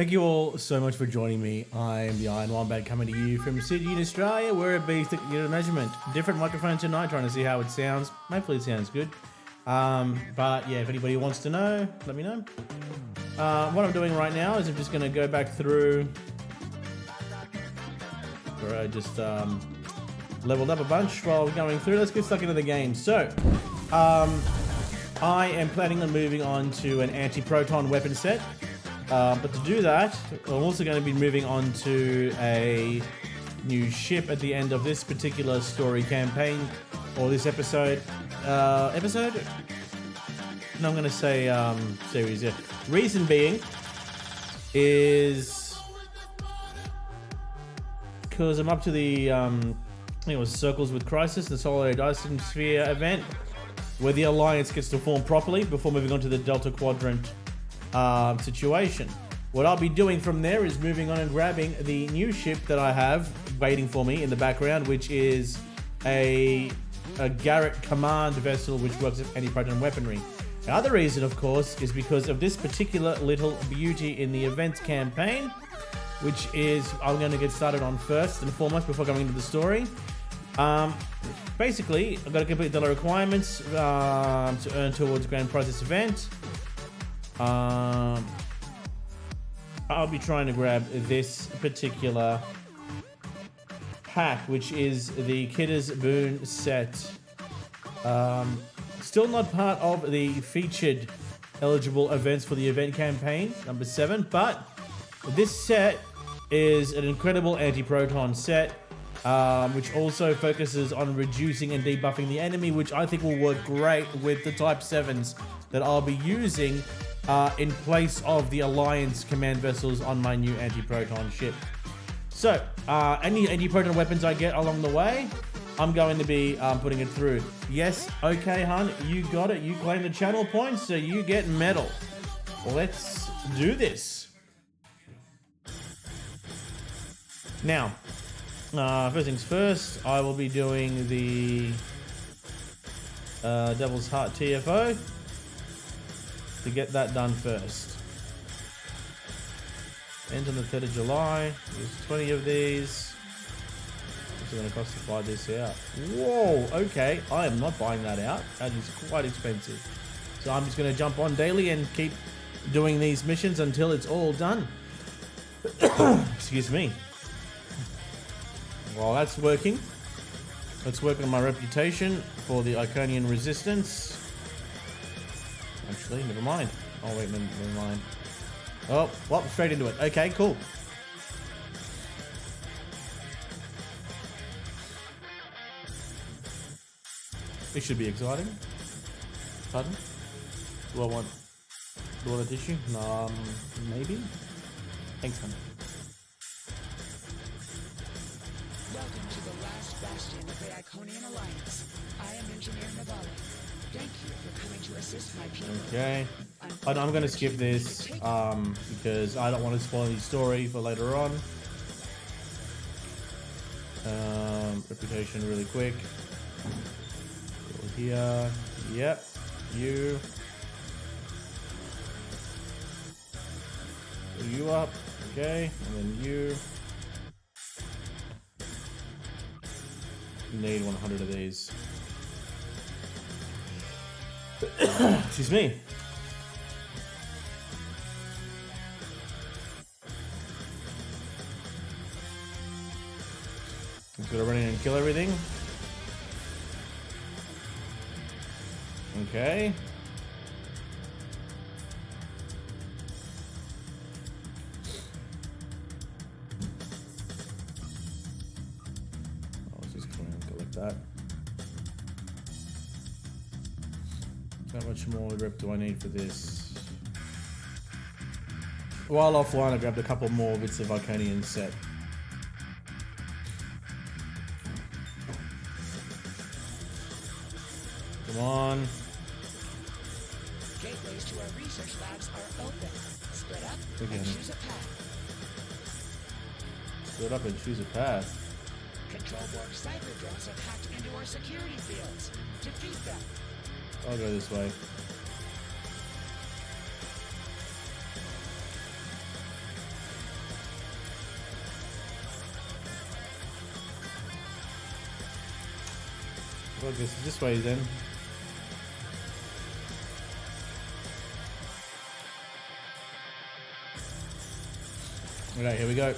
Thank you all so much for joining me. I am the Iron Wombat coming to you from Sydney in Australia. We're a basic unit of measurement. Different microphone tonight, trying to see how it sounds. Hopefully it sounds good. But yeah, if anybody wants to know, let me know. What I'm doing right now is I'm just going to go back through where I just leveled up a bunch while going through. Let's get stuck into the game. So, I am planning on moving on to an anti-proton weapon set. But to do that, I'm also going to be moving on to a new ship at the end of this particular story campaign, or this episode. No, I'm going to say series, yeah. Reason being is because I'm up to the I think it was Circles with Crisis, the Solar Dyson Sphere event, where the Alliance gets to form properly before moving on to the Delta Quadrant situation. What I'll be doing from there is moving on and grabbing the new ship that I have waiting for me in the background, which is a Garrett command vessel which works with anti-proton weaponry. The other reason, of course, is because of this particular little beauty in the events campaign, which is I'm going to get started on first and foremost before going into the story. Basically, I've got to complete the requirements to earn towards Grand Prize this event. I'll be trying to grab this particular pack, which is the Kidder's Boon set. Still not part of the featured eligible events for the event campaign, number 7, but this set is an incredible anti-proton set, which also focuses on reducing and debuffing the enemy, which I think will work great with the Type 7s that I'll be using in place of the Alliance command vessels on my new anti-proton ship. So, any anti-proton weapons I get along the way, I'm going to be putting it through. Yes, okay, hun, you got it. You claim the channel points, so you get medal. Let's do this. Now, first things first, I will be doing the Devil's Heart TFO to get that done first. Ends on the 3rd of July. There's 20 of these. It's going to cost to buy this out. Whoa, okay. I am not buying that out. That is quite expensive. So I'm just going to jump on daily and keep doing these missions until it's all done. Excuse me. While that's working, let's work on my reputation for the Iconian Resistance. Actually, never mind. Oh wait, never mind. Oh, well, straight into it. Okay, cool. This should be exciting. Pardon? Do I want a tissue? Maybe? Thanks, honey. Welcome to the last bastion of the Iconian Alliance. I am Engineer Navala. Thank you for coming to assist my people. Okay. I'm going to skip this because I don't want to spoil the story for later on. Reputation really quick. Go here. Yep. You. Pull you up. Okay. And then you. You need 100 of these. Excuse me. Just gotta run in and kill everything. Okay. Let's just go and collect that. How much more rep do I need for this? While offline, I grabbed a couple more bits of Iconian set. Come on. Gateways to our research labs are open. Split up and choose a path. Split up and choose a path. Control-Borg cyber drones have hacked into our security fields. Defeat them. I'll go this way. Well, I guess this way then. Alright, here we go.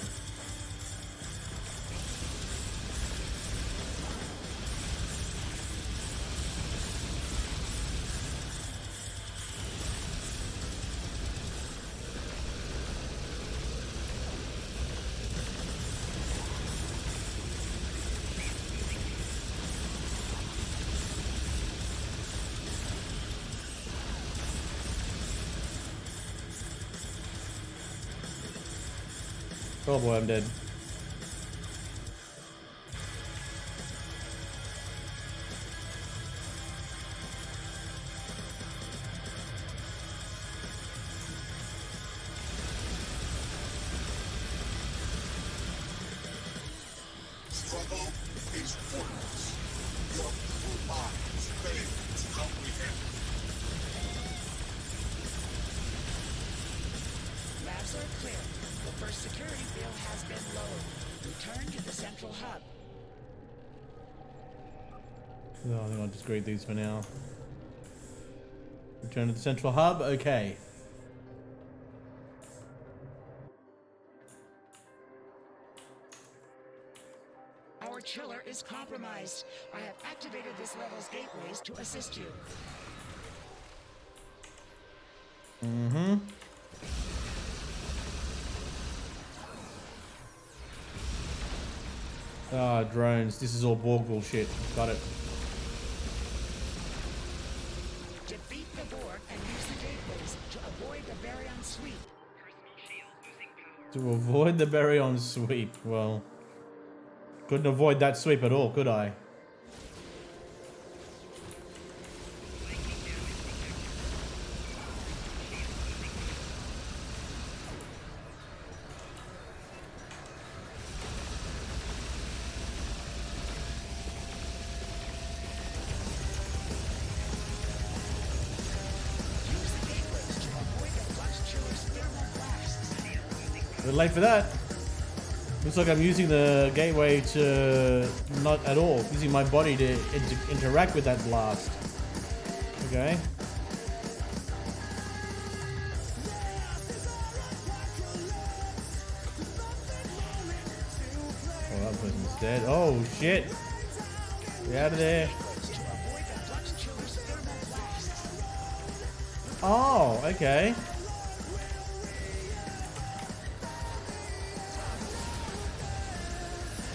Oh boy, I'm dead. Struggle is pointless. Your evil minds fail to comprehend. Labs are clear. The first security field has been lowered. Return to the central hub. Oh, I think I'll just grade these for now. Return to the central hub. Okay. Our chiller is compromised. I have activated this level's gateways to assist you. Mm-hmm. Ah, drones. This is all Borg bullshit. Got it. Defeat the Borg and use the gateways to avoid the Baryon sweep. To avoid the Baryon sweep. Well, couldn't avoid that sweep at all, could I? Use the gateways to avoid the flux chiller's thermal blasts. We're late for that. Looks like I'm using the gateway to not at all. Using my body to interact with that blast. Okay. Oh, that person's dead. Oh, shit. Get out of there. Gateways to avoid the flux chiller's thermal blasts. Oh, okay.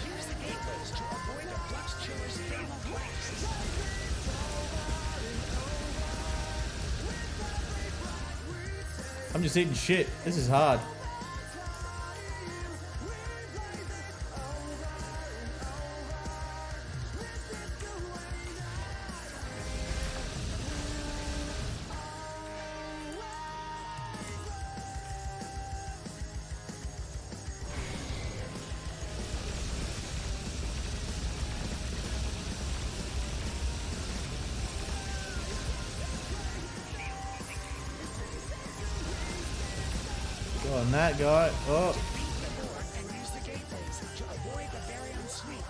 Use the gateways to avoid the flux chiller's thermal blasts. I'm just eating shit. This is hard. Go on that guy. Oh, Defeat the Borg and use the gateways to avoid the Baryon sweep.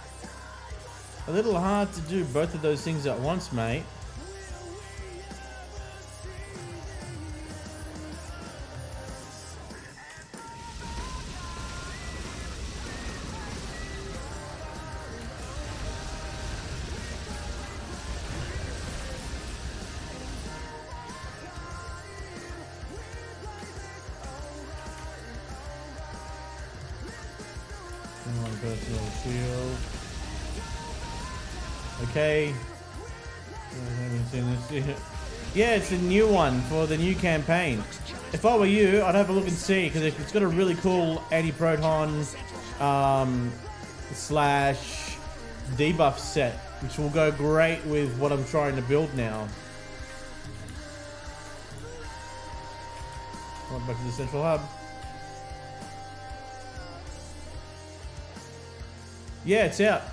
a little hard to do both of those things at once, mate. Come on, personal shield. Okay. I haven't seen this yet. Yeah, it's a new one for the new campaign. If I were you, I'd have a look and see, because it's got a really cool anti-proton slash debuff set, which will go great with what I'm trying to build now. Right, back to the central hub. Yeah, it's out.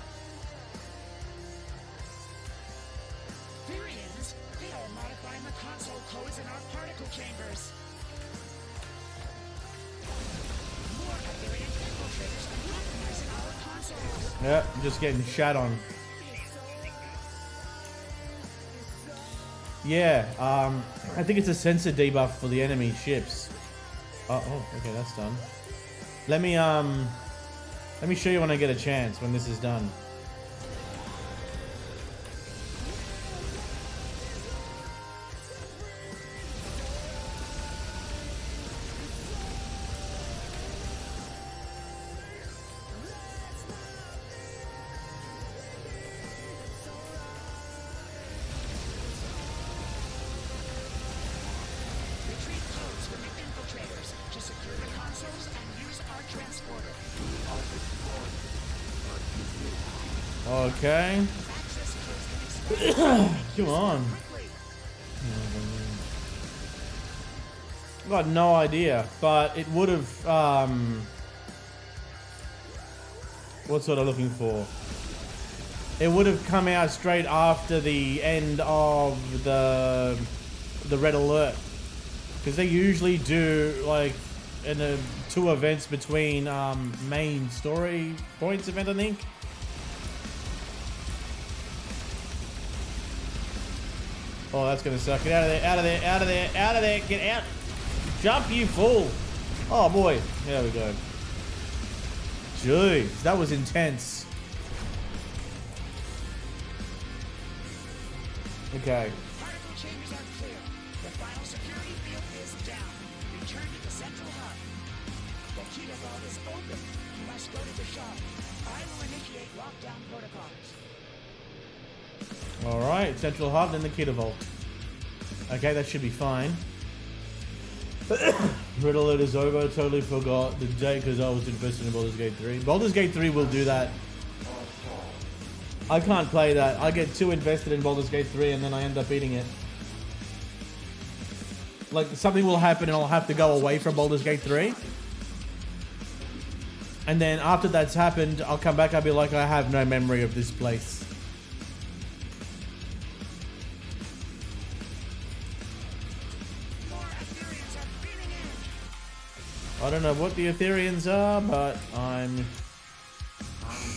Varians, they are modifying the console codes in our particle chambers. More Varian infiltrators are compromising our consoles. Yeah, I'm just getting shat on. Yeah, I think it's a sensor debuff for the enemy ships. Oh, okay, that's done. Let me show you when I get a chance, when this is done. Retrieve codes from the infiltrators to secure the consoles and use our transporter. Okay. Access codes can expire Come on. quickly. Got no idea, but it would have, what sort of looking for? It would have come out straight after the end of the red alert. Because they usually do, like, two events between main story points event, I think. Oh, that's gonna suck. Get out of there, out of there, out of there, out of there, get out. Jump, you fool. Oh boy, there we go. Jeez, that was intense. Okay. Particle chambers are clear. The final security field is down. Return to the central hub. The key to vault is open. You must go to the shop. I will initiate lockdown protocols. Alright, central hub, then the Kita Vault. Okay, that should be fine. Red alert is over. Totally forgot the date because I was invested in Baldur's Gate 3. Baldur's Gate 3 will do that. I can't play that. I get too invested in Baldur's Gate 3 and then I end up eating it. Like, something will happen and I'll have to go away from Baldur's Gate 3. And then after that's happened, I'll come back, I'll be like, I have no memory of this place. More Ethereans are beaming in. I don't know what the Ethereans are, but I'm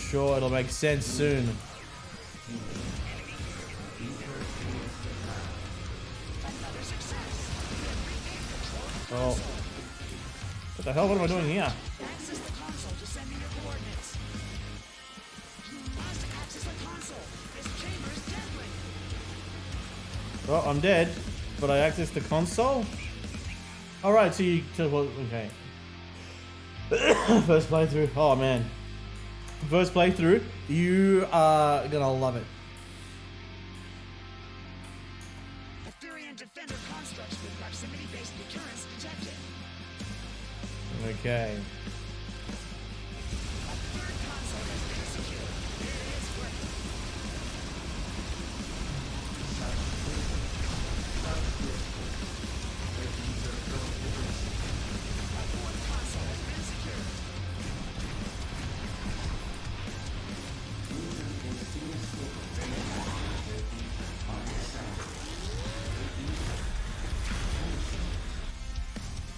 sure it'll make sense soon. Another success. Oh. What the hell? What am I doing here? Access the console to send me your coordinates. You must access the console. This chamber is deadly. Well, I'm dead, but I accessed the console? Alright, so you... Okay. First playthrough. Oh, man. First playthrough. You are gonna love it. Etherean defender constructs with proximity-based deterrence detected. Okay. A third console has been secured. It is working. A fourth console has been secured.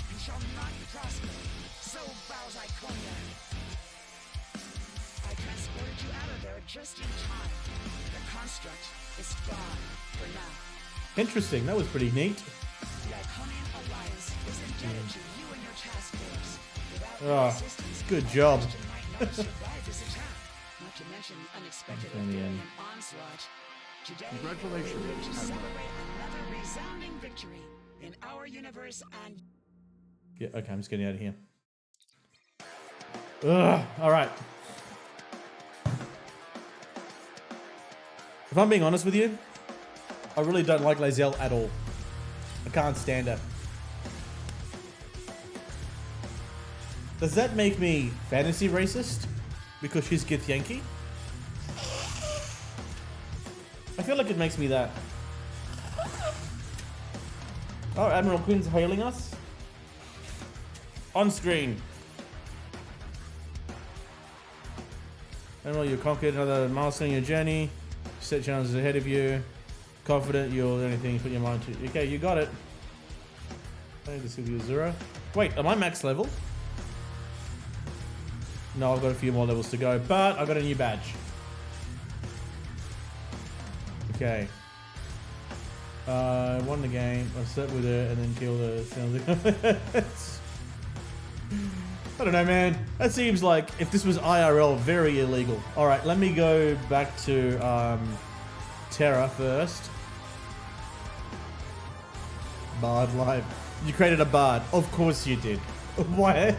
You shall not prosper. So bows Iconia. I transported you out of there just in time. The construct is gone for now. Interesting. That was pretty neat. The Iconian Alliance is indebted to you and your task force. Without your Oh, assistance, good job. Bastion might not survive this attack. Not to mention the unexpected In the end. Etherean onslaught. Today, Congratulations, we to Admiral. celebrate another resounding victory in our universe and Yeah, okay, I'm just getting out of here. Ugh, alright. If I'm being honest with you, I really don't like Lae'zel at all. I can't stand her. Does that make me fantasy racist? Because she's Githyanki? I feel like it makes me that. Oh, Admiral Quinn's hailing us. On screen. Admiral, you conquered another milestone in your journey. Set challenges ahead of you. Confident you'll do anything you put your mind to. Okay, you got it. Okay, this will be a 0. Wait, am I max level? No, I've got a few more levels to go, but I've got a new badge. Okay. Won the game. I slept with her and then killed her. Sounds like I don't know, man. That seems like if this was IRL, very illegal. All right, let me go back to Terra first. Bard live. You created a bard. Of course you did. Why?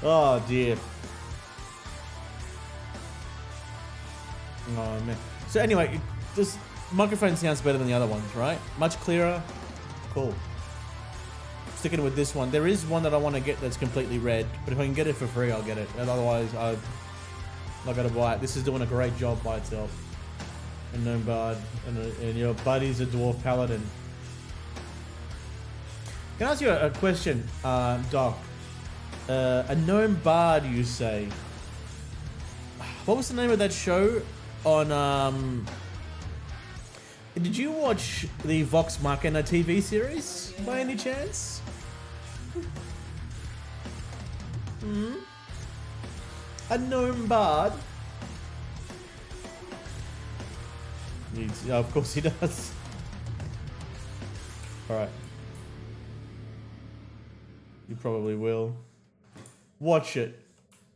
Oh dear. Oh man. So anyway, this microphone sounds better than the other ones, right? Much clearer. Cool. Sticking with this one. There is one that I want to get that's completely red, but if I can get it for free, I'll get it. And otherwise, I'm not gonna buy it. This is doing a great job by itself. A gnome bard, and your buddy's a dwarf paladin. Can I ask you a question, Doc? A gnome bard, you say? What was the name of that show on? Did you watch the Vox Machina TV series by any chance? Hmm? A gnome bard? Of course he does. Alright. You probably will. Watch it.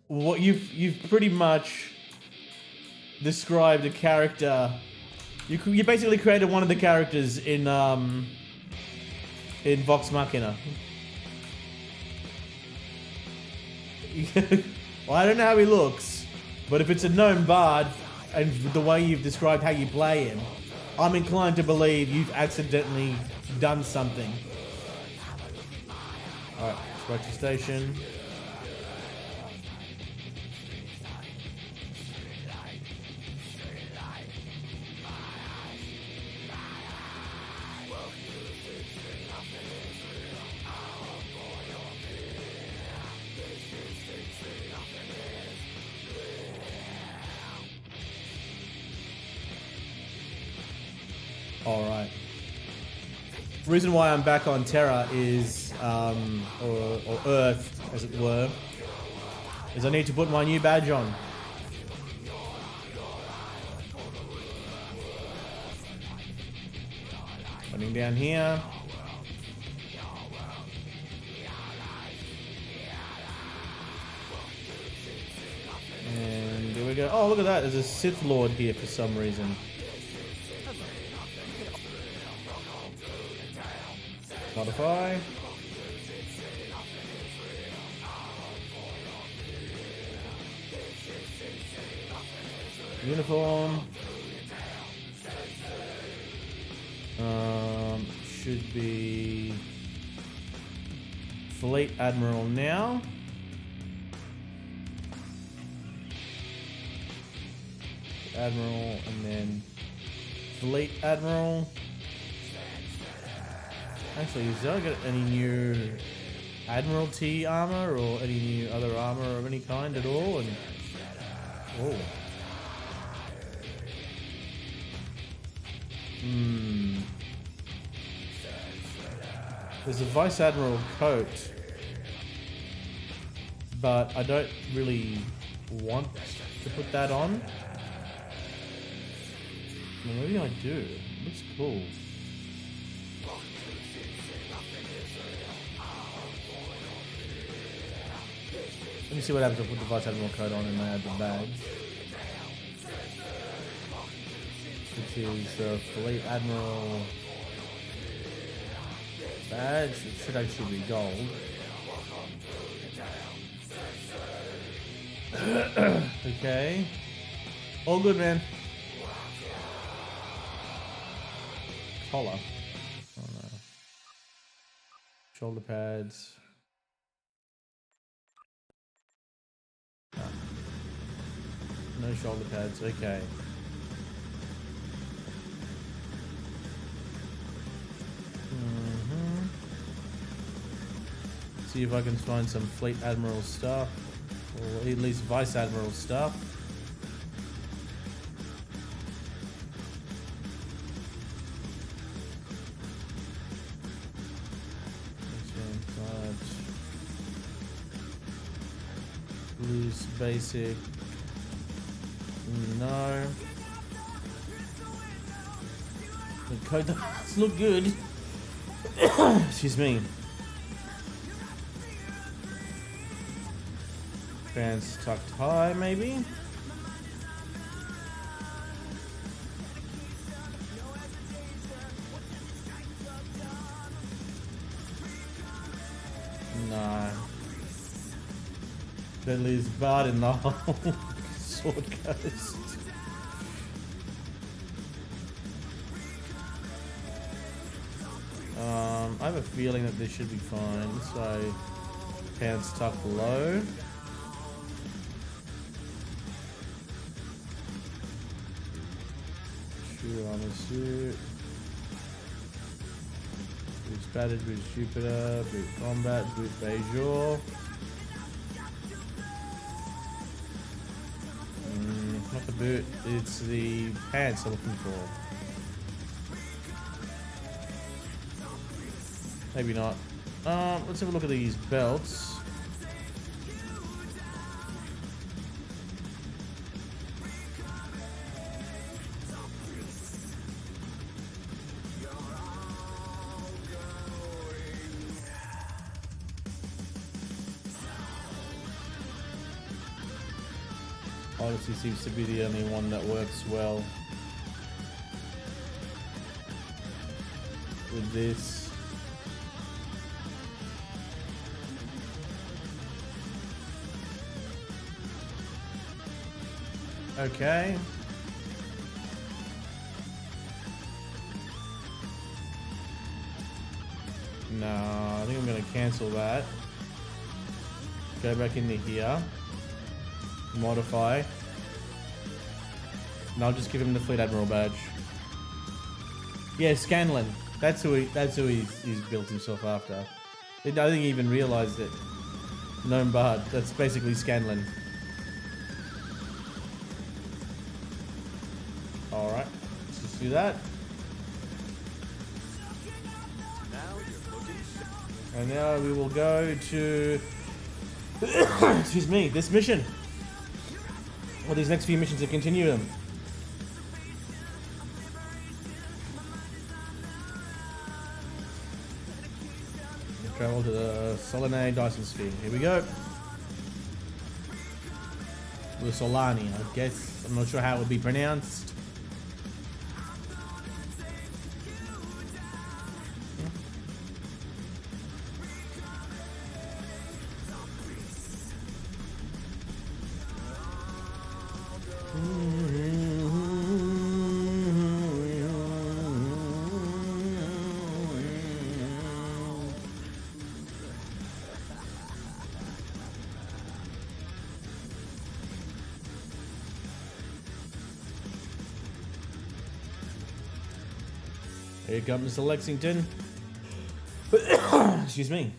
What you've pretty much described a character. You basically created one of the characters in Vox Machina. Well, I don't know how he looks, but if it's a gnome bard and the way you've described how you play him, I'm inclined to believe you've accidentally done something. Alright, let's back to station. Alright. Reason why I'm back on Terra is, or Earth, as it were, is I need to put my new badge on. Running down here. And there we go. Oh, look at that. There's a Sith Lord here for some reason. Modify. Uniform. Should be Fleet Admiral now. Admiral and then Fleet Admiral. Actually, is there got any new Admiralty armor or any new other armor of any kind at all? And oh, there's a Vice Admiral coat, but I don't really want to put that on. Well, maybe I do. It looks cool. Let me see what happens if I put the Vice Admiral coat on and I add the badge. Which is the Fleet Admiral badge. It should actually be gold. Okay. All good, man. Collar. Oh no. Shoulder pads. No shoulder pads, okay. See if I can find some Fleet Admiral stuff, or at least Vice Admiral stuff. Loose, basic. No. The coat does look good. Excuse me. Pants tucked high, maybe? No. Deadliest bard in the whole Sword Coast. I have a feeling that this should be fine. So, pants tucked low. Shoe on the suit. Boots battered, boots Jupiter, boot Wombat, boot Betazoid. Not the boot, it's the pants I'm looking for. Maybe not. Let's have a look at these belts. Odyssey seems to be the only one that works well with this. Okay. No, I think I'm gonna cancel that. Go back into here. Modify. And I'll just give him the Fleet Admiral badge. Yeah, Scanlan. That's who he's built himself after. I don't think he even realized it. Gnome Bard. That's basically Scanlan. Alright, let's just do that. And now we will go to excuse me, this mission. Or these next few missions to continue them. Travel to the Solanae Dyson Sphere. Here we go. The Solani, I guess. I'm not sure how it would be pronounced. Here comes Mr. Lexington. Excuse me.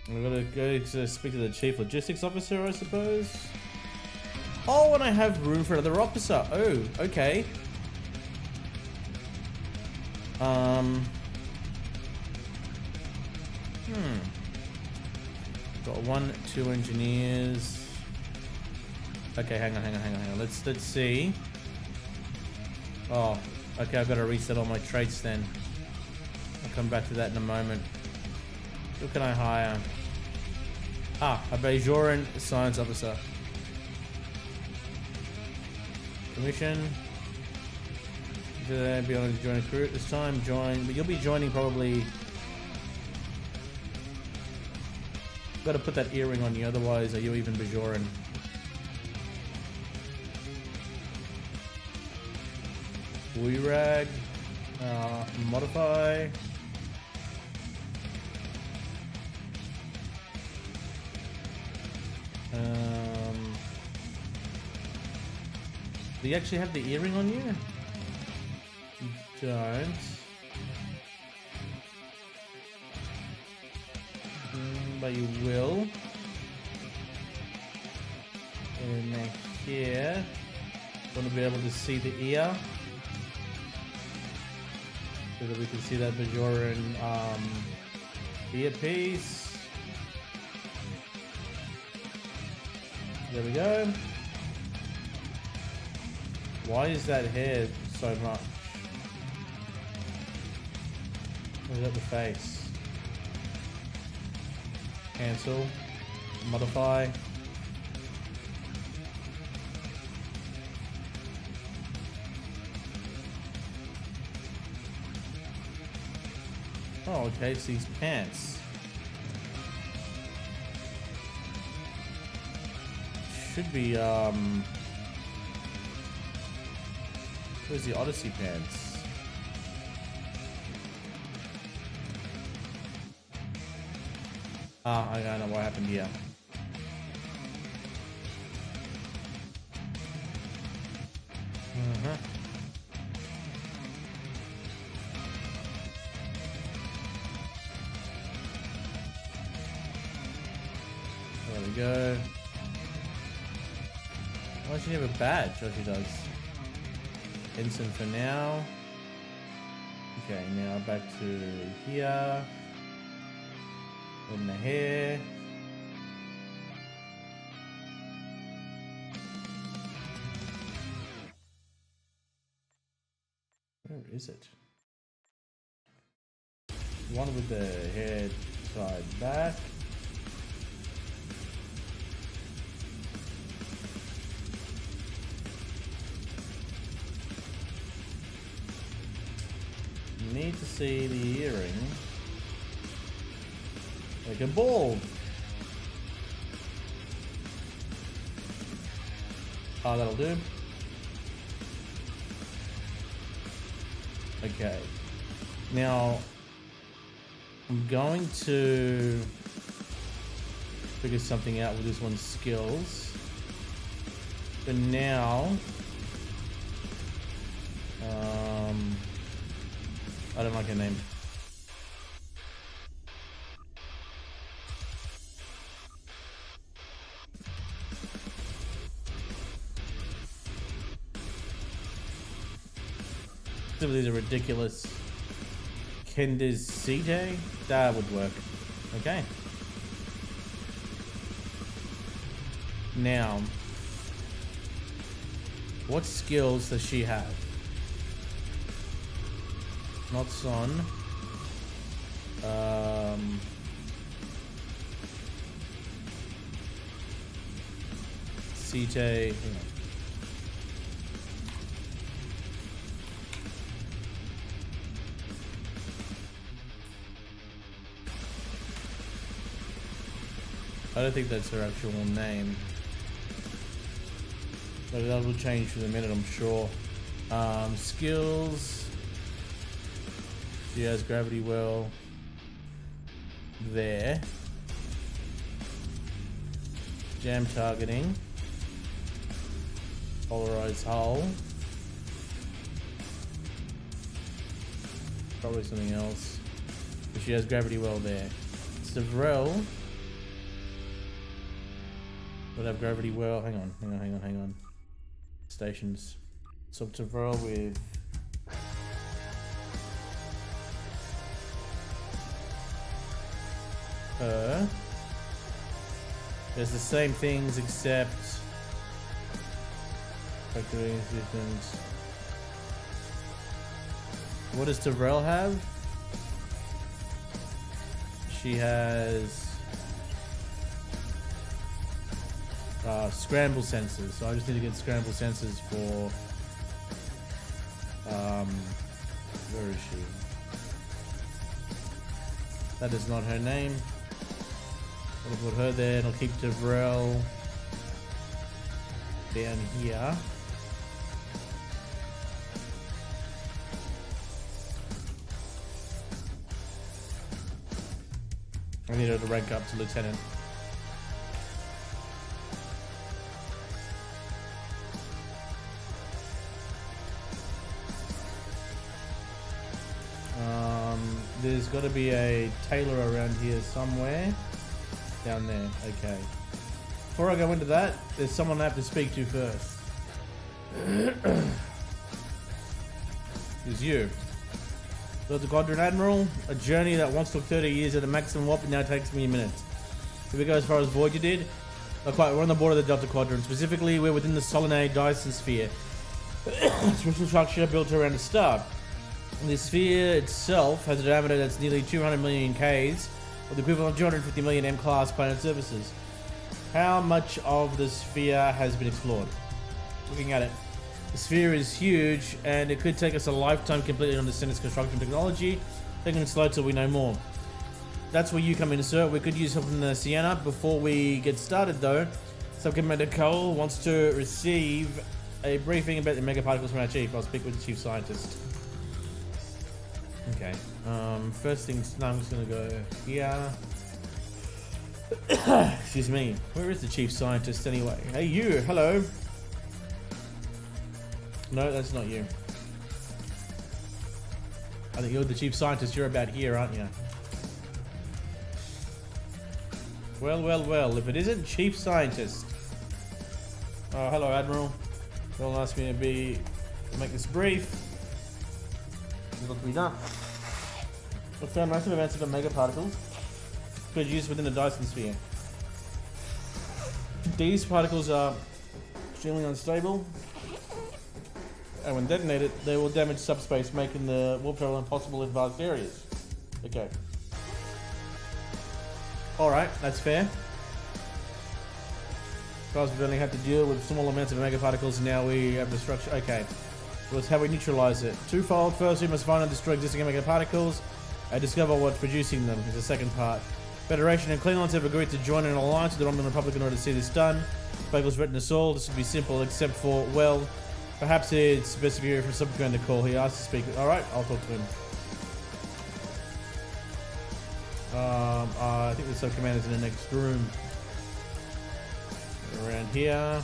I'm gonna go to speak to the Chief Logistics Officer, I suppose. Oh, and I have room for another officer. Oh, okay. Got 1, 2 engineers. Okay, hang on. Let's see. Oh, okay, I've got to reset all my traits then. I'll come back to that in a moment. Who can I hire? Ah, a Bajoran Science Officer. Commission. Be able to join a crew at this time. Join, but you'll be joining probably. Got to put that earring on you, otherwise are you even Bajoran? Rag, modify. Do you actually have the earring on you? You don't. But you will. And then here, want to be able to see the ear. So that we can see that Bajoran earpiece. There we go. Why is that hair so much? Look at the face. Cancel. Modify. Oh, okay, it's these pants. Should be, where's the Odyssey pants? Ah, I don't know what happened here. There we go. Why does she have a badge? Oh, she does. Ensign for now. Okay, now back to here. In the hair. Where is it? One with the hair tied back. Need to see the earring. Like a ball. Oh, that'll do. Okay. Now, I'm going to figure something out with this one's skills. But now, I don't like her name. Some of these are ridiculous. Kendizite? That would work. Okay. Now, what skills does she have? Not Son. Site. I don't think that's her actual name. But that will change for the minute, I'm sure. Skills. She has gravity well. There. Jam targeting. Polarized hull. Probably something else. But she has gravity well there. Sevrel would have gravity well. Hang on. Stations. So Sevrel with her. There's the same things except factory systems. What does Tyrell have? She has scramble sensors, so I just need to get scramble sensors for where is she? That is not her name. I'll put her there and I'll keep Devrel down here. I need her to rank up to lieutenant. There's got to be a tailor around here somewhere. Down there, okay. Before I go into that, there's someone I have to speak to first. It's you. Delta Quadrant Admiral, a journey that once took 30 years at a maximum warp and now takes me minutes. If we go as far as Voyager did, not quite, we're on the border of the Delta Quadrant. Specifically, we're within the Solinae Dyson Sphere. Crystal structure built around a star. The sphere itself has a diameter that's nearly 200 million Ks, or the equivalent of 250 million M-class planet surfaces. How much of the sphere has been explored? Looking at it. The sphere is huge, and it could take us a lifetime completely to understand its construction technology. Taking it slow till we know more. That's where you come in, sir. We could use help from the Sienna. Before we get started, though, Subcommander Cole wants to receive a briefing about the megaparticles from our chief. I'll speak with the chief scientist. Okay. First things, no, I'm just gonna go here. Excuse me. Where is the chief scientist anyway? Hey, you. Hello. No, that's not you. I think you're the chief scientist. You're about here, aren't you? Well, well, well. If it isn't chief scientist. Oh, hello, Admiral. Don't ask me to make this brief. It'll be done. We found massive amounts of megaparticles could be used within the Dyson sphere. These particles are extremely unstable, and when detonated, they will damage subspace, making the warp travel impossible in vast areas. Okay. Alright, that's fair. Because we've only had to deal with small amounts of megaparticles, and now we have the structure. Okay. So it's how we neutralize it. Twofold. First, we must find and destroy existing megaparticles and discover what's producing them, is the second part. Federation and Klingons have agreed to join an alliance with the Romulan Republic in order to see this done. Bagels threaten us all. This would be simple, except for, well, perhaps it's best if you hear from Subcommander Call. He asked to speak. Alright, I'll talk to him. I think the Subcommander's in the next room. Around here.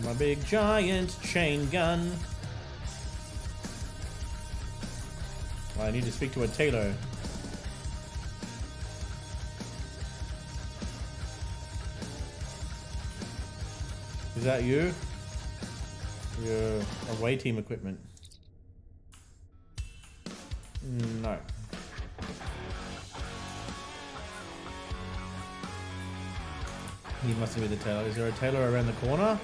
My big giant chain gun. I need to speak to a tailor. Is that you? You're away team equipment. No. He must be the tailor. Is there a tailor around the corner?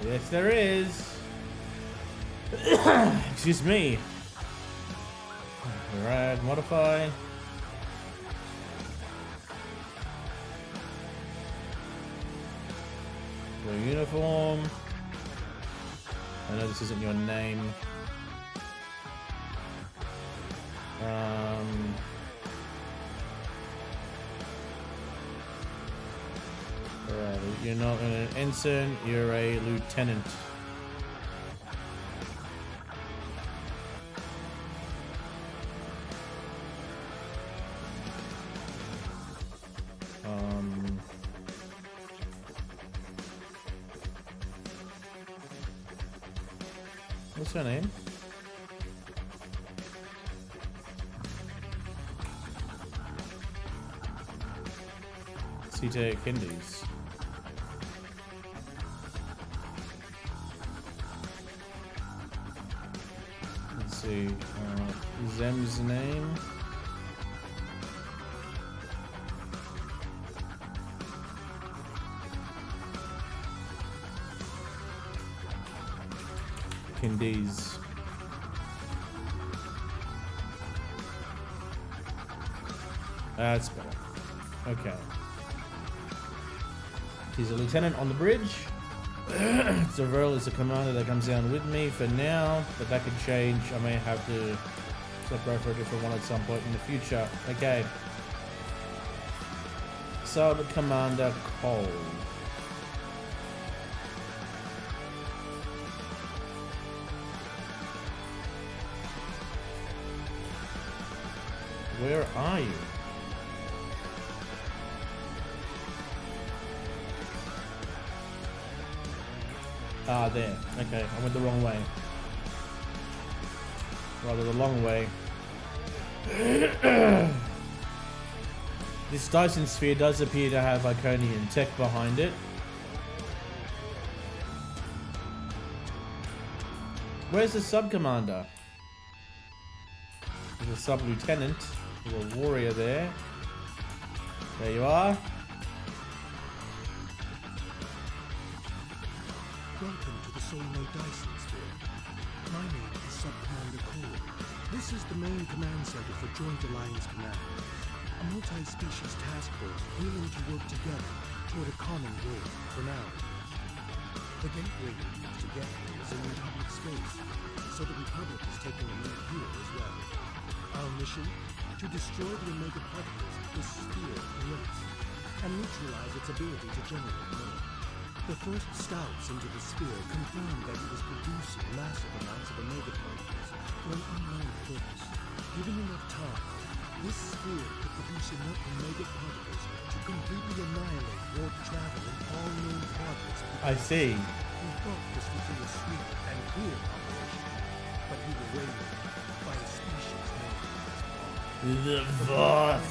Yes, there is. Excuse me. Alright, modify. Your uniform. I know this isn't your name. Alright, you're not an ensign, you're a lieutenant. What's her name? Sita Kindies. Let's see. Zem's name. Kindies. That's better. Okay. He's a lieutenant on the bridge. Zavril is a commander that comes down with me for now, but that could change. I may have to separate for a different one at some point in the future. Okay. Sub Commander Cole. Where are you? Ah, there. Okay, I went the wrong way. Rather, the long way. This Dyson sphere does appear to have Iconian tech behind it. Where's the sub-commander? There's a sub-lieutenant. There's a warrior there. There you are. Welcome to the Solar Dyson Sphere. My name is Sub-Commander Cole. This is the main command center for Joint Alliance Command, a multi-species task force willing to work together toward a common goal for now. The gateway to get here is in Republic space, so the Republic is taking a lead here as well. Our mission? To destroy the Omega particles this sphere emits, and neutralize its ability to generate more. The first scouts into the sphere confirmed that it was producing massive amounts of Omega particles for an unknown purpose. Given enough time, this sphere could produce enough Omega particles to completely annihilate warp travel in all known quadrants of the I see. We thought this would be a swift and clear operation, but we were waylaid by a species known as The Voth.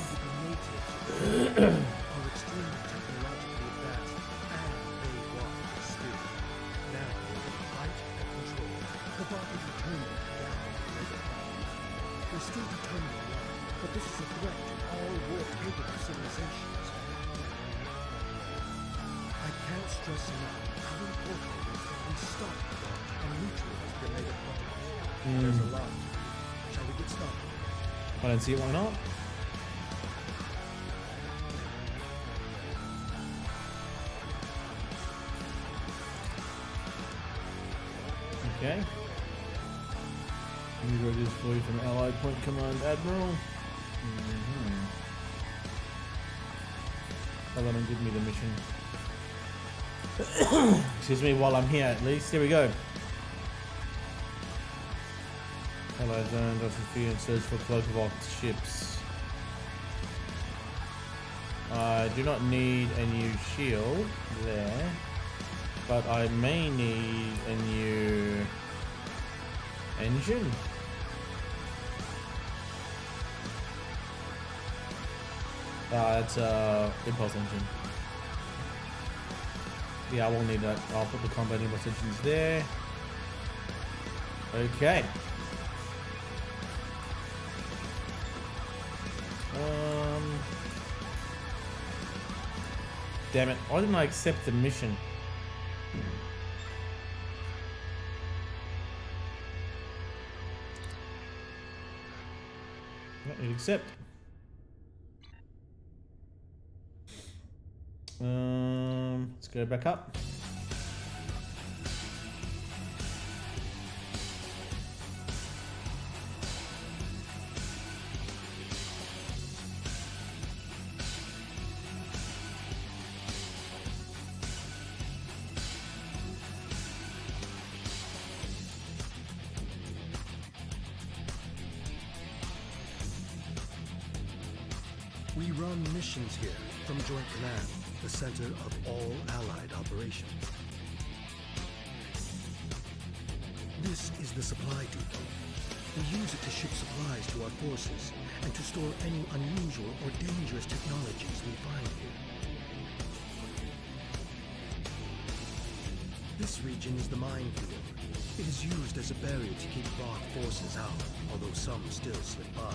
are extremely technologically advanced, and they want the sphere. Now they're in fight and control. The Voth is determined to gather the Omega particles. They're still determining why, but this is a threat to all warp-capable civilizations. I can't stress enough how important it is that we stop the Voth and neutralize the Omega particles. There's a lot to do. Shall we get started? I don't see it, why not? Okay. Let me wrote this for you from Allied Point Command Admiral. Oh, they don't give me the mission. Excuse me, while I'm here at least. Here we go. Allied Zone, Dr. and search for Cloak of Ops ships. I do not need a new shield there, but I may need a new engine. That's impulse engine. Yeah, I won't need that. I'll put the combat impulse engines there. Okay. Damn it, why didn't I accept the mission? Not need accept. Let's go back up. We run missions here from Joint Command, the center of all Allied operations. This is the supply depot. We use it to ship supplies to our forces and to store any unusual or dangerous technologies we find here. This region is the minefield. It is used as a barrier to keep Voth forces out, although some still slip by.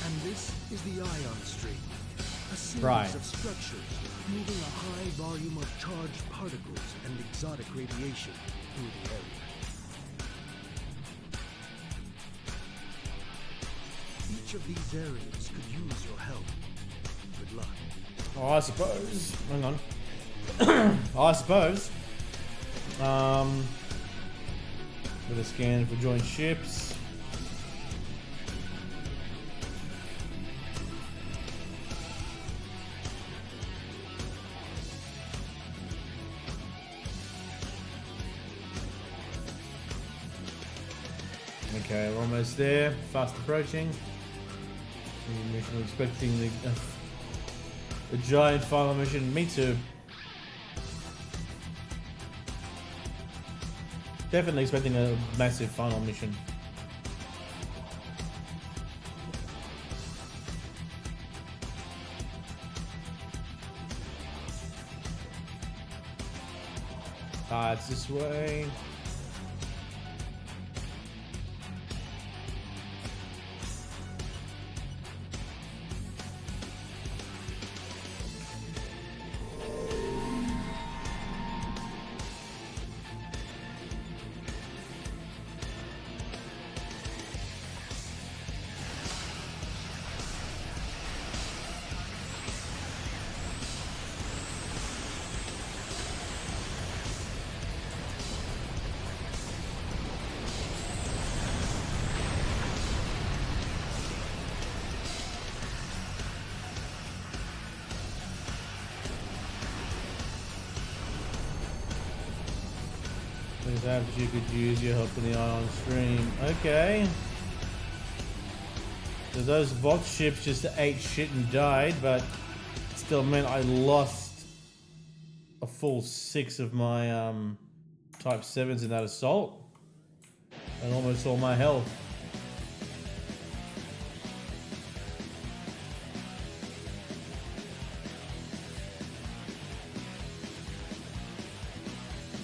And this is the ion stream, a series of structures moving a high volume of charged particles and exotic radiation through the area. Each of these areas could use your help. Good luck. Oh, I suppose. Hang on. I suppose. With a scan for joint ships. Okay, we're almost there. Fast approaching. Mission expecting the giant final mission. Me too. Definitely expecting a massive final mission. It's this way. Perhaps you could use your help in the ion stream. Okay. So those Vox ships just ate shit and died, but still meant I lost a full 6 of my Type 7s in that assault. And almost all my health.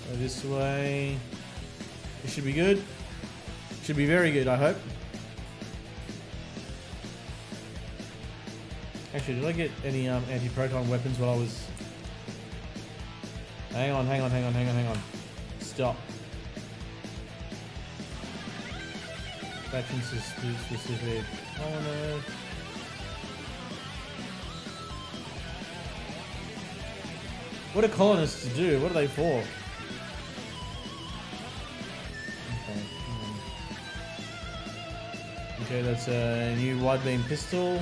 Go this way. It should be good. Should be very good, I hope. Actually, did I get any anti-proton weapons while I was... Hang on. Stop. Faction specific. Oh no. What are colonists to do? What are they for? Okay, that's a new wide beam pistol.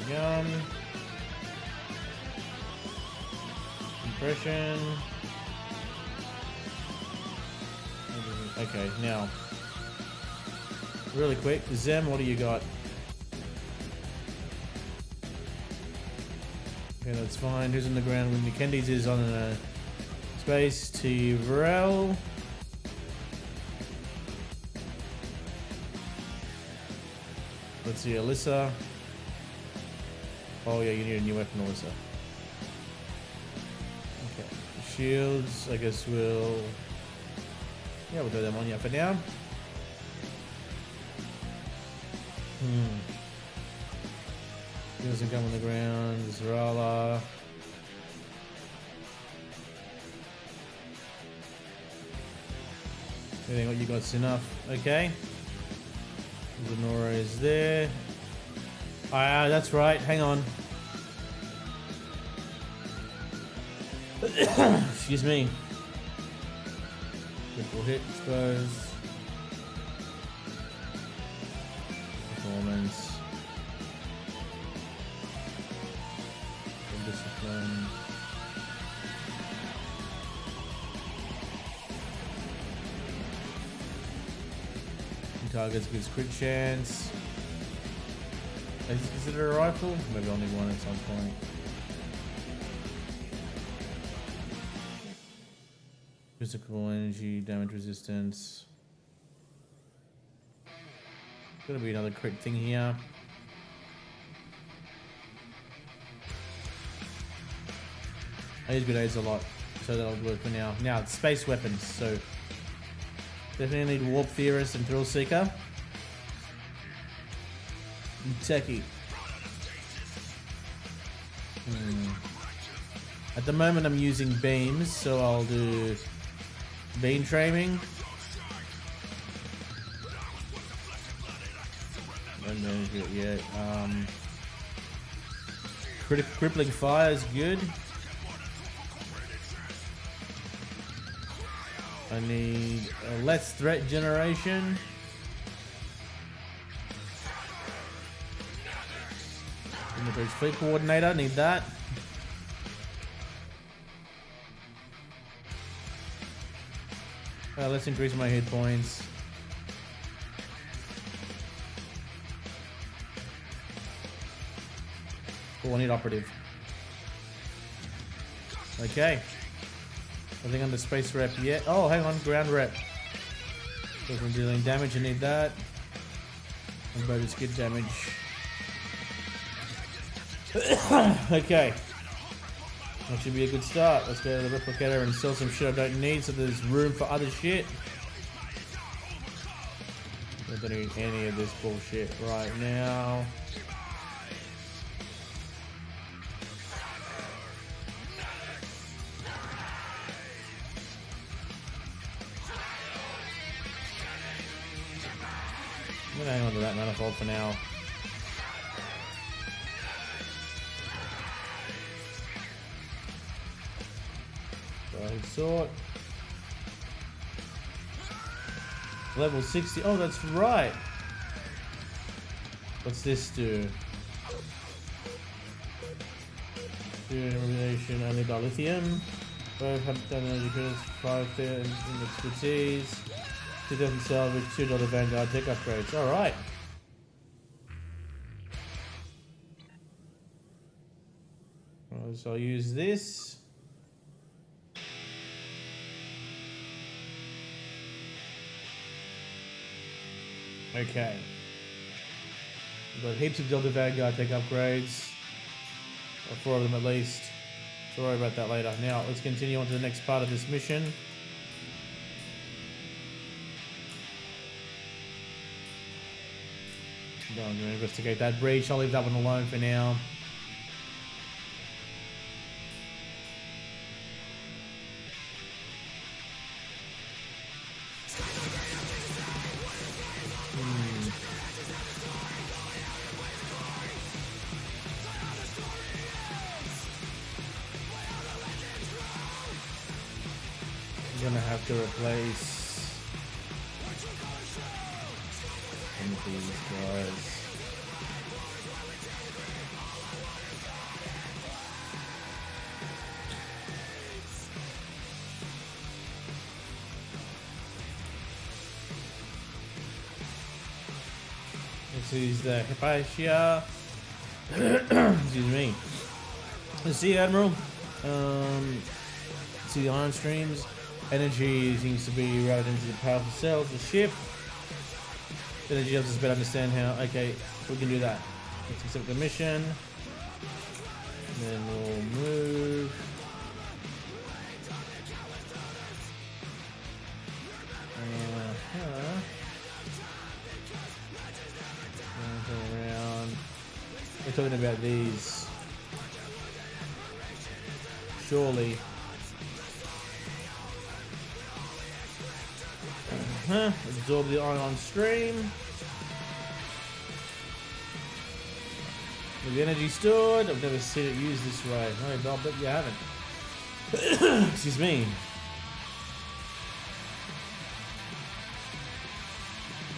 Gun. Compression. Okay, now. Really quick, Zem, what do you got? Okay, that's fine. Who's on the ground? When Kendi's is on space. To Varel. Let's see, Alyssa. Oh yeah, you need a new weapon, Alyssa. Okay. Shields, I guess we'll... Yeah, we'll throw them on you for now. He doesn't come on the ground. Zerala. I think what you got's enough. Okay. Lenora is there. Ah, that's right. Hang on. Excuse me. Critical hit, suppose. Performance. Discipline. Targets gives crit chance. Is this considered a rifle? Maybe I'll need one at some point. Physical energy, damage resistance. Gonna be another crit thing here. I use grenades a lot, so that'll work for now. Now it's space weapons, so definitely need Warp Theorist and Thrill Seeker. And Techie. At the moment I'm using beams, so I'll do beam training. Don't manage it yet. Crippling Fire is good. I need less threat generation. Inventory's Fleet Coordinator, need that. Let's increase my hit points. Oh, I need operative. Okay. Nothing under space rep yet. Oh, hang on, ground rep. So from dealing damage, I need that. And bonus skid damage. Okay. That should be a good start. Let's go to the replicator and sell some shit I don't need so there's room for other shit. I don't need any of this bullshit right now. I'm gonna hang on to that manifold for now. Sort. Level 60. Oh, that's right. What's this do? Remediation only dilithium. Both have done energy credits, 5 in expertise, 2,000 salvage, $2 Vanguard tech upgrades. Alright. So I'll use this. Okay. We've got heaps of Delta Vanguard tech upgrades. Or 4 of them at least. So worry about that later. Now let's continue on to the next part of this mission. I'm going to investigate that breach. I'll leave that one alone for now. I'm gonna have to replace some of these guys. This is the Hypatia. Excuse me. Let's see, Admiral. See the ion streams. Energy seems to be routed into the powerful cells of the ship. Energy helps us better understand how. Okay, we can do that. Let's accept the mission. And then we'll move. Around. We're talking about these. Surely. Absorb the ion stream. With the energy stored, I've never seen it used this way. No, I'll bet you haven't. Excuse me.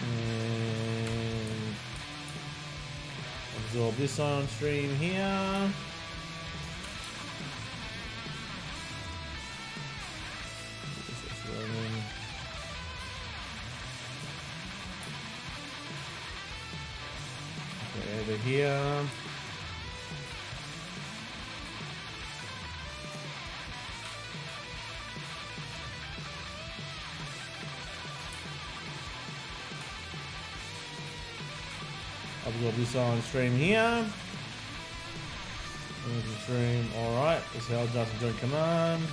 And absorb this ion stream here. Over here. Absorb this ion stream here. Energy stream, alright. This is how it does the joint command.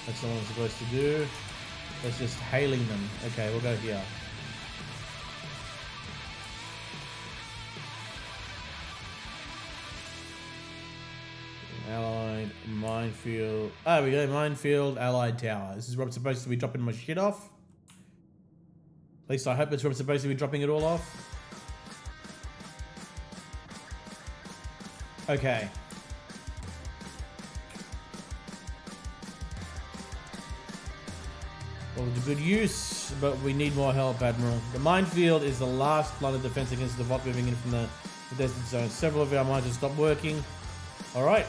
That's not what I'm supposed to do. That's just hailing them. Okay, we'll go here. Allied minefield. Oh, we go minefield, allied tower. This is where I'm supposed to be dropping my shit off. At least I hope it's where I'm supposed to be dropping it all off. Okay. Well, it's a good use, but we need more help, Admiral. The minefield is the last line of defense against the bot moving in from the desert zone. Several of our mines have stopped working. Alright.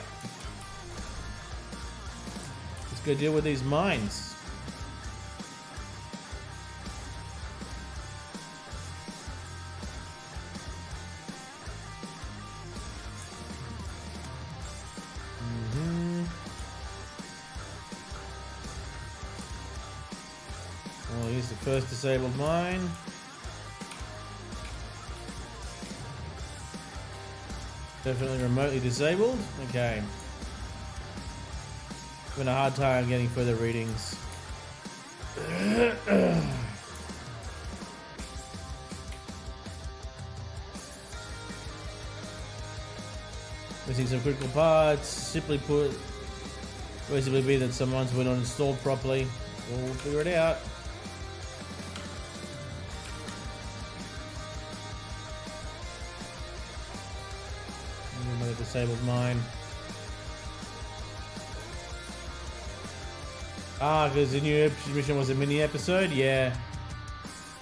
Let's go deal with these mines. Well, here's the first disabled mine. Definitely remotely disabled. Okay. Having a hard time getting further readings. Missing some critical parts. Simply put, basically be that some ones were not installed properly. We'll figure it out. Another disabled mine. Ah, because the new mission was a mini episode? Yeah.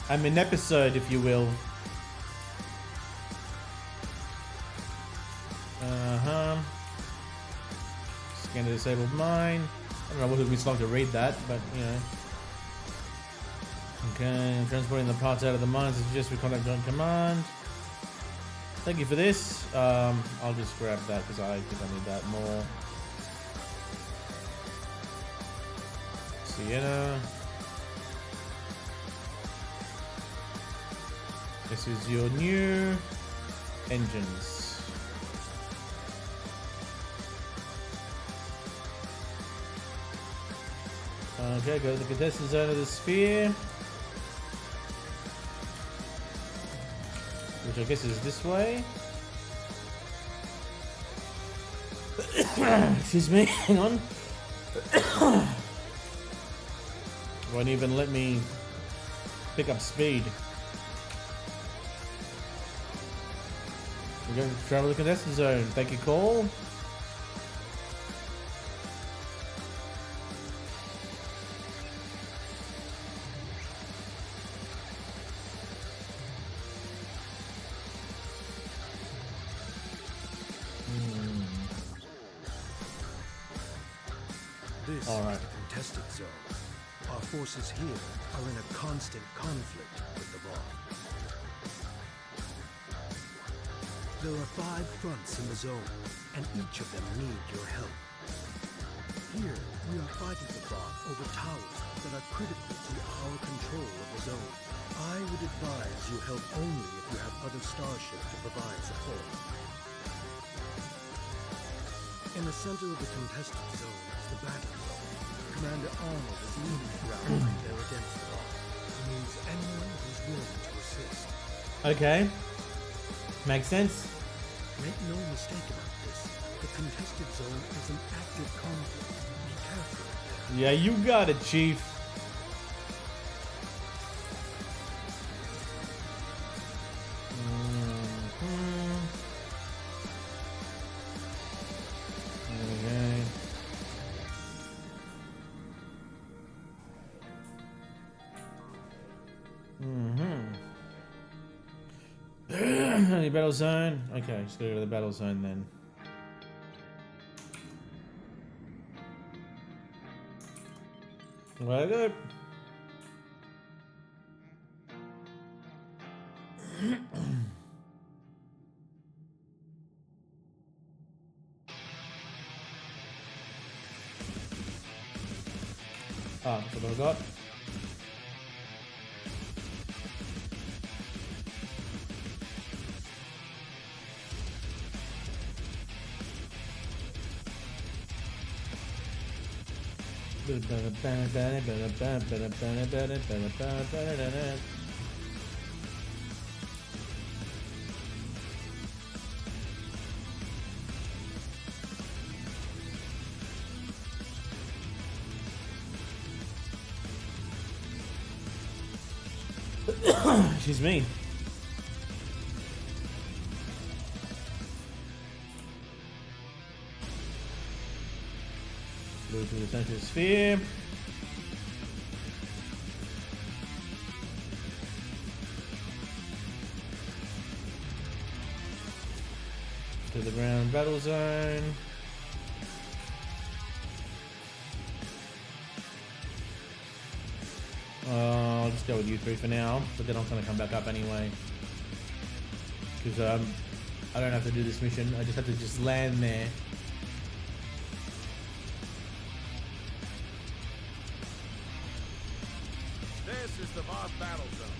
I mean, episode, if you will. Uh-huh. the disabled mine. I don't know what it would be so long to read that, but you know. Okay, transporting the parts out of the mines. Suggest we contact Joint Command. Thank you for this. I'll just grab that because I think I need that more. Sienna. This is your new engines. Okay, go to the contestant zone of the sphere. Which I guess is this way. Excuse me, hang on. Won't even let me pick up speed. We're going to travel the contestant zone. Thank you, Cole. This All right. is the contested zone. Our forces here are in a constant conflict with the Voth. There are 5 fronts in the zone, and each of them need your help. Here, we are fighting the Voth over towers that are critical to our control of the zone. I would advise you help only if you have other starships to provide support. In the center of the contested zone is the battle zone. Commander Arnold is leading the ground right there against the Voth. He needs anyone who's willing to assist. Okay. Makes sense. Make no mistake about this. The contested zone is an active conflict. Be careful. Yeah, you got it, Chief. Okay. Any battle zone? Okay, just go to the battle zone then. Where I go? Ah, that's what I got. She's mean. Go to the center sphere. To the ground battle zone. I'll just go with you 3 for now, but then I'm gonna come back up anyway. Because I don't have to do this mission, I just have to just land there. This is the Voth battle zone.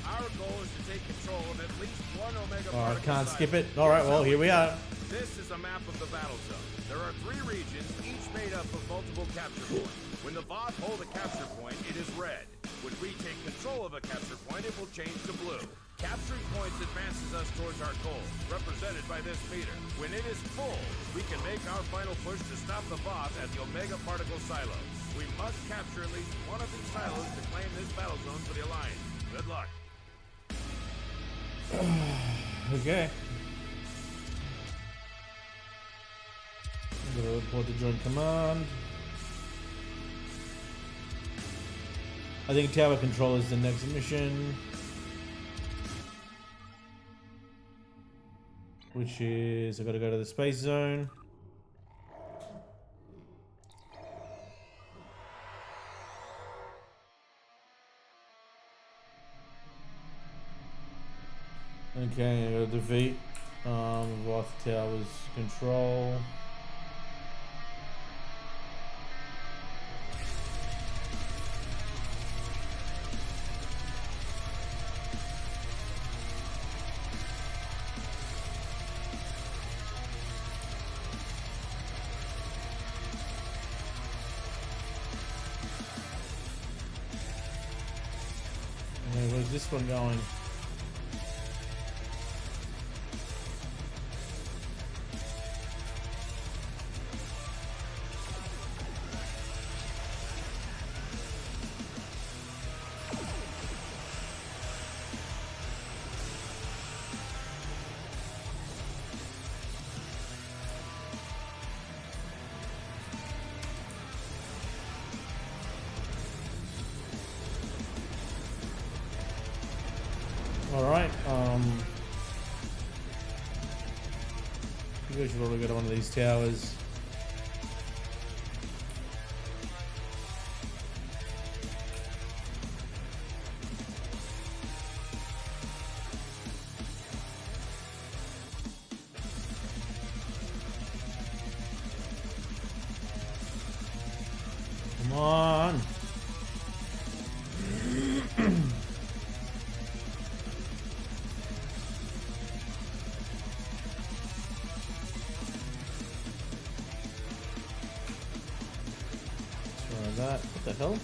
Our goal is to take control of at least one Omega Oh, I particle can't silo. skip it. Alright, well, here we are. This is a map of the battle zone. There are 3 regions, each made up of multiple capture points. When the Voth hold a capture point, it is red. When we take control of a capture point, it will change to blue. Capturing points advances us towards our goal, represented by this meter. When it is full, we can make our final push to stop the Voth at the Omega particle silo. We must capture at least one of these silos to claim this battle zone for the Alliance. Good luck. Okay. I'm gonna report to Joint Command. I think tower control is the next mission. Which is, I gotta go to the space zone. Okay, I gotta defeat Voth Tower's control. Okay, where's this one going? Alright, you guys should probably go to one of these towers. Come on! That. What the hell?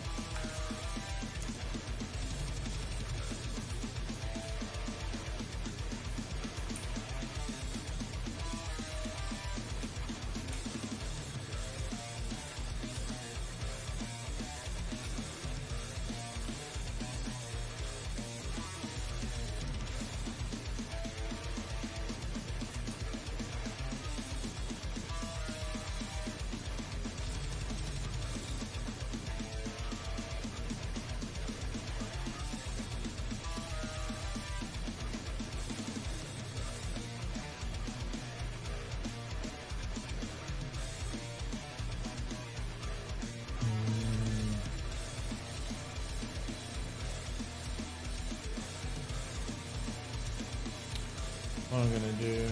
What I'm gonna do?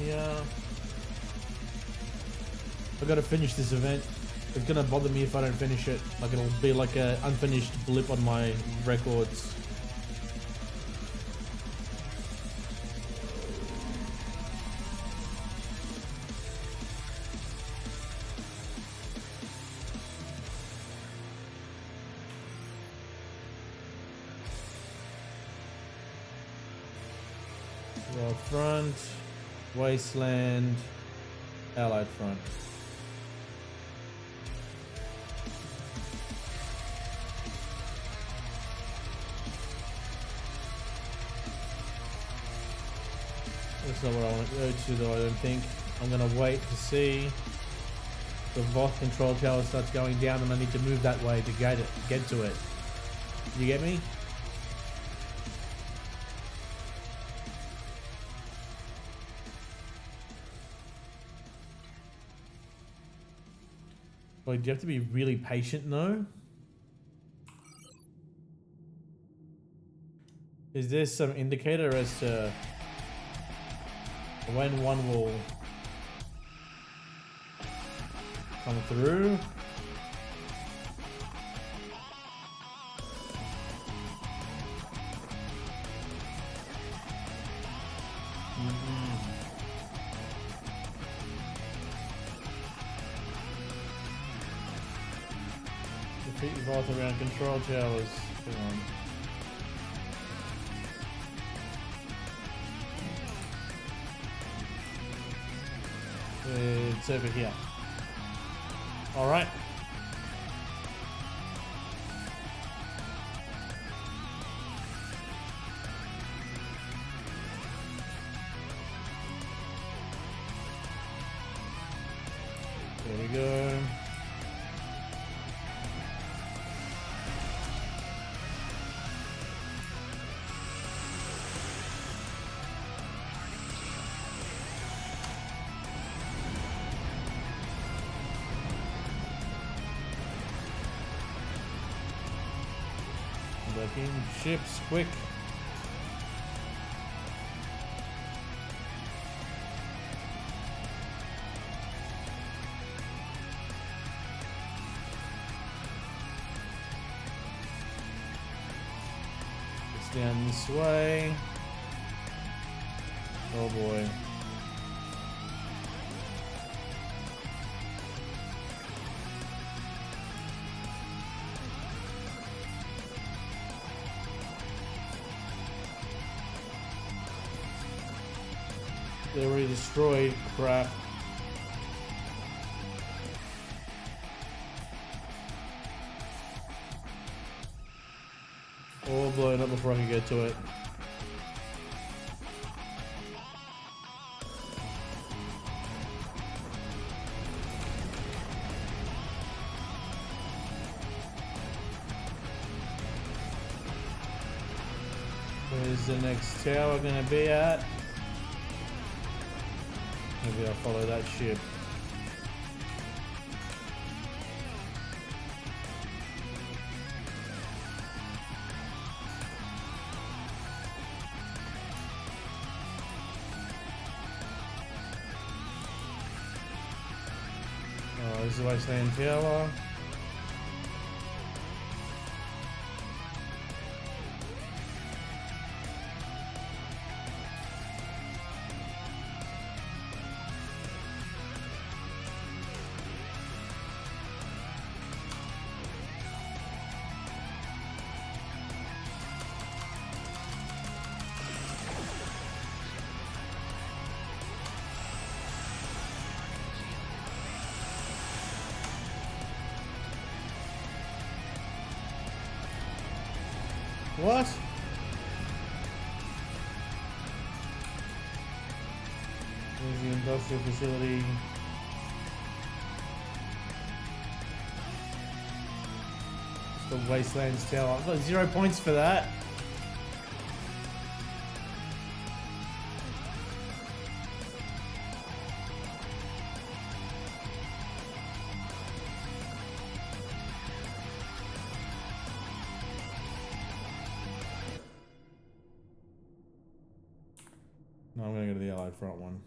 Yeah, I gotta finish this event. It's gonna bother me if I don't finish it. Like it'll be like a unfinished blip on my records. World Front, Wasteland, Allied Front. That's not what I want to go to though, I don't think. I'm gonna wait to see the Voth control tower starts going down and I need to move that way to get to it. You get me? Wait, do you have to be really patient though? Is there some indicator as to when one will come through? Defeat Voth around control towers. Come on. It's over here. Alright. There we go. Ships, quick. down this way. Oh boy. They already destroyed. Crap. All blown up before I can get to it. Where's the next tower gonna be at? Maybe I'll follow that ship. Oh, this is the Wasteland Tower. What? There's the industrial facility. It's the Wastelands Tower. I've got 0 points for that. No, I'm gonna go to the Allied front one.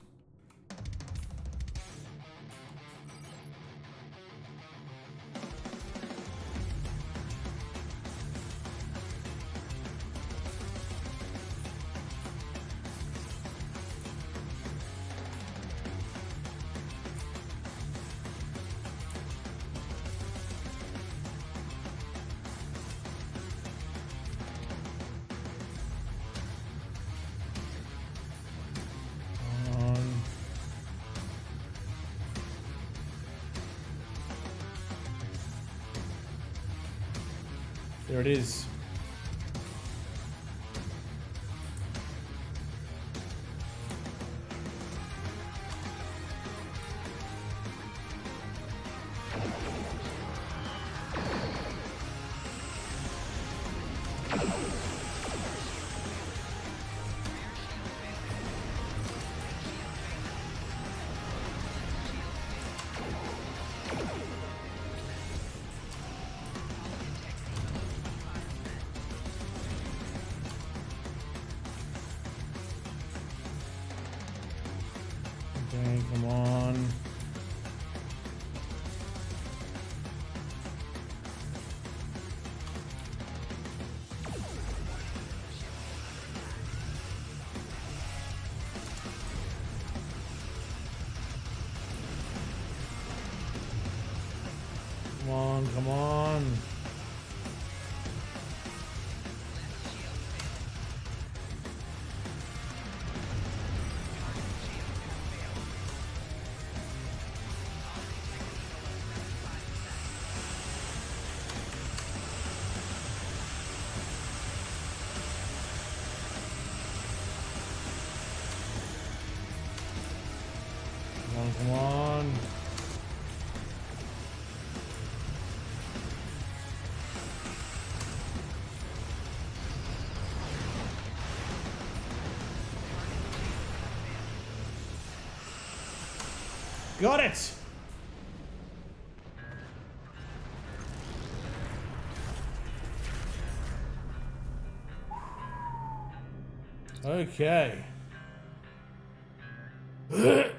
There it is. Okay, come on. Come on, come on. Come on. Got it. Okay. There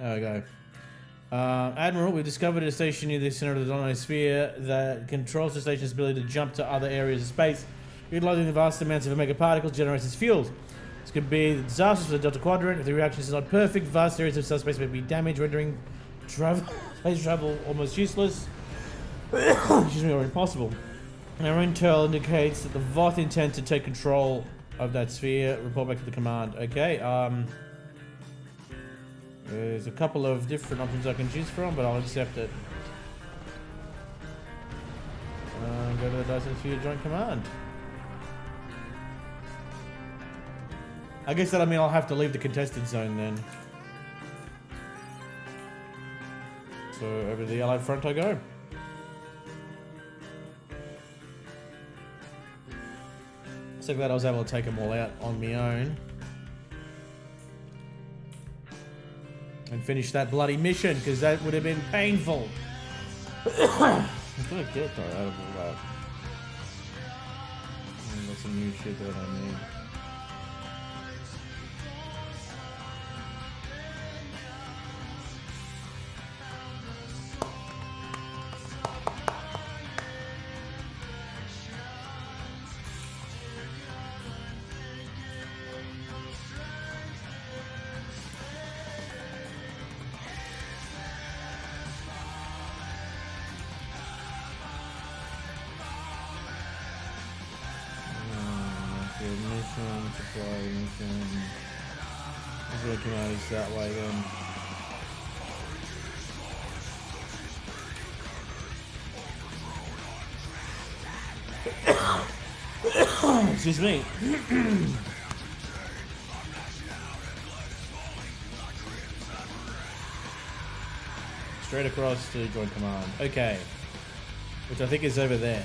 we go. Admiral, we've discovered a station near the center of the Donosphere that controls the station's ability to jump to other areas of space, utilizing the vast amounts of omega particles generated as fuels. This could be disastrous for the Delta Quadrant. If the reaction is not perfect, vast areas of subspace may be damaged, rendering space travel almost useless. Excuse me, or impossible. Our intel indicates that the Voth intend to take control of that sphere. Report back to the command. Okay, there's a couple of different options I can choose from, but I'll accept it. Go to the Dyson Sphere Joint Command. I guess that'll mean I'll have to leave the contested zone then. So over to the Allied front I go. So glad I was able to take them all out on my own. And finish that bloody mission, because that would have been painful. I'm gonna get though out of all that. There's some new shit that I need. Come out is that way then. Excuse me. Straight across to join command. Okay. Which I think is over there.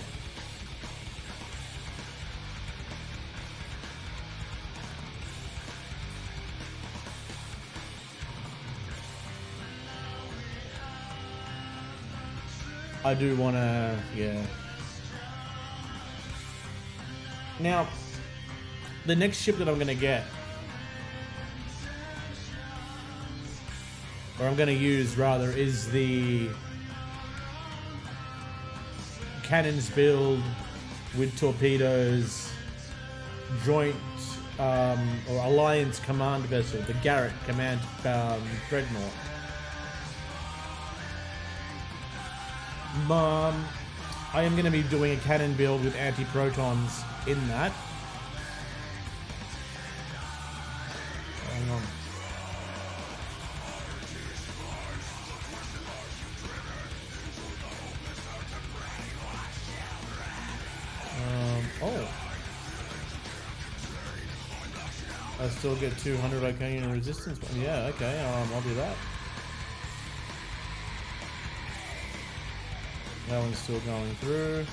I do want to, yeah. Now, the next ship that I'm going to get, or I'm going to use rather, is the cannons build with torpedoes, joint or alliance command vessel, the Garrett command dreadnought. I am going to be doing a cannon build with anti-protons in that. Hang on. Oh. I still get 200 arcane resistance. Yeah, okay, I'll do that. That one's still going through.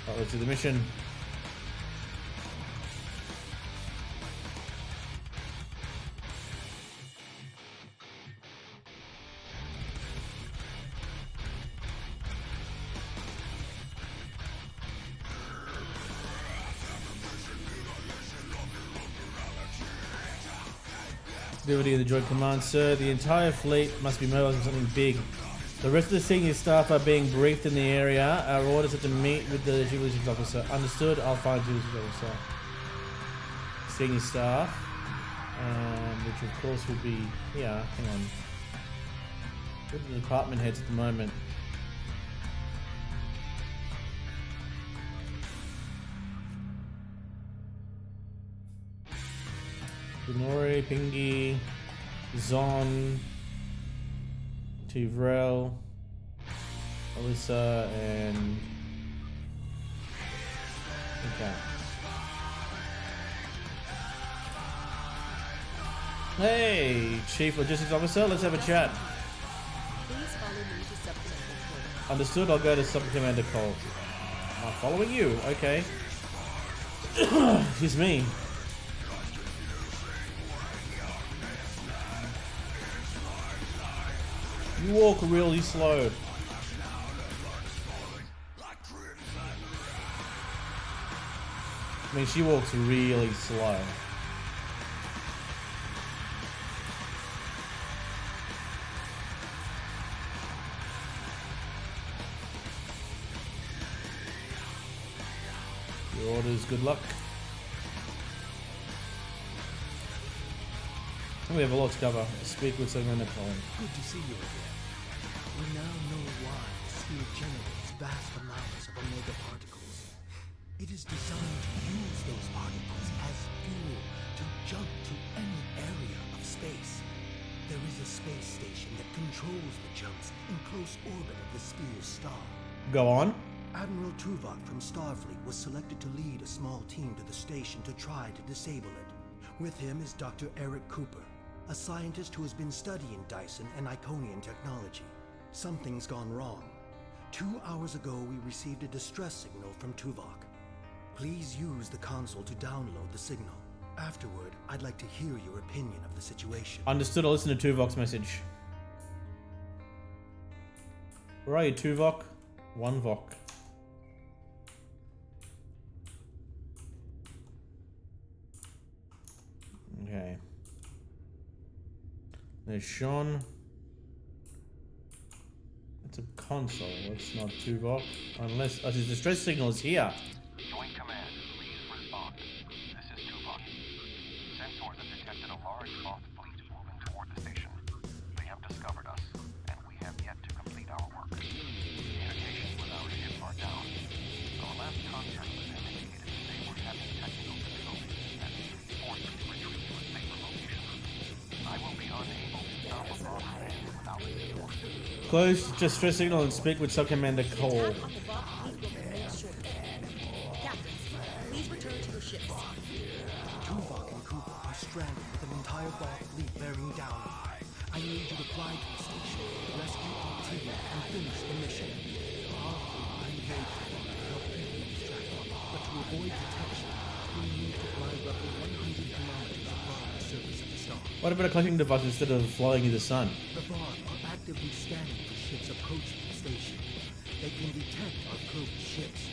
Right, let's do the mission. Ability of the Droid Command, sir. The entire fleet must be mobilized on something big. The rest of the senior staff are being briefed in the area. Our orders are to meet with the Jubilees officer. Understood. I'll find Jubilees officer. Senior staff, which of course would be here. Hang on. What are the department heads at the moment? Gunori, Pingy, Zon, Tivrel, Alyssa, and okay. Hey, Chief Logistics Officer, let's have a chat. Please follow me to Sub-Commander Cole. Understood, I'll go to Sub-Commander Cole. I'm following you, okay. Excuse me. You walk really slow. I mean, she walks really slow. Your orders, good luck. We have a lot to cover. Speak with someone in the phone. Good to see you again. We now know why the sphere generates vast amounts of omega particles. It is designed to use those particles as fuel to jump to any area of space. There is a space station that controls the jumps in close orbit of the sphere's star. Go on. Admiral Tuvok from Starfleet was selected to lead a small team to the station to try to disable it. With him is Dr. Eric Cooper, a scientist who has been studying Dyson and Iconian technology. Something's gone wrong. 2 hours ago, we received a distress signal from Tuvok. Please use the console to download the signal. Afterward, I'd like to hear your opinion of the situation. Understood. I'll listen to Tuvok's message. Where are you, Tuvok? One Vok. Okay. There's Sean. It's a console. It's not Tuvok. Unless his distress signal is here. Joint Command, please respond. This is Tuvok. Sensors have detected a large Voth fleet moving toward the station. They have discovered us, and we have yet to complete our work. Communications with our ship are down. Our last contact with them indicated that they were having technical difficulties and forced to retreat to a safer location. I will be unable to stop a Voth man without support. Close distress signal and speak with Sub-Commander Cole. Attack on the Voth fleet will commence shortly. Captains, please return to your ships. Tuvok and Cooper are stranded with an entire Voth fleet bearing down. I need you to fly to the station, rescue Ortega, and finish the mission. Our fleet may very capable to help keep you distracted, but to avoid detection, we need to fly roughly 100 kilometers above the surface of the star. What about a cloaking device instead of flying in the sun? The Voth are actively scanning for ships approaching the station. They can detect our cloaked ships,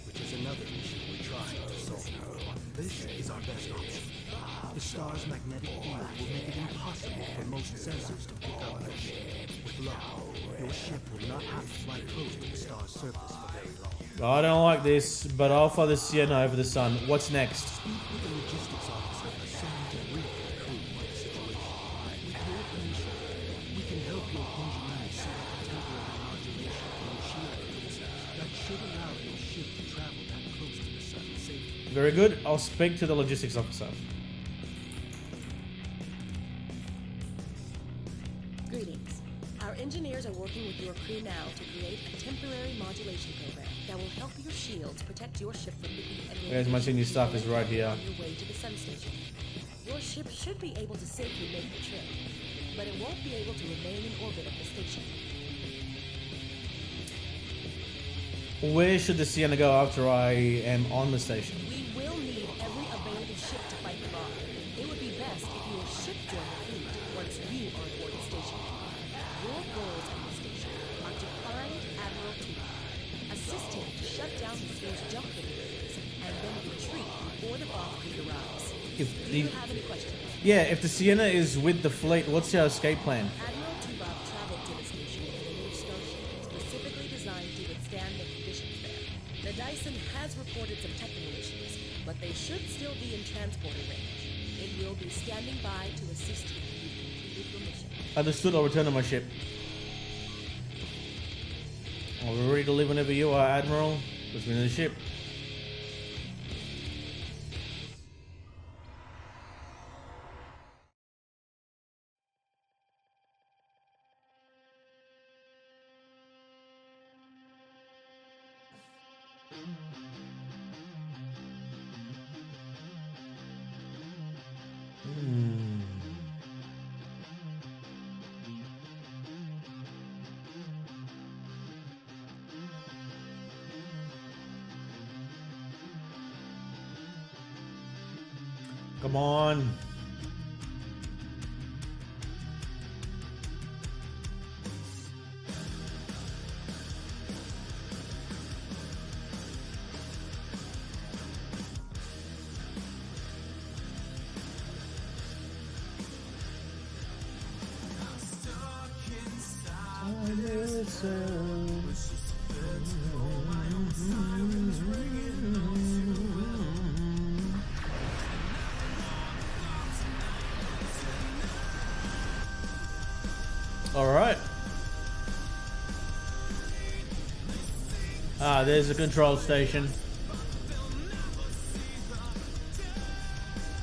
which is another issue we're trying to solve. This is our best option. The star's magnetic field will make it impossible for most sensors to pick up your ship. With luck, your ship will not have to fly close to the star's surface for very long. I don't like this, but I'll fly the Sienna over the sun. What's next? Speak with the logistics officer assigned to brief the crew on the situation. With your permission, we can help your engineers set up a temporary modulation for your shield frequencies that should allow your ship to travel that close to the sun safely. Very good. I'll speak to the logistics officer. Greetings. Our engineers are working with your crew now to create a temporary modulation program that will help your shields protect your ship from the heat and Guys, my senior staff is right here. on your way to the sun station. Your ship should be able to safely make the trip, but it won't be able to remain in orbit of the station. Where should the Sienna go after I am on the station? We will need every available ship to fight the Voth. It would be best if your ship joined the fleet once you are aboard the station. Your goals at the station are to find Admiral Tuvok, assist him to shut down the sphere's jump capabilities, and then retreat before the Voth fleet arrives. If Do the you have any questions? yeah, if the Sienna is with the fleet, what's our escape plan? Admiral Tuvok traveled to the station in a new starship specifically designed to withstand the conditions there. The Dyson has reported some technical issues, but they should still be in transporter range. It will be standing by to assist you when you've completed your mission. Understood. I'll return to my ship. Are we ready to leave whenever you are, Admiral? Let's be in the ship. Come on. Ah, there's a control station.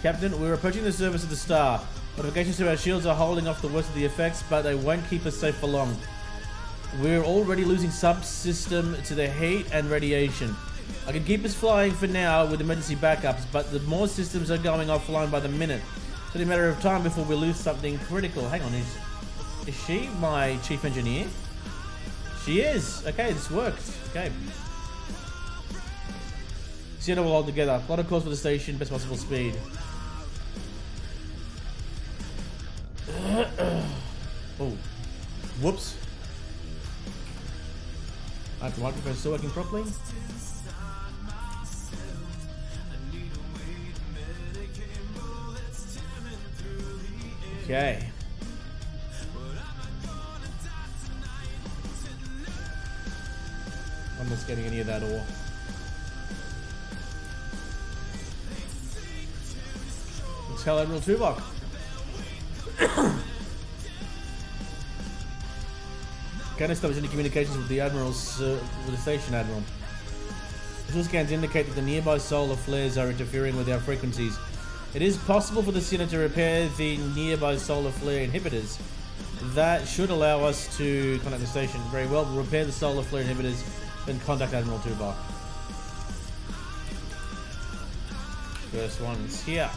Captain, we're approaching the surface of the star. Modifications to our shields are holding off the worst of the effects, but they won't keep us safe for long. We're already losing subsystem to the heat and radiation. I can keep us flying for now with emergency backups, but the more systems are going offline by the minute. It's only a matter of time before we lose something critical. Hang on, is she my chief engineer? She is. Okay, this works. Okay. Sienna will hold together. A lot of calls for the station, best possible speed. Oh, whoops. The microphone's still working properly. Okay. I'm not getting any of that ore. Let's tell Admiral Tuvok. Can't establish any communications with the Admiral's, with the station Admiral. Visual scans indicate that the nearby solar flares are interfering with our frequencies. It is possible for the Senate to repair the nearby solar flare inhibitors. That should allow us to contact the station. Very well, we'll repair the solar flare inhibitors, then contact Admiral Tuvok. First one's here.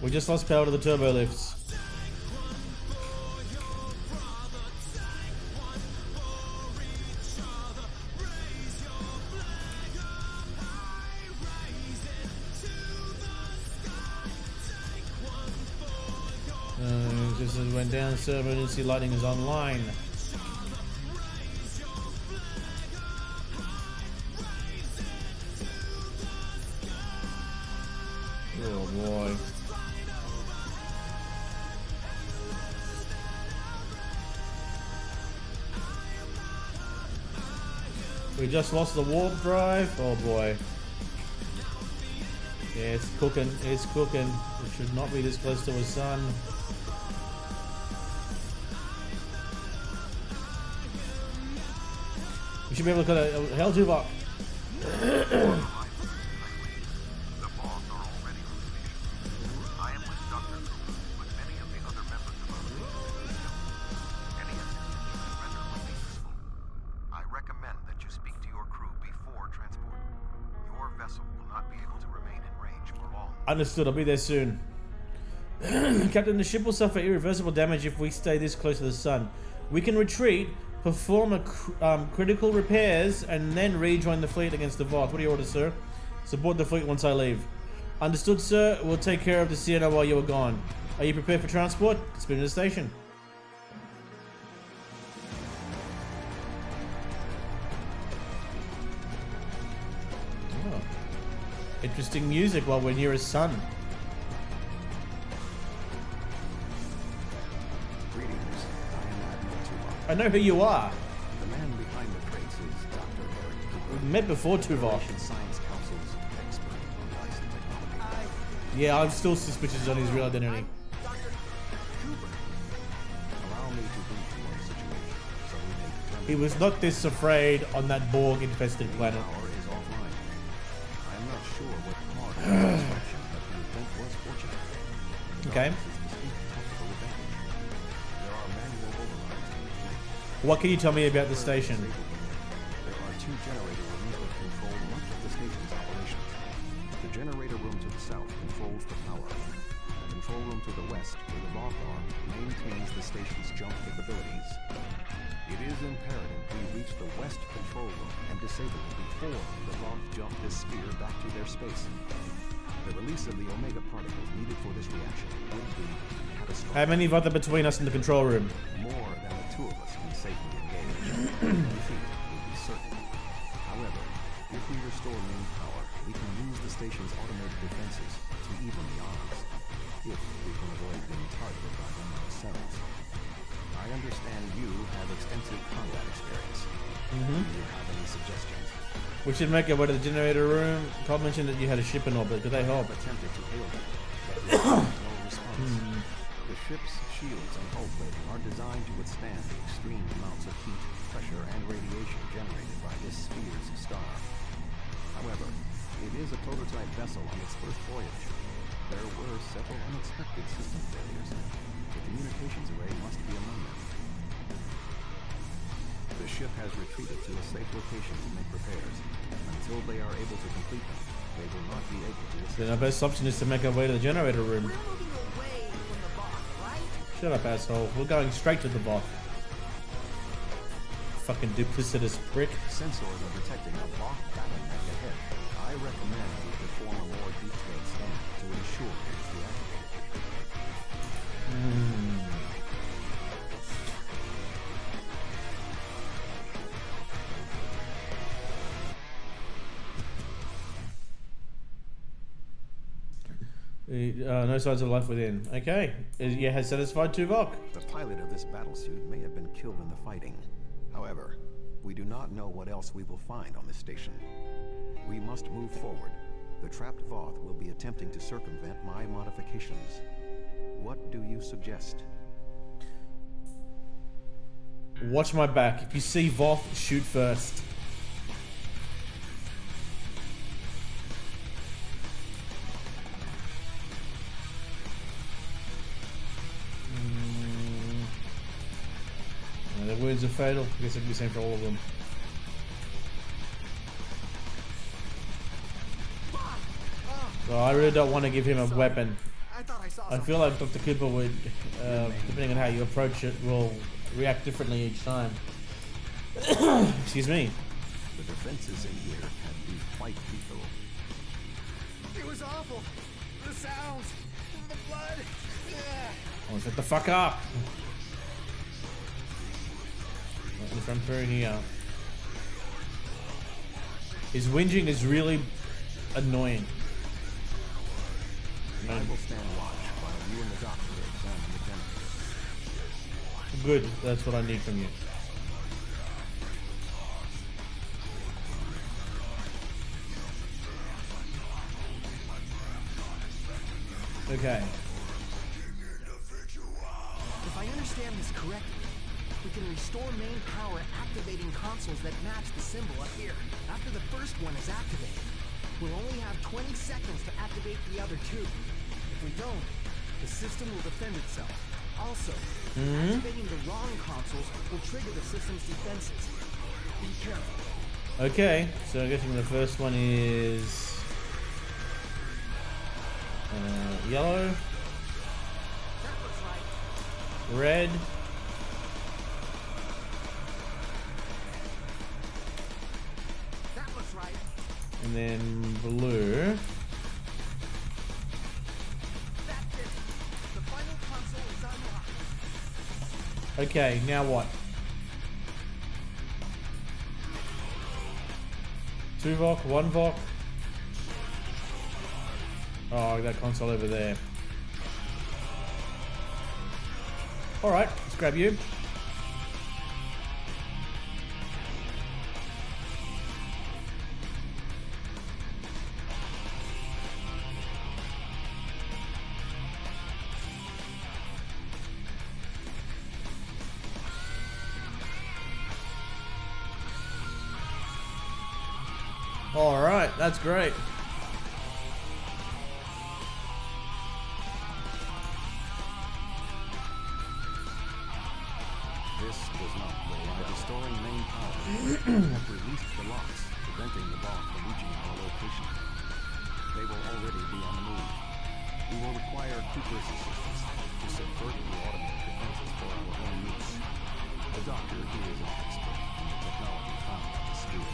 We just lost power to the turbo lifts. Just as it went down, so emergency lighting is online. Oh boy. We just lost the warp drive. Oh boy. Yeah, it's cooking. It's cooking. It should not be this close to a sun. We should be able to cut a hell Tuvok. Understood, I'll be there soon. Captain, the ship will suffer irreversible damage if we stay this close to the sun. We can retreat, perform critical repairs, and then rejoin the fleet against the Voth. What are your orders, sir? Support the fleet once I leave. Understood, sir. We'll take care of the Sienna while you're gone. Are you prepared for transport? Spin to the station. Interesting music while we're near a sun. Greetings. I am Admiral Tuvok. I know who you are. The man behind the crates is Dr. Eric Cooper. We've met before, Tuvok. Science Council's expert on license technology. Yeah, I'm still suspicious on his real identity. Dr. Cooper. Allow me to brief you on the situation so we may determine. He was not this afraid on that Borg-infested planet. Power is offline. I am not sure what caused the destruction, but the event was fortunate. Okay. This is distinct tactical advantage. There are manual overrides in the fleet. What can you tell me about the station? There are two generator rooms that control much of the station's operation. The generator room to the south controls the power. The control room to the west, where the Voth are, maintains the station's jump capabilities. It is imperative we reach the west control room and disable it before the Voth jump this sphere back to their space. The release of the Omega particles needed for this reaction would be catastrophic. How many Voth are between us and the control room? More than the two of us can safely engage. Defeat will be certain. However, if we restore main power, we can use the station's automated defenses to even the odds. If we can avoid being targeted by them ourselves. I understand you have extensive combat experience. Do you have any suggestions? We should make our way to the generator room. Cobb mentioned that you had a ship in orbit. Could they help? Attempted to hail them, but received no response. The ship's shields and hull plating are designed to withstand the extreme amounts of heat, pressure, and radiation generated by this sphere's star. However, it is a prototype vessel on its first voyage. There were several unexpected system failures. The communications array must be among them. The ship has retreated to a safe location to make repairs. Until they are able to complete them, they will not be able to assist. Then our best option is to make our way to the generator room. We're moving away from the boss, right? Shut up, asshole. We're going straight to the bot. Fucking duplicitous prick. Sensors are detecting a block battle mech ahead. I recommend we perform a more detailed scan to ensure it's deactivated. No signs of life within. Okay. Yeah, has satisfied Tuvok. The pilot of this battlesuit may have been killed in the fighting. However, we do not know what else we will find on this station. We must move forward. The trapped Voth will be attempting to circumvent my modifications. What do you suggest? Watch my back. If you see Voth, shoot first. The wounds are fatal. I guess it'd be the same for all of them. So I really don't want to give him a weapon. I feel like Dr. Cooper would, depending on how you approach it, will react differently each time. Excuse me. The defenses in here can be quite lethal. It was awful. The sounds, the blood. Oh, shut the fuck up. From through here. His whinging is really annoying. I will stand watch while you and the doctor examine the generator. Good, that's what I need from you. Okay. If I understand this correctly, we can restore main power activating consoles that match the symbol up here. After the first one is activated, we'll only have 20 seconds to activate the other two. If we don't, the system will defend itself. Also, activating the wrong consoles will trigger the system's defenses. Be careful. Okay, so I'm guessing the first one is yellow, That looks right. red, That looks right. and then blue. That's it. The final console is unlocked. Okay, now what? Two Vok, one Vok. Oh, that console over there. Alright, let's grab you. Alright, that's great. This does not go by restoring main power. We have released the locks, preventing the bomb from reaching our location. They will already be on the move. We will require Cooper's assistance to subvert the automated defenses for our own use. The doctor, who is an expert in the technology found at the sphere.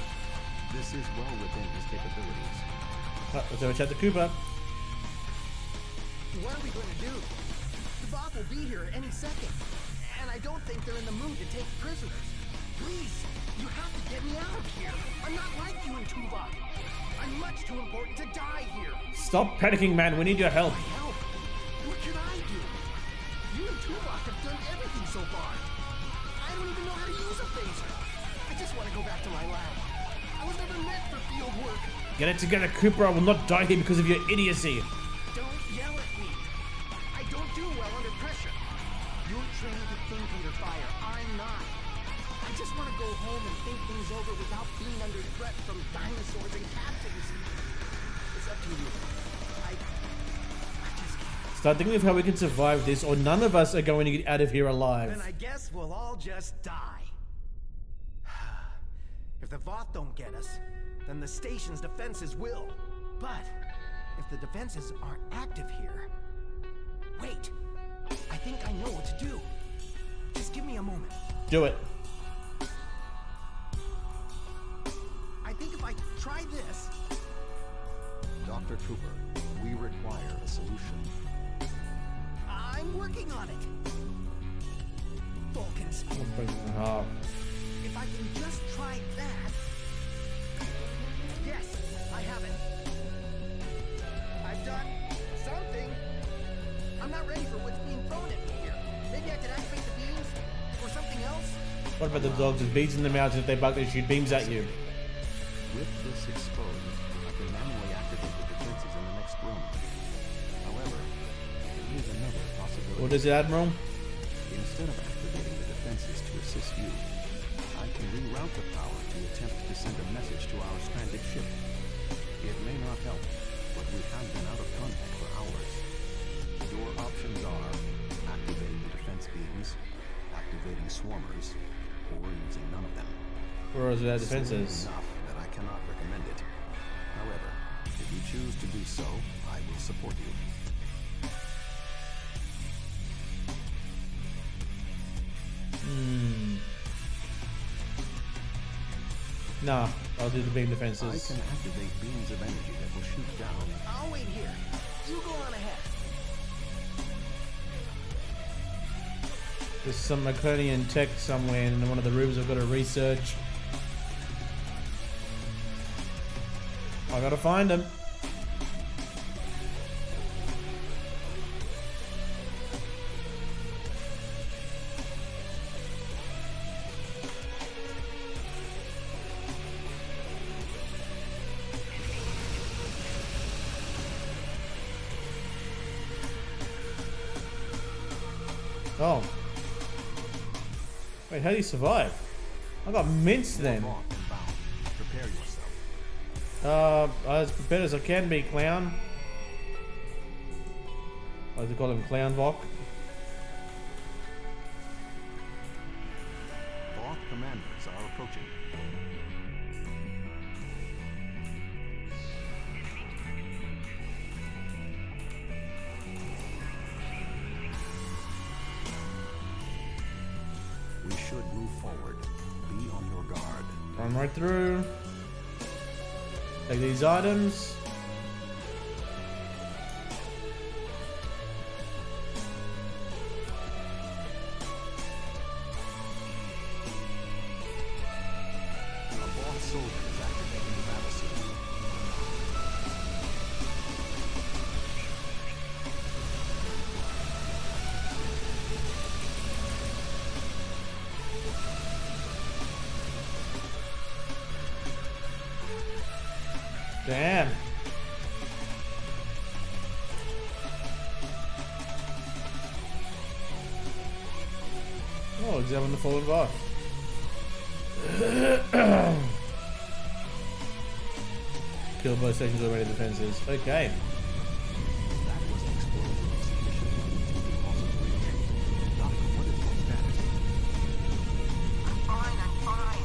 This is well within his capabilities. Let's have a chat to Cooper. What are we going to do? The Voth will be here any second. And I don't think they're in the mood to take prisoners. Please, you have to get me out of here. I'm not like you and Tuvok. I'm much too important to die here. Stop panicking, man. We need your help. Help? What can I do? You and Tuvok have done everything so far. I don't even know how to use a phaser. I just want to go back to my lab. I was never meant for field work. Get it together, Cooper. I will not die here because of your idiocy. Don't yell at me. I don't do well under pressure. You're trained to think under fire. I'm not. I just want to go home and think things over without being under threat from dinosaurs and captains. It's up to you. I just can't. Start thinking of how we can survive this, or none of us are going to get out of here alive. Then I guess we'll all just die. If the Voth don't get us, then the station's defenses will. But if the defenses aren't active here... Wait! I think I know what to do. Just give me a moment. Do it. I think if I try this... Dr. Cooper, we require a solution. I'm working on it. Vulcans, Oh. if I can just try that... Yes, I have it. I've done something. I'm not ready for what's being thrown at me here. Maybe I could activate the beams or something else. What about the dogs with beads in their mouths? If they bug, they shoot beams at you. With this exposed, I can manually activate the defenses in the next room. However, there is another possibility. What is it, Admiral? Instead of activating the defenses to assist you, I can reroute the power to attempt to send a message to our stranded ship. It may not help, but we have been out of contact for hours. Your options are activating the defense beams, activating swarmers, or using none of them. Or is that This is defenses? enough that I cannot recommend it. However, if you choose to do so, I will support you. Nah, I'll do the beam I defenses. can activate beams of energy that will shoot down. I'll wait here. You go on ahead. There's some Maconian tech somewhere in one of the rooms I've got to research. I gotta find him. Oh. Wait, how do you survive? I got minced then. Lock and bound. Prepare yourself. As prepared as I can be, clown. I like to call him Clown Vok. Voth commanders are approaching. We should move forward. Be on your guard. Run right through. Take these items. A Voth soldier is activating the battle suit. Damn. Oh, examine the fallen Voth. Kill both sections already defenses. Okay. That was an explosion of sufficient magnitude to cause a breach. Doctor, what is your status? I'm fine.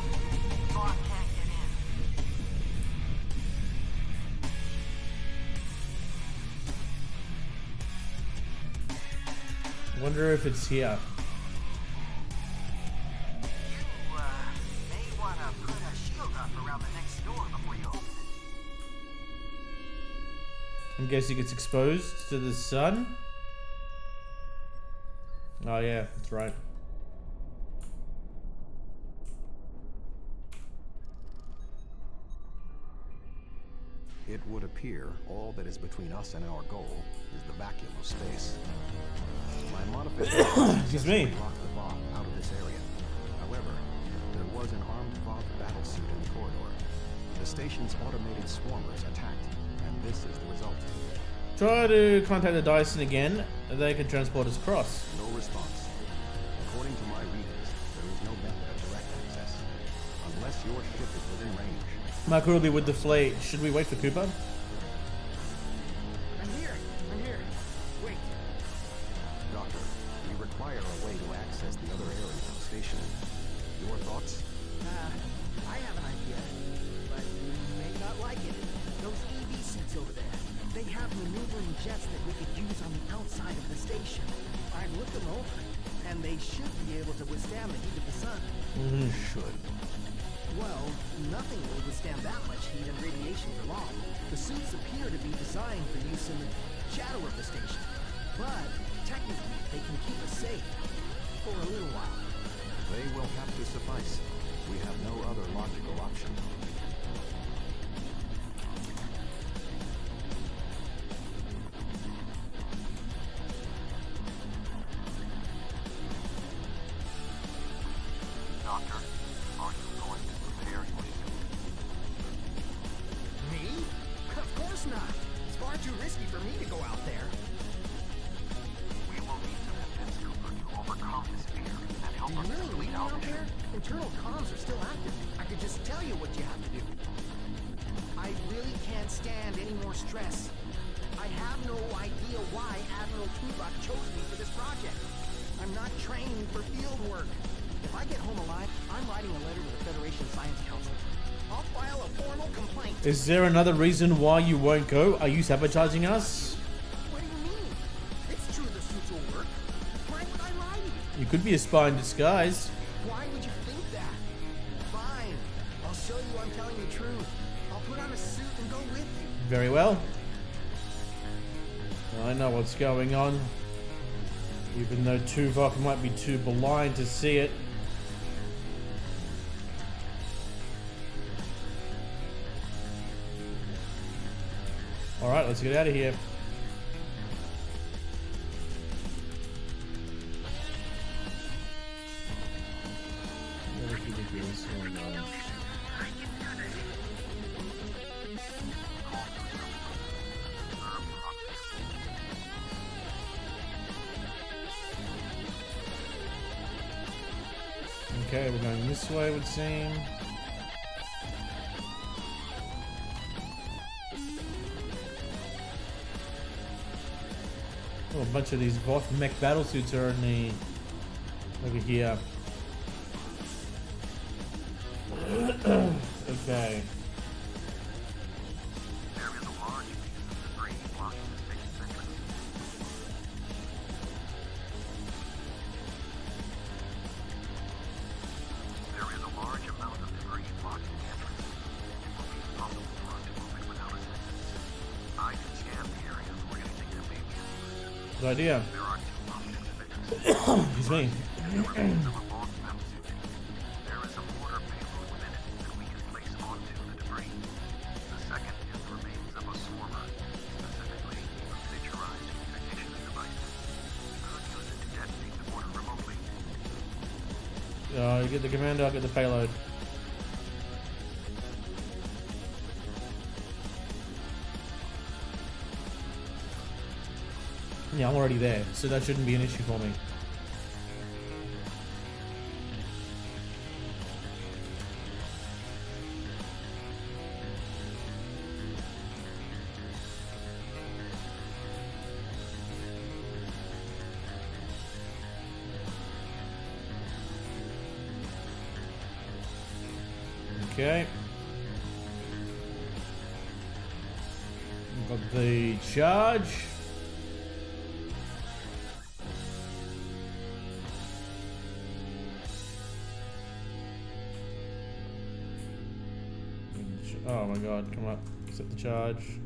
Voth can't get in. Wonder if it's here. You, may want to put a shield up around the next door before you open it. I guess he gets exposed to the sun. Oh yeah, that's right. It would appear all that is between us and our goal is the vacuum of space. My modification Excuse me. blocked the Voth out of this area. However, there was an armed Voth battle suit in the corridor. The station's automated swarmers attacked, and this is the result. Try to contact the Dyson again. They can transport us across. No response. According to my readings, there is no method of direct access. Unless your ship is within range. Mark will be with the fleet. Should we wait for Cooper? I'm here. Wait. Doctor, we require a way to access the other areas of the station. Your thoughts? I have an idea, but you may not like it. Those EV suits over there, they have maneuvering jets that we could use on the outside of the station. I've looked them over, and they should be able to withstand the heat of the sun. Should. Well, nothing will withstand that much heat and radiation for long. The suits appear to be designed for use in the shadow of the station. But, technically, they can keep us safe. For a little while. They will have to suffice. We have no other logical option. Doctor, are you going to prepare your suit? Me? Of course not. It's far too risky for me to go out there. We will need to convince Cooper to overcome his fear and help Do you us really complete need me our out mission. there? Internal comms are still active. I could just tell you what you have to do. I really can't stand any more stress. I have no idea why Admiral Tuvok chose me for this project. I'm not trained for field work. If I get home alive, I'm writing a letter to the Federation Science Council. I'll file a formal complaint. Is there another reason why you won't go? Are you sabotaging us? What do you mean? It's true the suits will work. Why would I lie to you? You could be a spy in disguise. Why would you think that? Fine. I'll show you I'm telling the truth. I'll put on a suit and go with you. Very well. I know what's going on. Even though Tuvok might be too blind to see it. Alright, let's get out of here. Okay, we're going this way, it would seem. Oh, a bunch of these Voth mech battlesuits are in the... over here. Okay. There is a large piece of debris blocking the station's entrance. There is a large amount of debris blocking the entrance. It will be impossible for us to move it without assistance. I can scan the area for anything that may be used. Good idea. There are two options of interest. Excuse me. The remains of a Voth battlesuit. There is a mortar payload within it that we can place onto the debris. The second is the remains of a swarmer, specifically a miniaturized communications device. We could use it to detonate the mortar remotely. You get the commander, I'll get the payload. Yeah, I'm already there, so that shouldn't be an issue for me. Okay. We've got the charge. Oh my god, come up. Accept the charge.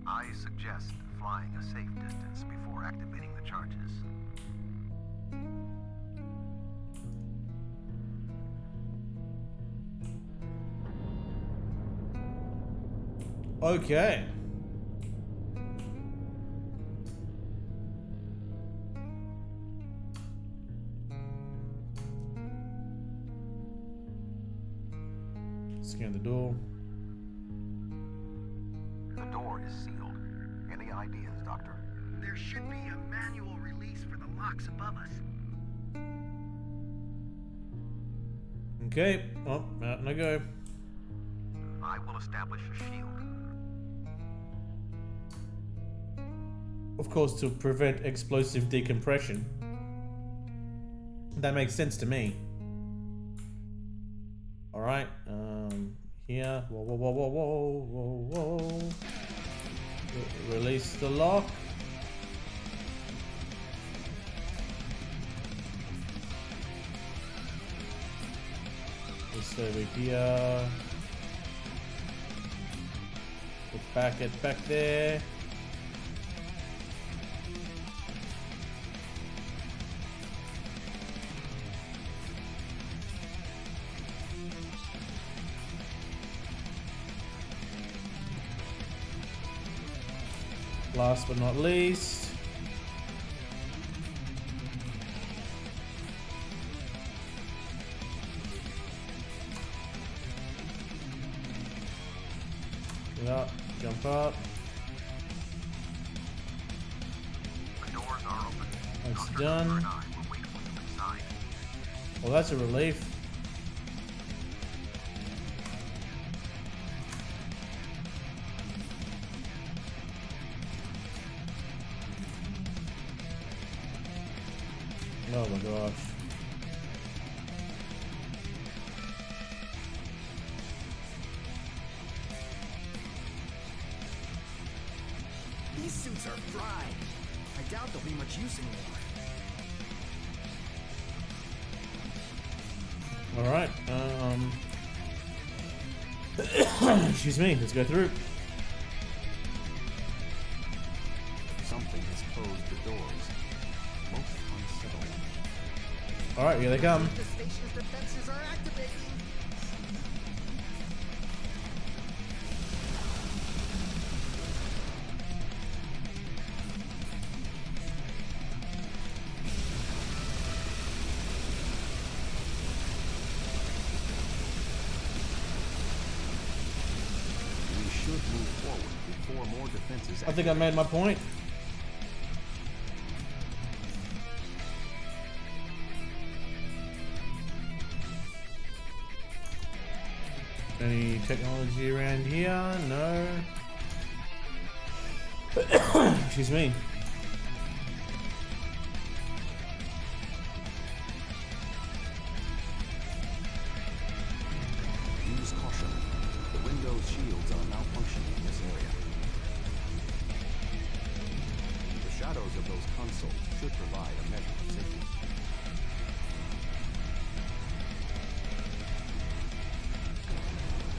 I suggest flying a safe distance before activating the charges. Okay. Scan the door. The door is sealed. Any ideas, Doctor? There should be a manual release for the locks above us. Okay, well, out and I go. I will establish a shield. Of course, to prevent explosive decompression. That makes sense to me. Alright, here. Whoa, whoa, whoa, whoa, whoa, whoa, whoa. Release the lock. This over here. Get back there. Last but not least, get up, jump up. The doors are open. That's Dr. done. Cooper and I will wait for you inside. Well, that's a relief. Oh my gosh. These suits are fried. I doubt there'll be much use anymore. Alright, excuse me, let's go through. Something has closed the doors. Most unsettling. Alright, here they come. The station's defenses are activating. We should move forward before more defenses I think I made my point. Any technology around here? No. Excuse me. Use caution. The Windows shields are malfunctioning in this area. The shadows of those consoles should provide a measure of safety.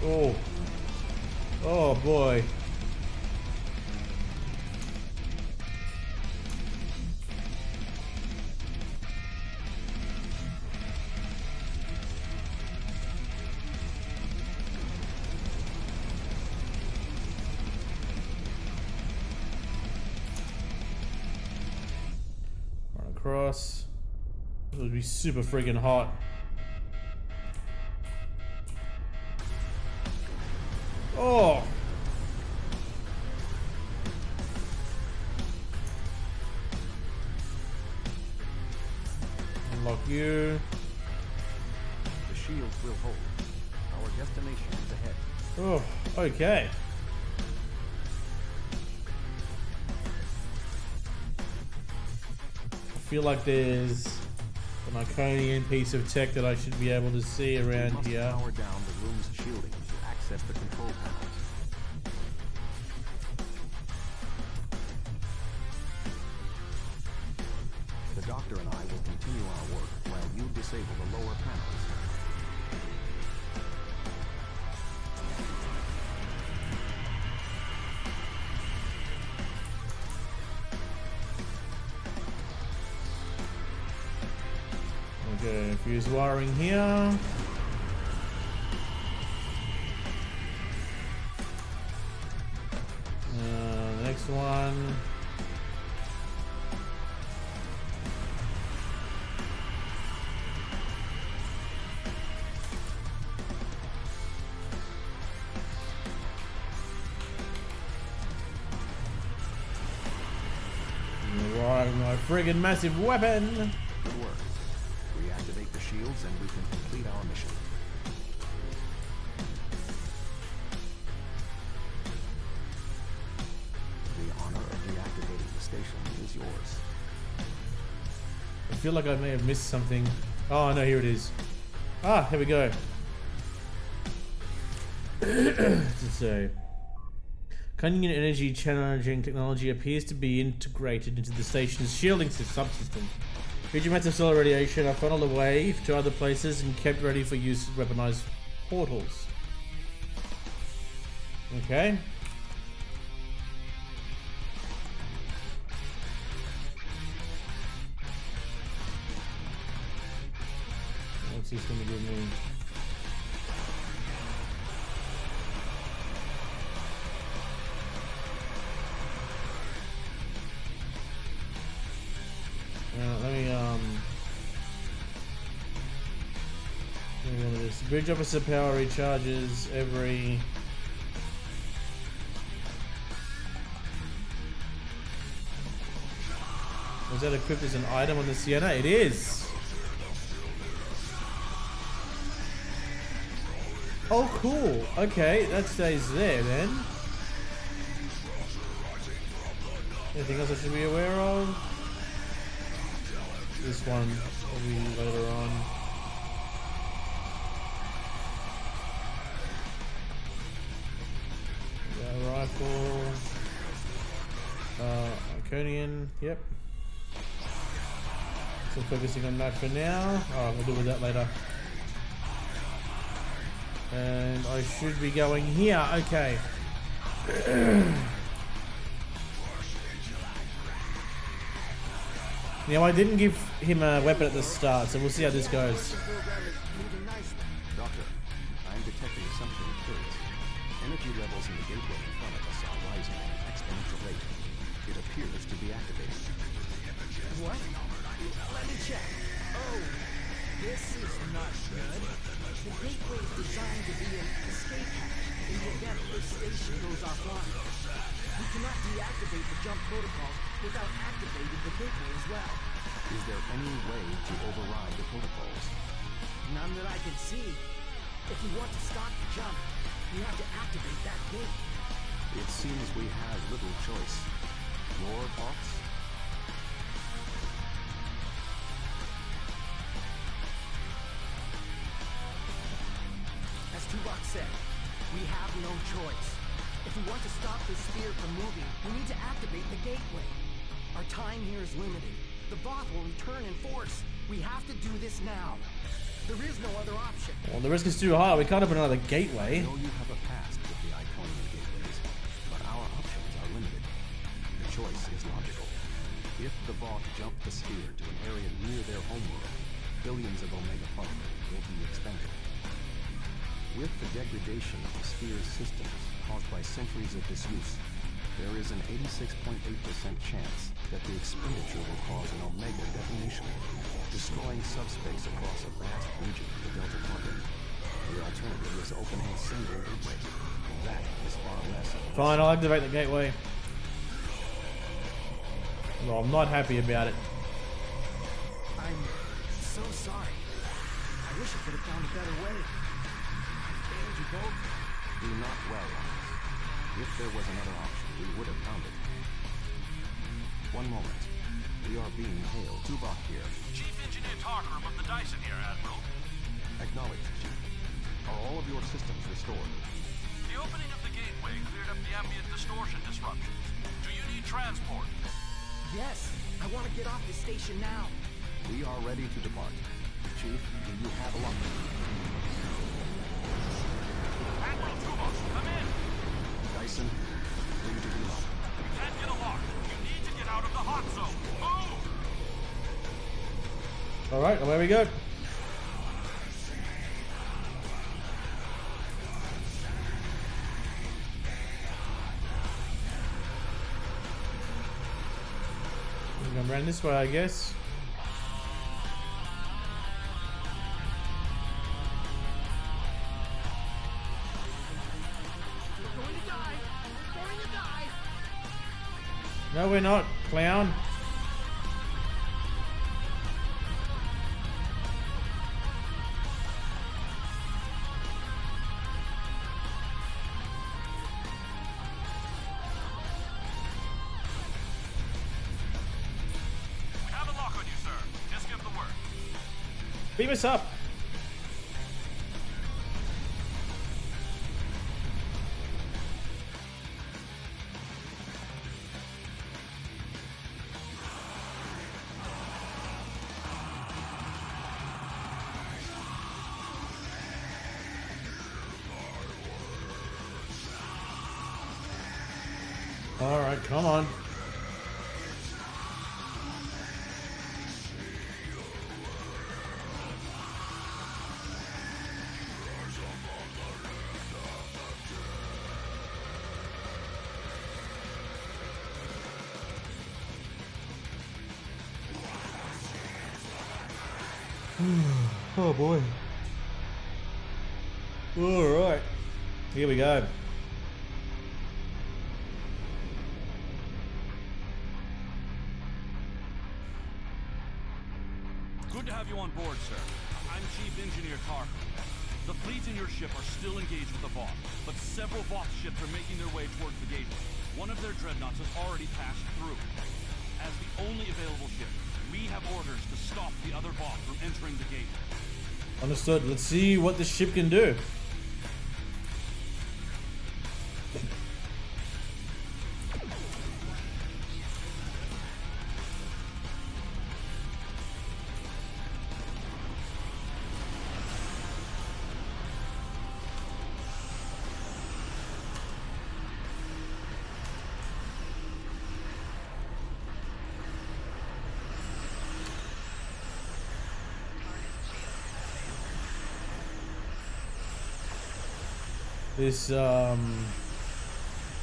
Oh. Oh boy. Run across. It would be super friggin' hot. Oh! Unlock you. The shields will hold. Our destination is ahead. Oh, okay. I feel like there's an Iconian piece of tech that I should be able to see We around must here. power down the room's shielding to access the control panels. The doctor and I will continue our work while you disable the lower panels. Okay, fuse wiring here. The next one. friggin' massive weapon. Good work. Reactivate the shields and we can complete our mission. The honor of reactivating the station is yours. I feel like I may have missed something. Oh no, here it is. Ah, here we go. So, cunning and energy challenging technology appears to be integrated into the station's shielding subsystem. Future amounts of solar radiation are funneled away to other places and kept ready for use as weaponized portals. Okay. What's this gonna give me? Let me go to this. Bridge officer power recharges every. Was that equipped as an item on the Sienna? It is. Oh, cool. Okay, that stays there then. Anything else I should be aware of? This one will be later on. Yeah, rifle. Iconian, yep. So focusing on that for now. Oh, we'll deal with that later. And I should be going here. Okay. Now, I didn't give him a weapon at the start, so we'll see how this goes. Doctor, I'm detecting something curious. Energy levels in the gateway in front of us are rising at an exponential rate. It appears to be activated. What? Let me check. Oh, this is not good. The gateway is designed to be an escape hatch in the event this station goes offline. We cannot deactivate the jump protocols without activating the gateway as well. Is there any way to override the protocols? None that I can see. If we want to stop the jump, we have to activate that gate. It seems we have little choice. Your thoughts? As Tuvok said, we have no choice. If we want to stop this sphere from moving, we need to activate the gateway. Our time here is limited. The Voth will return in force. We have to do this now. There is no other option. Well, the risk is too high. We can't open another gateway. I know you have a past with the Iconian gateways, but our options are limited. The choice is logical. If the Voth jump the sphere to an area near their homeworld, billions of Omega particles will be expended. With the degradation of the sphere's systems caused by centuries of disuse, there is an 86.8% chance that the expenditure will cause an Omega detonation, destroying subspace across a vast region of the Delta Quadrant. The alternative is opening a single gateway. That is far less. Fine, I'll activate the gateway. Well, I'm not happy about it. I'm so sorry. I wish I could have found a better way. I failed you both. Do not dwell on this. If there was another option, we would have found it. One moment. We are being hailed. Tuvok here. Chief Engineer Tartarum of the Dyson here, Admiral. Acknowledged, Chief. Are all of your systems restored? The opening of the gateway cleared up the ambient distortion disruptions. Do you need transport? Yes, I want to get off this station now. We are ready to depart. Chief, do you have a lock? Admiral Tuvok, come in! Dyson, ready to be locked. We can't get a lock. You need to get out of the hot zone. Move! Alright, away we go. We're going around this way, I guess. We're going to die. We're going to die. No, we're not, clown. Beam us up. All right, come on. Oh boy. All right. Here we go. Good to have you on board, sir. I'm Chief Engineer Tarkin. The fleet and your ship are still engaged with the Voth, but several Voth ships are making their way towards the gateway. One of their dreadnoughts has already passed through. As the only available ship, we have orders to stop the other Voth from entering the gateway. Understood. Let's see what the ship can do.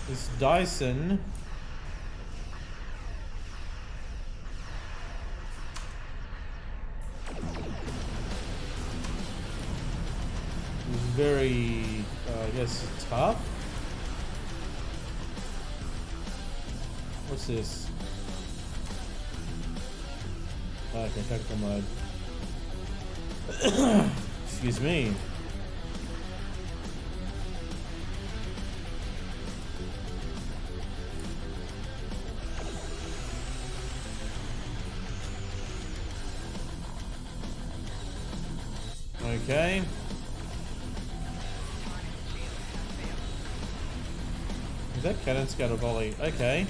This Dyson is very, I guess, tough. What's this? Okay, tactical mode. Excuse me. Okay. Is that cannon scatter volley? Okay.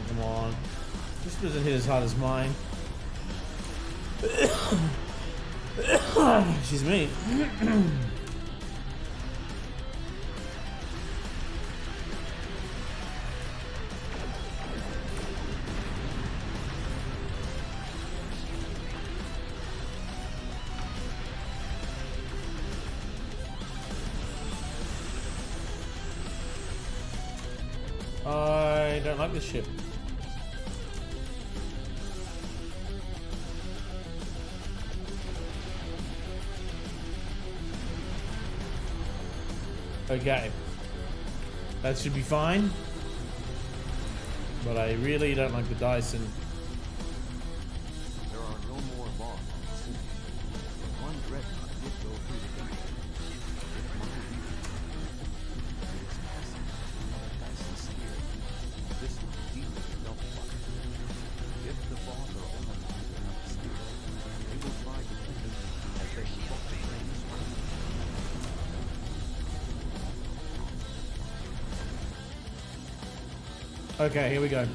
Come on. This doesn't hit as hard as mine. Excuse me. I don't like this ship. Okay. That should be fine. But I really don't like the Dyson. There are no more Voth on the city. One dreadnought did go through the gateway. If my reading is passing another Dyson sphere, this will deal with double fire. If the Voth are on another sphere, they will fly dependent as they will both trains running. Okay, here we go.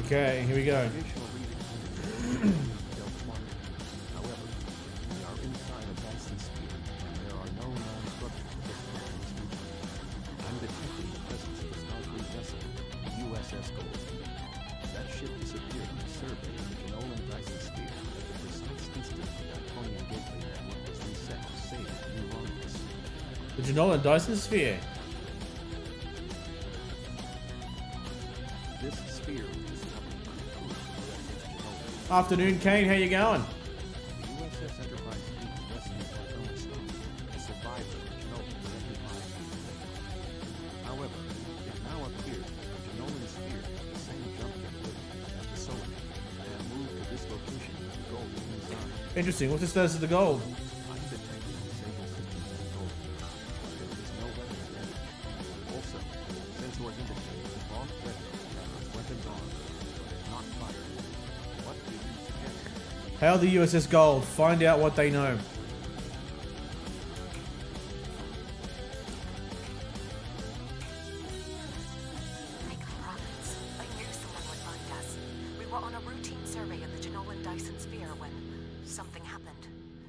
Okay, here we go. Additional readings indicate detailed quantity. However, we are inside a Dyson sphere, and there are no known structures visible in this region. I'm detecting the presence of a Starfleet vessel, the USS Gold. That ship disappeared on a survey of the Janolan Dyson sphere at the precise instant the Draconian gateway network was reset to save New Romulus. The Janolan Dyson Sphere. This sphere was discovered by the crew of the USS Janolan. Afternoon, Kane. How you going? The USS Enterprise fleet rescued Draconian Stone, a survivor of Janolan 75 years later. However, it now appears that the Janolan sphere has the same jump capabilities as the Solar, and moved to this location with the gold inside. Interesting. What's the status of the gold? I'm detecting disabled systems at the gold, but there is no weapons damage. Also, sensors indicate the Vault Dreadnought has its weapons armed, but is not firing. What do you suggest? Hail the USS Gold. Find out what they know. Thank the prophets. I knew someone would find us. We were on a routine survey of the Janolan Dyson sphere when something happened.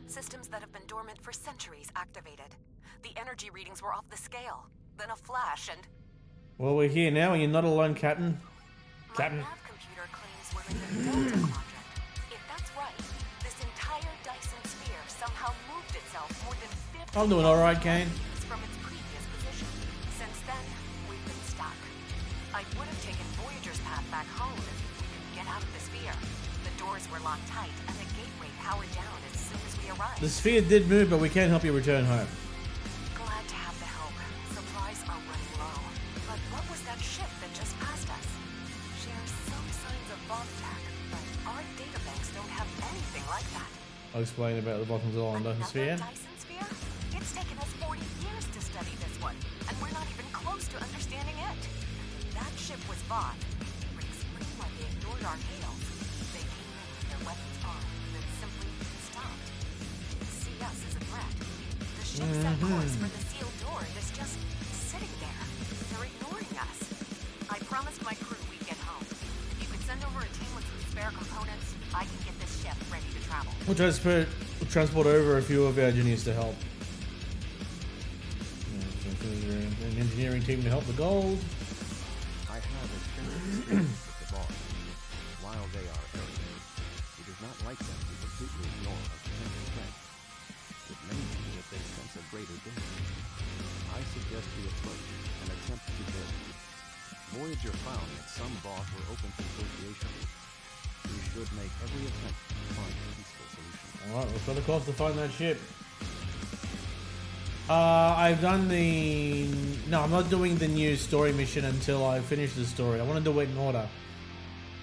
Systems that have been dormant for centuries activated. The energy readings were off the scale. Then a flash and... Well, we're here now, and you're not alone, Captain. My Captain. nav computer claims we're in the Delta Quadrant. If that's right, this entire Dyson sphere somehow moved itself more than 50 I'm doing all right, Kane. kilometers from its previous position. Since then, we've been stuck. I would have taken Voyager's path back home if we could get out of the sphere. The doors were locked tight, and the gateway powered down as soon as we arrived. The sphere did move, but we can't help you return home. Glad to have the help. Supplies are running low. But what was that ship that just passed us? Shares some signs of vault tech, but our databanks don't have anything like that. I'll explain about the bottoms of the Dyson Sphere. Dyson sphere? It's taken us 40 years to study this one, and we're not even close to understanding it. If that ship was bought, it would explain why they ignored our hails. They came in with their weapons armed, then simply stopped. Didn't see us as a threat. The ship set course for the sealed door that's just sitting there. They're ignoring us. I promised my crew we'd get home. If you could send over a team with some spare components, I can get this ship ready to travel. We'll transport over a few of our engineers to help. An engineering team to help the gold. I have extensive experience with the Vault. While they are arrogant, it is not like them to completely ignore a potential threat. It may be that they sense a greater danger. I suggest we approach and attempt to build. Voyager found that some Vault were open to negotiation. We should make every attempt to find a peaceful solution. Alright, we've got a course to find that ship. I've done the... No, I'm not doing the new story mission until I finish the story. I want to do it in order.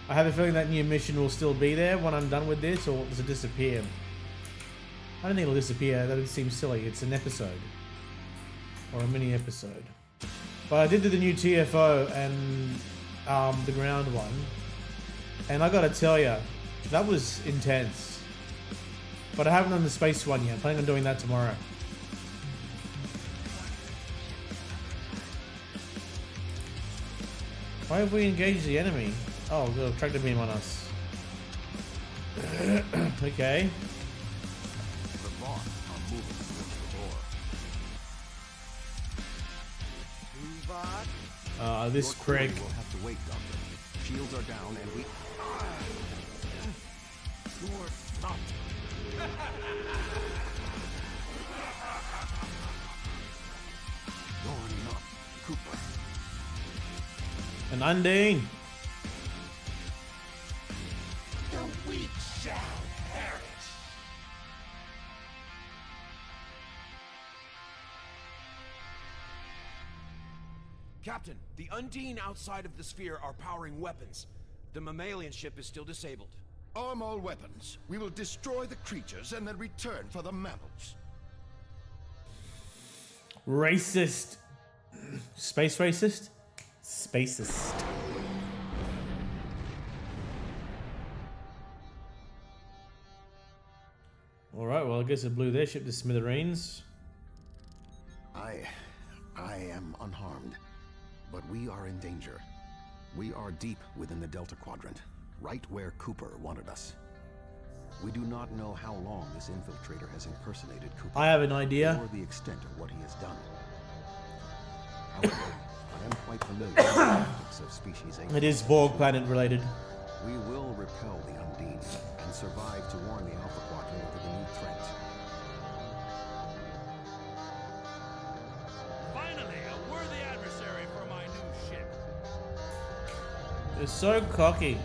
I have a feeling that new mission will still be there when I'm done with this, or does it disappear? I don't think it'll disappear. That would seem silly. It's an episode. Or a mini episode. But I did do the new TFO and the ground one. And I gotta tell you, that was intense. But I haven't done the space one yet. I'm planning on doing that tomorrow. Why have we engaged the enemy? Oh, the tractor beam on us. Okay. The Vault are moving towards the door. This Your crew prick. will have to wait, Doctor. Shields are down and we... You're stopped. You're not Cooper. And Undine. The weak shall perish. Captain, the Undine outside of the sphere are powering weapons. The mammalian ship is still disabled. Arm all weapons. We will destroy the creatures and then return for the mammals. Racist. Space racist? Spacist. Alright, well I guess it blew their ship to smithereens. I am unharmed, but we are in danger. We are deep within the Delta Quadrant, right where Cooper wanted us. We do not know how long this infiltrator has impersonated Cooper. I have an idea. Or the extent of what he has done. However, I am quite familiar with the tactics of Species 8. It is Borg planet related. We will repel the Undine and survive to warn the Alpha Quadrant over the new threat. Finally, a worthy adversary for my new ship. It's so cocky.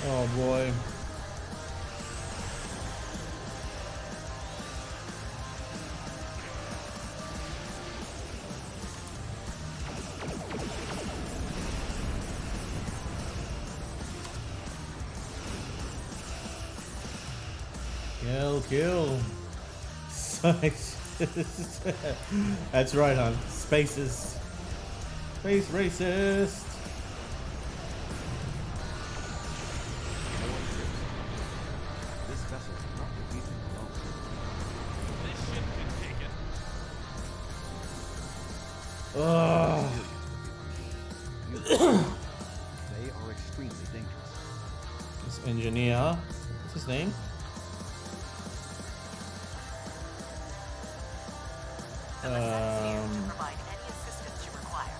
Oh boy. Kill. That's right, hon. Spaces. Space racist. This vessel is not defeated alone. This ship can take it. Ugh. They are extremely dangerous. This engineer. What's his name? Provide any assistance you require.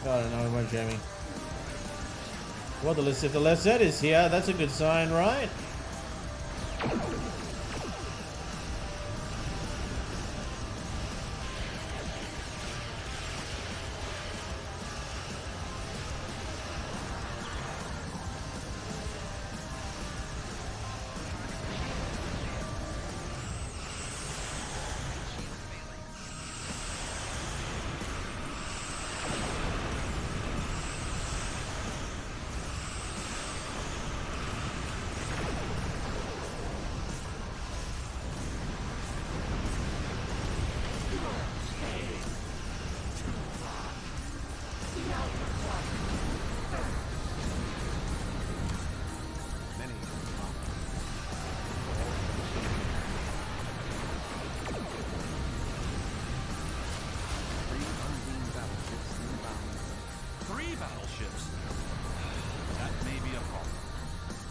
I don't know, won't Jamie. Well, if the Lessette is here, that's a good sign, right?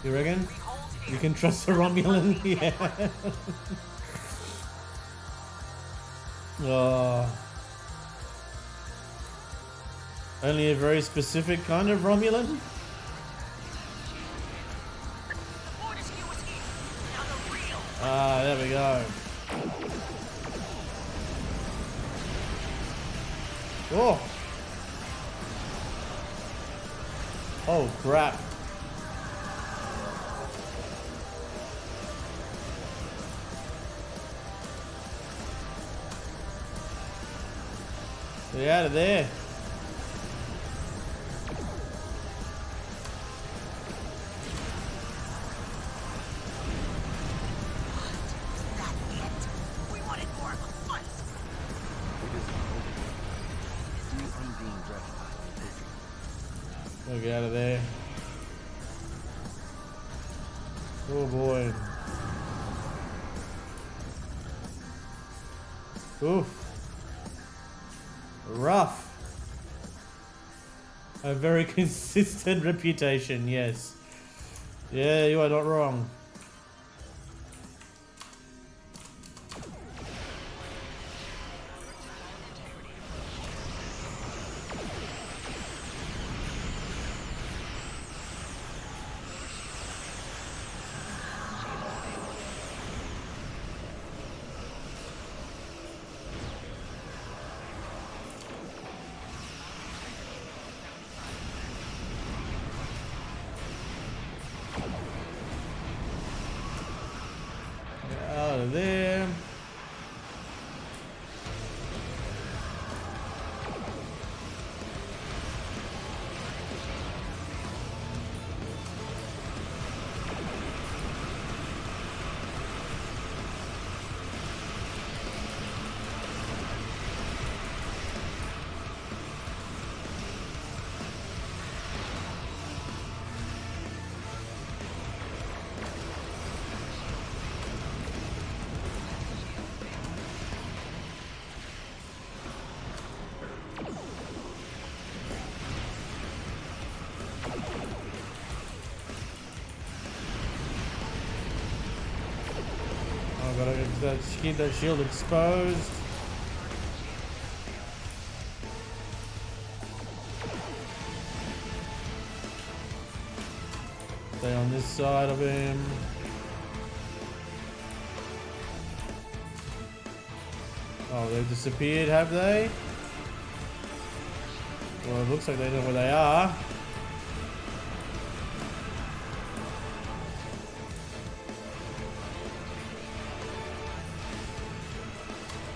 You reckon? You can trust the Romulan? Yeah. Oh. Only a very specific kind of Romulan? Ah, there we go. Oh. Oh, crap. Get out of there. We wanted more of a fight. Oh, get out of there. Oh boy. Oof. Rough. A very consistent reputation, yes. Yeah, you are not wrong. Gotta keep that shield exposed. Stay on this side of him. Oh, they've disappeared, have they? Well, it looks like they know where they are.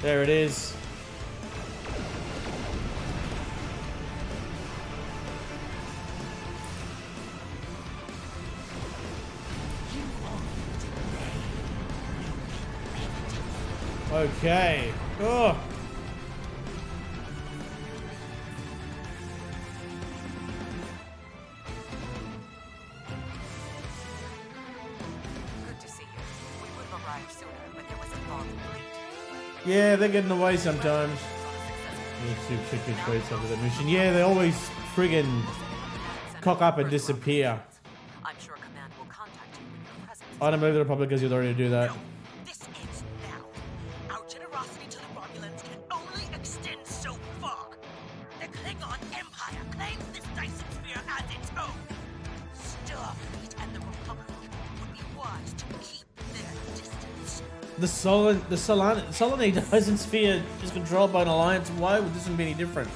There it is. Okay. Oh. Good to see you. We would have arrived sooner, but there was a fog fleet. Yeah, they're getting away sometimes. Let's see if check which way it's over the mission. Yeah, they always friggin' cock up and disappear. I'm sure Command will contact you when you're present. I don't believe the Republic has the authority to do that. This ends now. Our generosity to the Romulans can only extend so far. The Klingon Empire claims this Dyson sphere as its own. Starfleet and the Republic would be wise to keep their distance. The Solani Dyson sphere is controlled by an alliance. Why would this one be any different?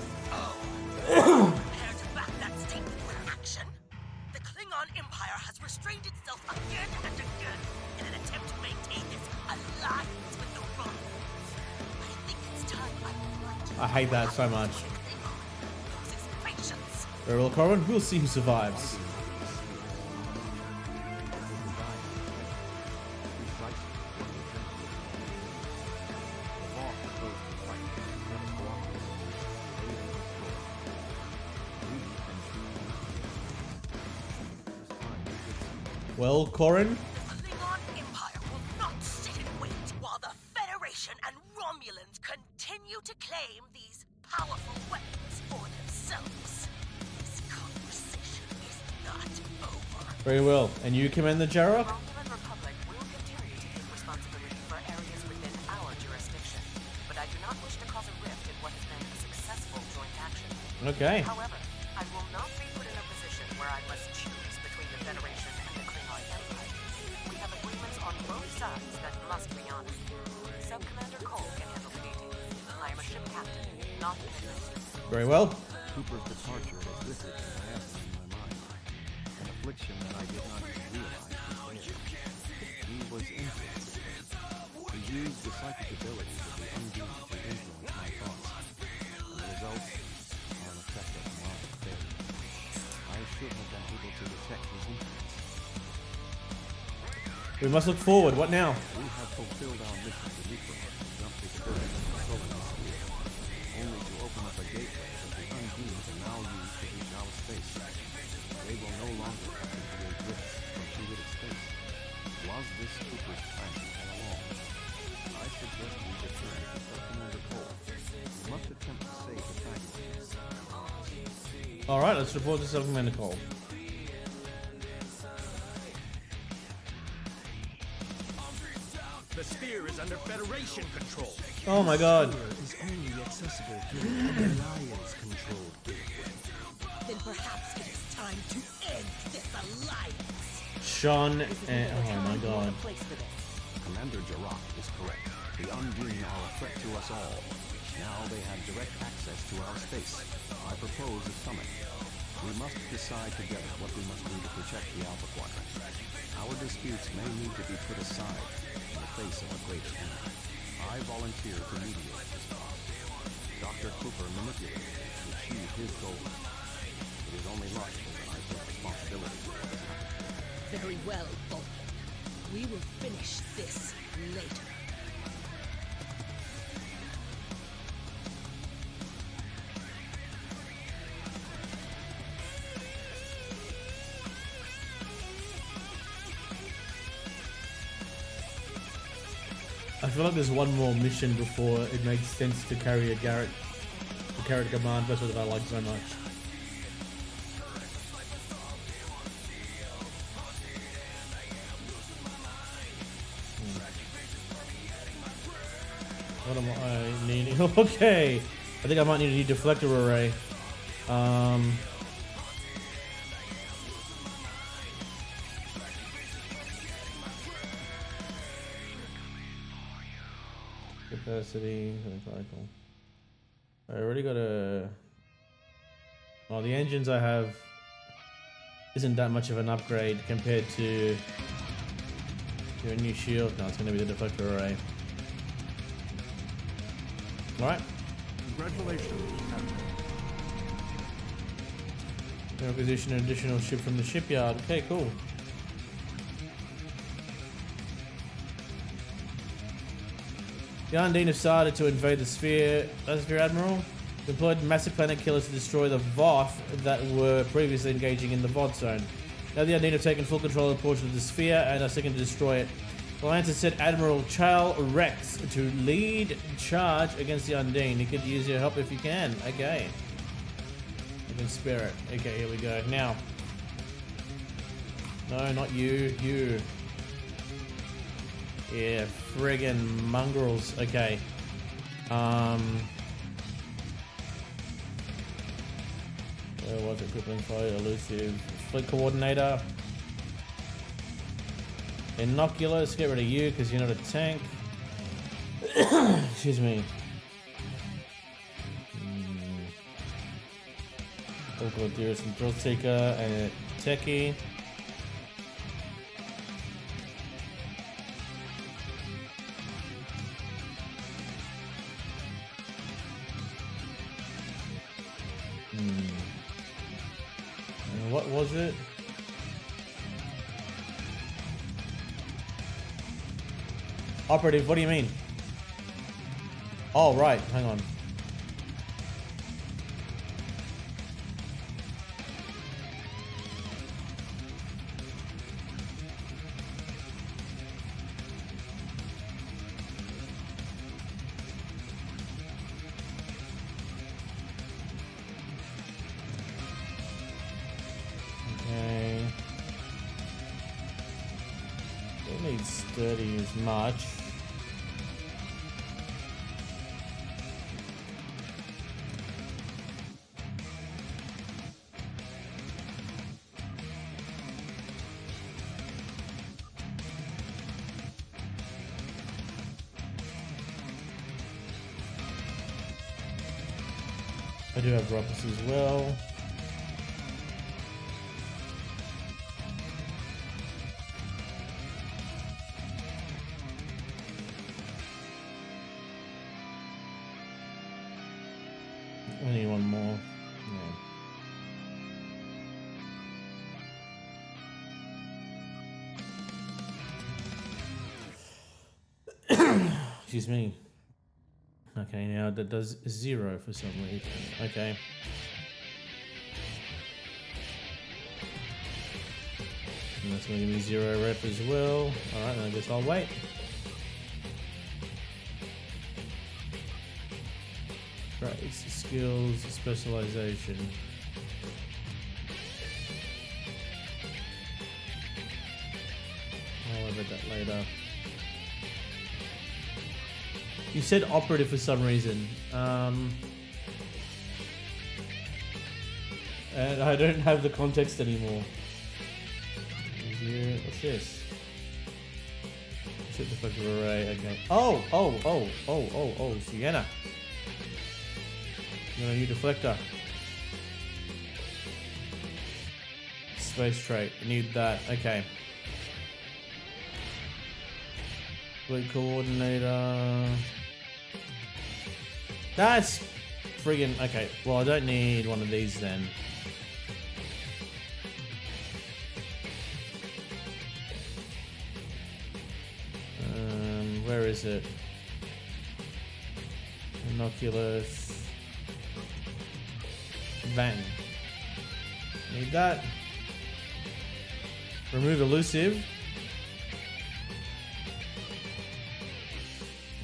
Prepare to back that statement with action. The Klingon Empire has restrained itself again and again in an attempt to maintain this alliance with the Romulans. I think it's time I remind you. I hate that so much. Loses patience. Very well, Corin. We'll see who survives. Well, Corin. The Klingon Empire will not sit and wait while the Federation and Romulans continue to claim these powerful weapons for themselves. This conversation is not over. Very well. And you, Commander Jarrah? Romulan Republic will continue to take responsibility for areas within our jurisdiction, but I do not wish to cause a rift in what has been a successful joint action. Okay. However, I will not be put in a position where I must choose between the Federation and the Klingon Empire. We have agreements on both sides that must be honored. Sub-Commander Cole can handle the details. I am a ship captain, not an administrator. Very well. Cooper's departure was listed as an answer in my mind. An affliction that I did not even realize was there. He was influenced. He used the psychic abilities of the undue to influence my thoughts. And the result are an effect of my failure. I should have been able to detect his influence. We must look forward. What now? We have fulfilled our mission to neutralize the jump capability of the solar sphere, only to open up a gateway that the undue can now use to reach our space. They will no longer have to create drifts from fluid space. Was this Cooper's plan all along? I suggest we return to Sub-Commander Cole. We must attempt to save the fragments. Alright, let's report to Sub-Commander Cole. The sphere is under Federation control. Oh my god. Is only accessible through an alliance-controlled gateway. Then perhaps it is time to end this alliance. Sean and... Oh my god. Place for this. Commander Jarrah is correct. The Undine are a threat to us all. Now they have direct access to our space. I propose a summit. We must decide together what we must do to protect the Alpha Quadrant. Our disputes may need to be put aside in the face of a greater enemy. I volunteer to mediate this cause. Dr. Cooper manipulated it to achieve his goals. It is only logical that I take responsibility for what has happened. Very well, Vulcan. We will finish this later. I feel like there's one more mission before it makes sense to carry a Garrett command vessel that I like so much. What am I needing? Okay. I think I might need a new deflector array. Capacity. I already got a... Well, the engines I have isn't that much of an upgrade compared to a new shield. No, it's going to be the deflector array. Alright. Congratulations, Captain. Acquisition an additional ship from the shipyard. Okay, cool. The Undine have started to invade the sphere. Admiral. Deployed massive planet killers to destroy the Voth that were previously engaging in the VOD zone. Now the Undine have taken full control of the portion of the sphere and are seeking to destroy it. The Alliance has sent Admiral Charles Rex to lead charge against the Undine. He could use your help if you can. Okay. You can spare it. Okay, here we go. Now. No, not you. You. Yeah, friggin' mongrels. Okay. Where was it? Crippling foe, elusive. Fleet coordinator. Innocuous. Get rid of you because you're not a tank. Excuse me. Local Dearest and Thrill Seeker and Techie. What was it? Operative, what do you mean? Oh, right. Hang on. Okay. Don't need sturdy as much. I do have ruckus as well. I need one more. Yeah. Excuse me. Okay, now that does 0 for some reason. Okay. And that's going to give me 0 rep as well. Alright, then I guess I'll wait. Traits, skills, specialization. I'll worry about that later. You said operative for some reason. And I don't have the context anymore. What's this? Ship deflector array, okay. Oh, Sienna. You got a new deflector. Space trait, need that, okay. Fleet coordinator. That's friggin' okay. Well, I don't need one of these then. Where is it? Innocuous. Bang. Need that. Remove elusive.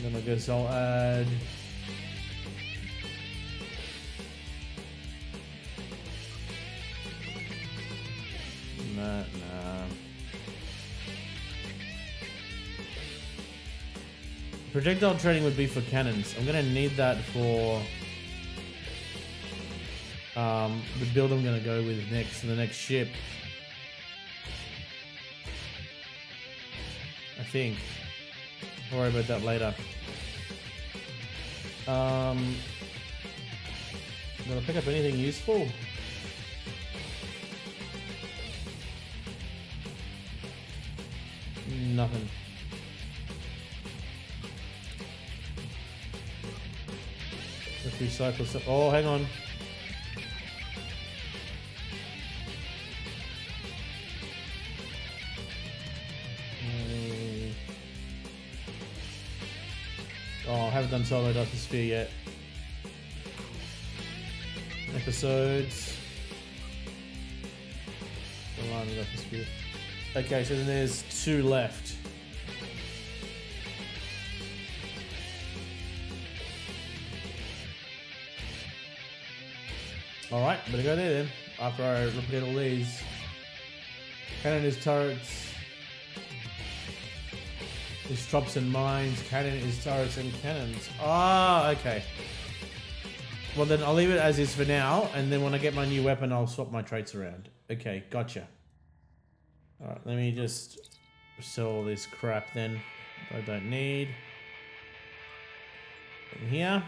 Then I guess I'll add nah. projectile training would be for cannons. I'm gonna need that for the build I'm gonna go with next, the next ship. I think. I'll worry about that later. Gonna pick up anything useful? Nothing. Let's recycle stuff. Oh, hang on. Oh, I haven't done solo Sphere yet. Episodes. Align with Sphere. Okay, so then there's 2 left. Alright, better go there then. After I replicate all these. Cannon is turrets. Is traps and mines. Cannon is turrets and cannons. Ah, okay. Well then I'll leave it as is for now, and then when I get my new weapon I'll swap my traits around. Okay, gotcha. Alright, let me just sell all this crap then I don't need. In here.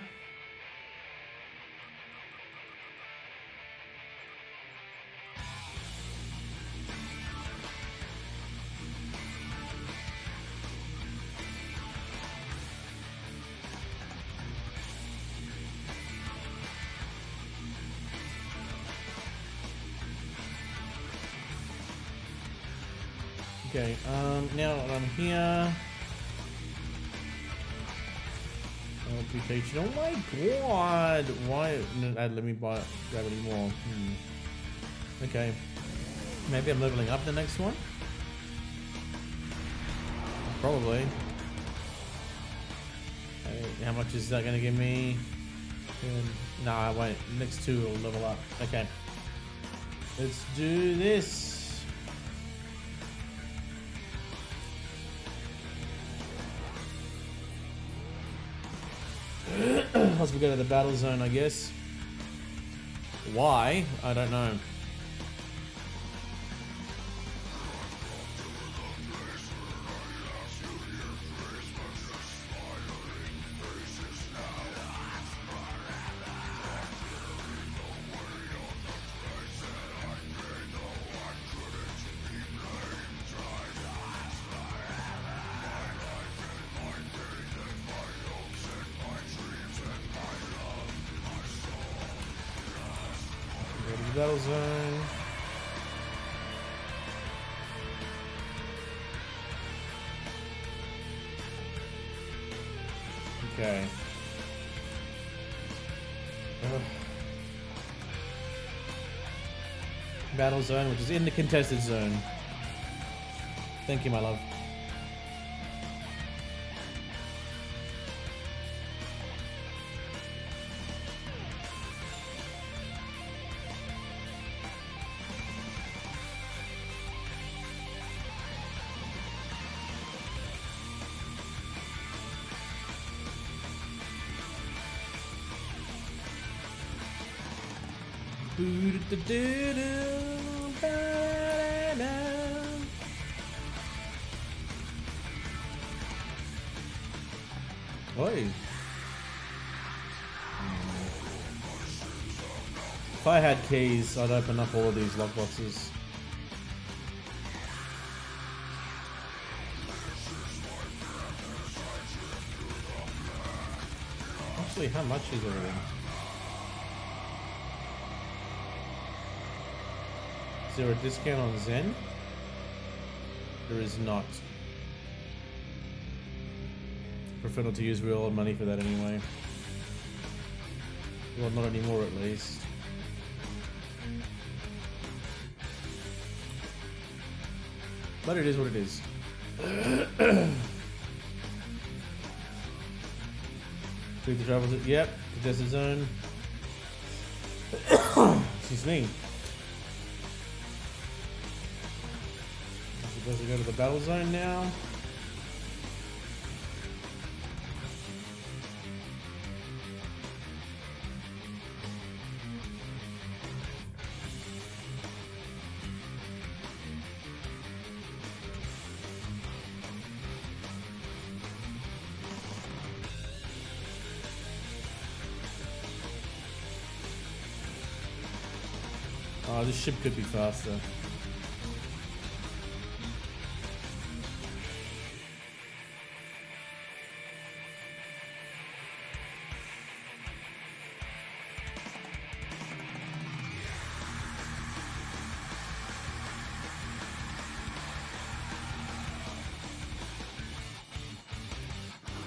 Okay, now that I'm here. Reputation. Oh my god! Why? Let me grab any more. Okay. Maybe I'm leveling up the next one? Probably. Okay, how much is that gonna give me? Nah, wait. Next 2 will level up. Okay. Let's do this. As we go to the battle zone, I guess. Why? I don't know. Battle zone. Okay. Battle zone, which is in the contested zone. Thank you, my love. Oi. If I had keys, I'd open up all of these lockboxes. Actually, how much is everything? Is there a discount on Zen? There is not. Prefer not to use real money for that anyway. Well, not anymore at least. But it is what it is. Through the travel zone. Yep, contested zone. Excuse me. Supposed to go to the battle zone now. this ship could be faster.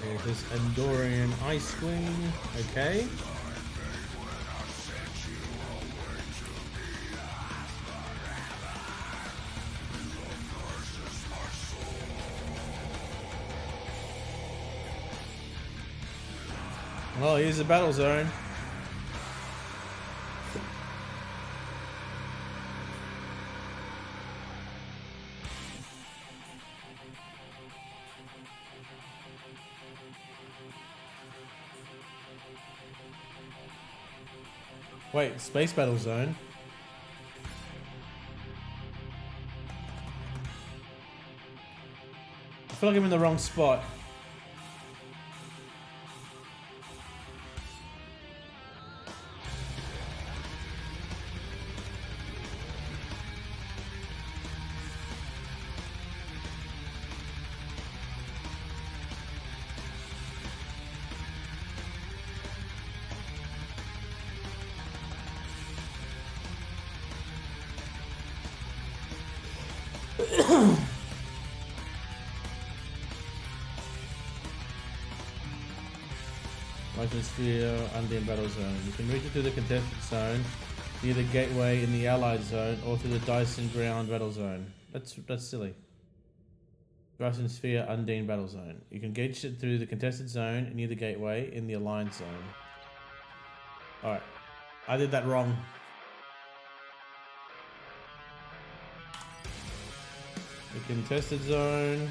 There's this Andorian Ice Queen. Okay. Well, here's the battle zone. Wait, space battle zone? I feel like I'm in the wrong spot. Sphere, Undead Battle Zone. You can reach it through the contested zone, near the gateway in the Allied zone, or through the Dyson Ground Battle Zone. That's silly. Dyson Sphere, Undine Battle Zone. You can gauge it through the contested zone, near the gateway in the Alliance zone. Alright. I did that wrong. The contested zone.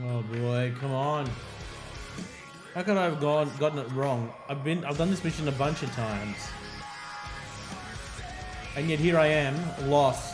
Oh boy, come on. How could I have gotten it wrong? I've done this mission a bunch of times. And yet here I am, lost.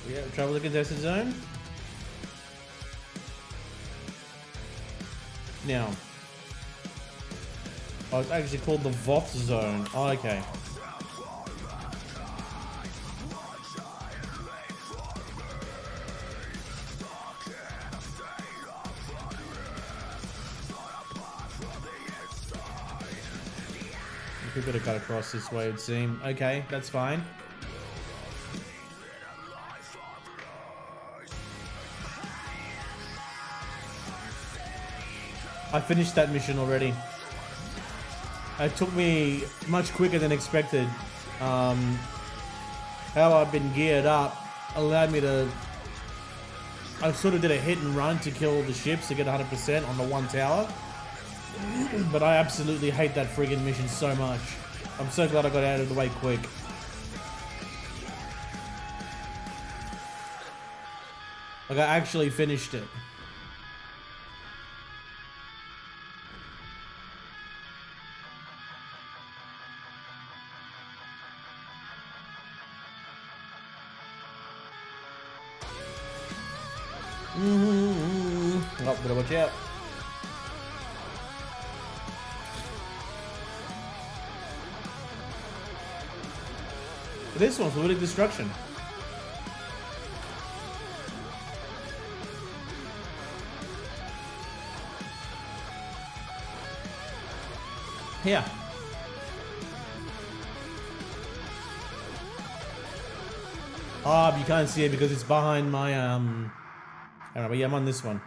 Yeah, travel the contested zone. Now. Oh, it's actually called the Voth zone. Oh, okay. We better cut across this way, it would seem. Okay, that's fine. I finished that mission already. It took me much quicker than expected. How I've been geared up allowed me to... I sort of did a hit and run to kill the ships to get 100% on the one tower. But I absolutely hate that friggin' mission so much. I'm so glad I got out of the way quick. Like, I actually finished it. Oh, better watch out. This one, fluidic destruction. Here. Ah, but you can't see it because it's behind my I don't know, but yeah, I'm on this one.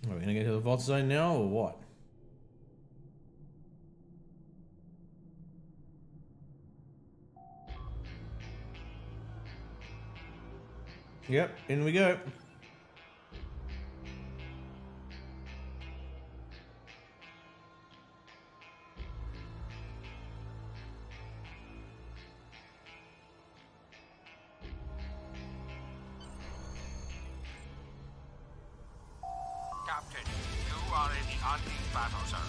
Are we gonna get to the vault zone now or what? Yep, in we go. Captain, you are in the Undine battle zone.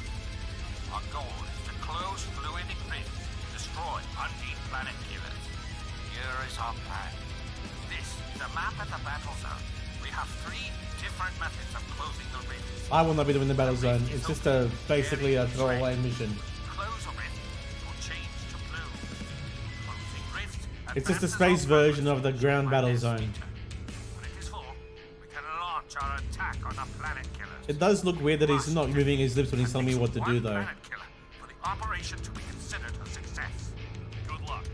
Our goal is to close fluidic rifts, destroy Undine planet killers. Here is our plan. This is a map of the battle zone. We have 3 different methods of closing the rifts. I will not be doing the battle zone. It's just basically a throwaway mission. Close a rift will change to blue. Closing rifts. It's just a space version of the ground battle zone. When it is full, we can launch our attack on the planet killers. It does look weird that he's not moving his lips when he's telling me what to do, though. Planet killer for the operation to be considered a success. Good luck.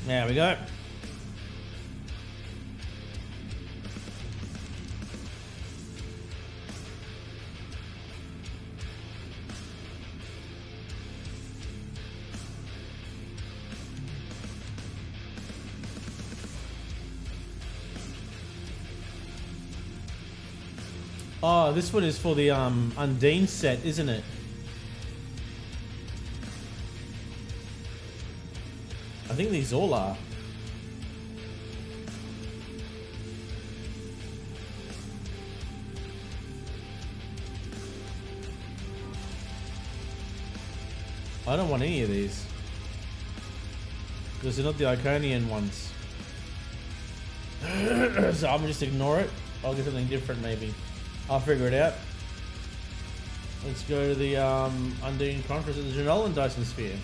There we go. Oh, this one is for the Undine set, isn't it? I think these all are. I don't want any of these. Because they're not the Iconian ones. So I'm gonna just ignore it. I'll get something different maybe. I'll figure it out. Let's go to the Undine conference at the Janolan Dyson Sphere.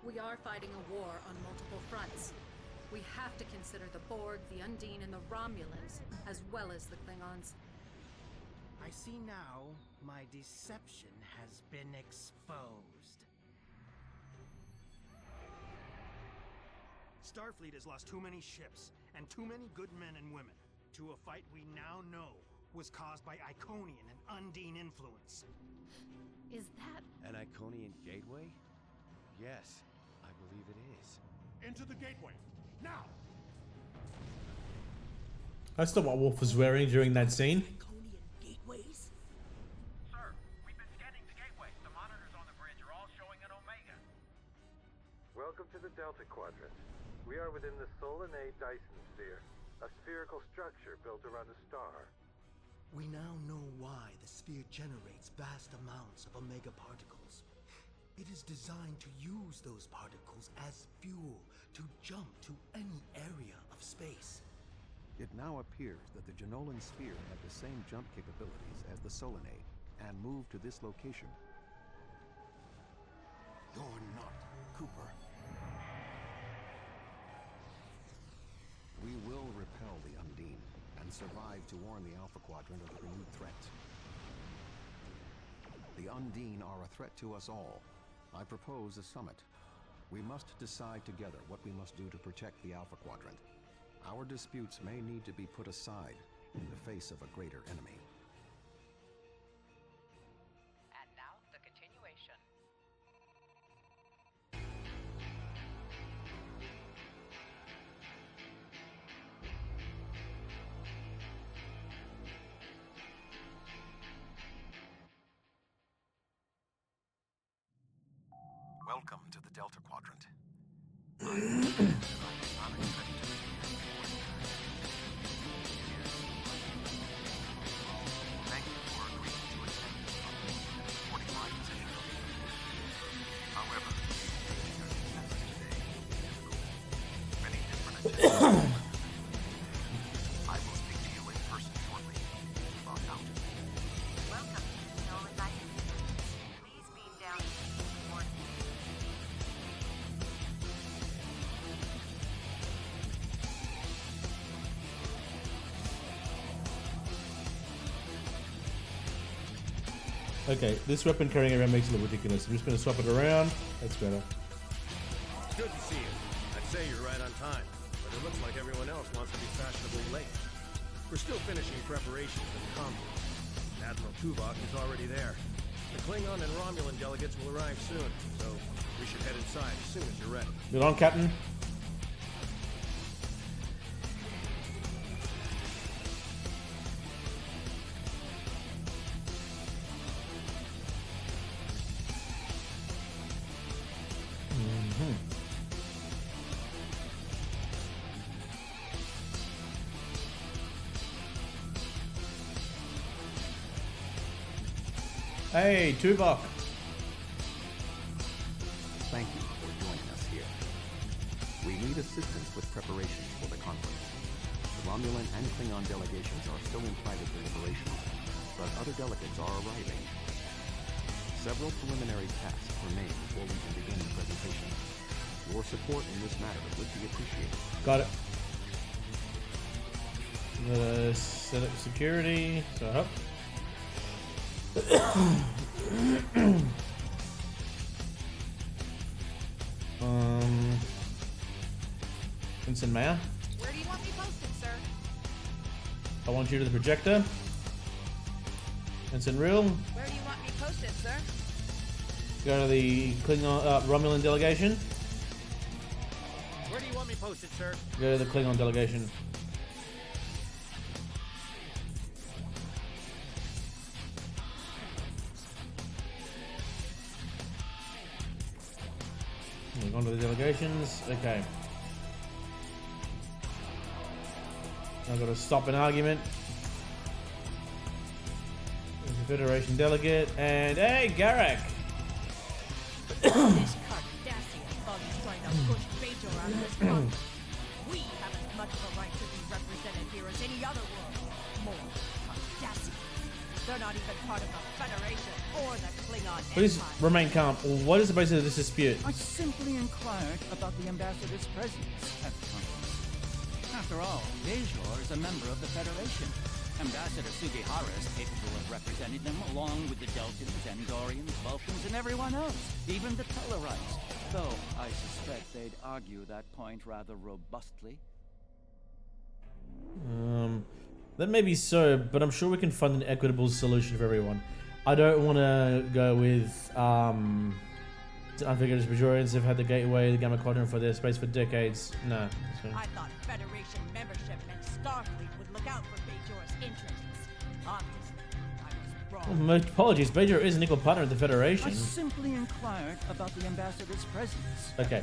We are fighting a war on multiple fronts. We have to consider the Borg, the Undine, and the Romulans, as well as the Klingons. I see now my deception has been exposed. Starfleet has lost too many ships and too many good men and women to a fight we now know was caused by Iconian and Undine influence. Is that... An Iconian gateway? Yes, I believe it is. Into the gateway, now! That's not what Wolf was wearing during that scene. Iconian gateways? Sir, we've been scanning the gateway. The monitors on the bridge are all showing an Omega. Welcome to the Delta Quadrant. We are within the Solanae Dyson Sphere, a spherical structure built around a star. We now know why the sphere generates vast amounts of Omega particles. It is designed to use those particles as fuel to jump to any area of space. It now appears that the Janolan sphere had the same jump capabilities as the Solanae, and moved to this location. You're not Cooper. We will repel the Undine, and survive to warn the Alpha Quadrant of the renewed threat. The Undine are a threat to us all. I propose a summit. We must decide together what we must do to protect the Alpha Quadrant. Our disputes may need to be put aside in the face of a greater enemy. And now, the continuation. Welcome to the Delta Quadrant. I am not expected to thank you for agreeing to attend this meeting, supporting my position. However, reaching a consensus today is difficult. Many different agendas. I will speak to you in person shortly. Log out. Welcome to Solar Night. Please beam down toward Okay, this weapon carrying around makes it look ridiculous. I'm just going to swap it around. That's better. Good to see you. I'd say you're right on time, but it looks like everyone else wants to be fashionably late. We're still finishing preparations for the conference. Admiral Tuvok is already there. The Klingon and Romulan delegates will arrive soon, so we should head inside as soon as you're ready. Good on, Captain. Hey, Tuvok. Thank you for joining us here. We need assistance with preparations for the conference. The Romulan and Klingon delegations are still in private deliberations, but other delegates are arriving. Several preliminary tasks remain before we can begin the presentation. Your support in this matter would be appreciated. Got it. Set up security. So up. Vincent Maya. Where do you want me posted, sir? I want you to the projector. Vincent Real. Where do you want me posted, sir? Go to the Klingon Romulan delegation. Where do you want me posted, sir? Go to the Klingon delegation. On to the delegations. Okay. I've got to stop an argument. There's a Federation delegate. And hey, Garak! This Cardassian bug is trying to push Bajor out of this world. We have as much of a right to be represented here as any other world. More Cardassians. They're not even part of the Federation or the Klingon Please Empire. remain calm. What is the basis of this dispute? I simply inquired about the ambassador's presence at the conference. After all, Bajor is a member of the Federation. Ambassador Sugihara is capable of representing them along with the Deltans, Andorians, Vulcans, and everyone else, even the Tellarites. Though I suspect they'd argue that point rather robustly. That may be so, but I'm sure we can find an equitable solution for everyone. I don't want to go with unfigured Bajorians have had the Gateway, the Gamma Quadrant for their space for decades. No. I thought Federation membership meant Starfleet would look out for Bajor's interests. Obviously, I was wrong. My apologies, Bajor is an equal partner of the Federation. I simply inquired about the ambassador's presence. Okay,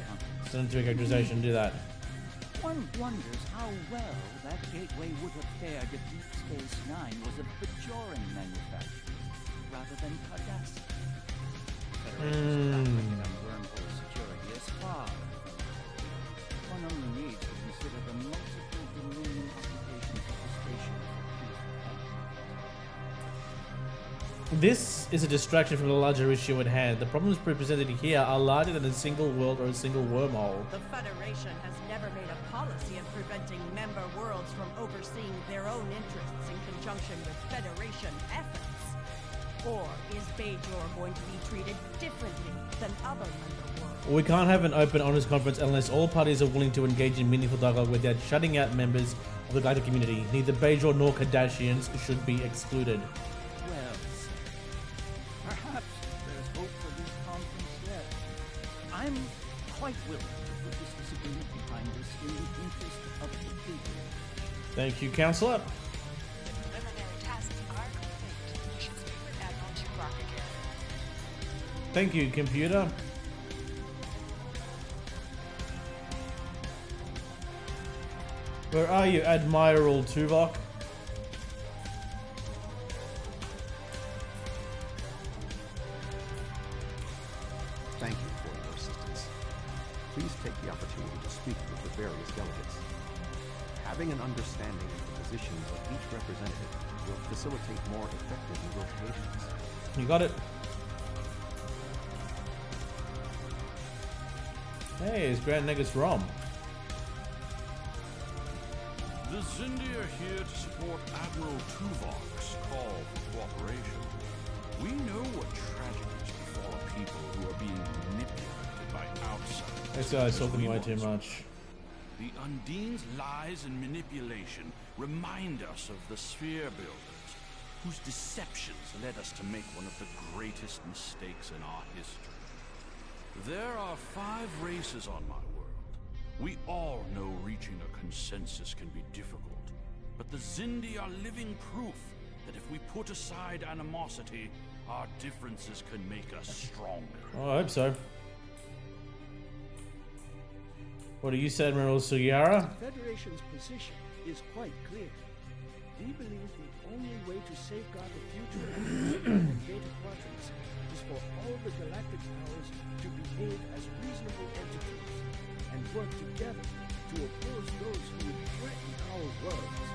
send it to a characterization, do that. One wonders how well that gateway would have fared if Deep Space Nine was a Bajoran manufacturer rather than Cardassian. Federation's practicing on wormhole security is far. One only needs to consider the multiple Dominion applications of the station. This is a distraction from the larger issue at hand. The problems presented here are larger than a single world or a single wormhole. The Federation has never made a policy of preventing member worlds from overseeing their own interests in conjunction with Federation efforts? Or is Bajor going to be treated differently than other member worlds? We can't have an open, honest conference unless all parties are willing to engage in meaningful dialogue without shutting out members of the galactic community. Neither Bajor nor Kardashians should be excluded. Well, perhaps there's hope for this conference yet. I'm quite willing to put this disagreement behind us in the interest of the people. Thank you, Counselor. Preliminary tasks are complete. You should speak with Admiral Tuvok again. Thank you, computer. Where are you, Admiral Tuvok? Thank you for your assistance. Please take the opportunity to speak with the various delegates. Having an understanding of the positions of each representative will facilitate more effective negotiations. You got it. Hey, it's Grand Negus Rom. The Zindi are here to support Admiral Tuvok's call for cooperation. We know what tragedies befall people who are being manipulated by outsiders. This guy's talking way too much. The Undine's lies and manipulation remind us of the Sphere Builders, whose deceptions led us to make one of the greatest mistakes in our history. There are 5 races on my world. We all know reaching a consensus can be difficult, but the Zindi are living proof that if we put aside animosity, our differences can make us stronger. Oh, I hope so. What do you say, Admiral Sugihara? The Federation's position is quite clear. We believe the only way to safeguard the future of the Beta Quadrants is for all the galactic powers to behave as reasonable entities and work together to oppose those who would threaten our worlds.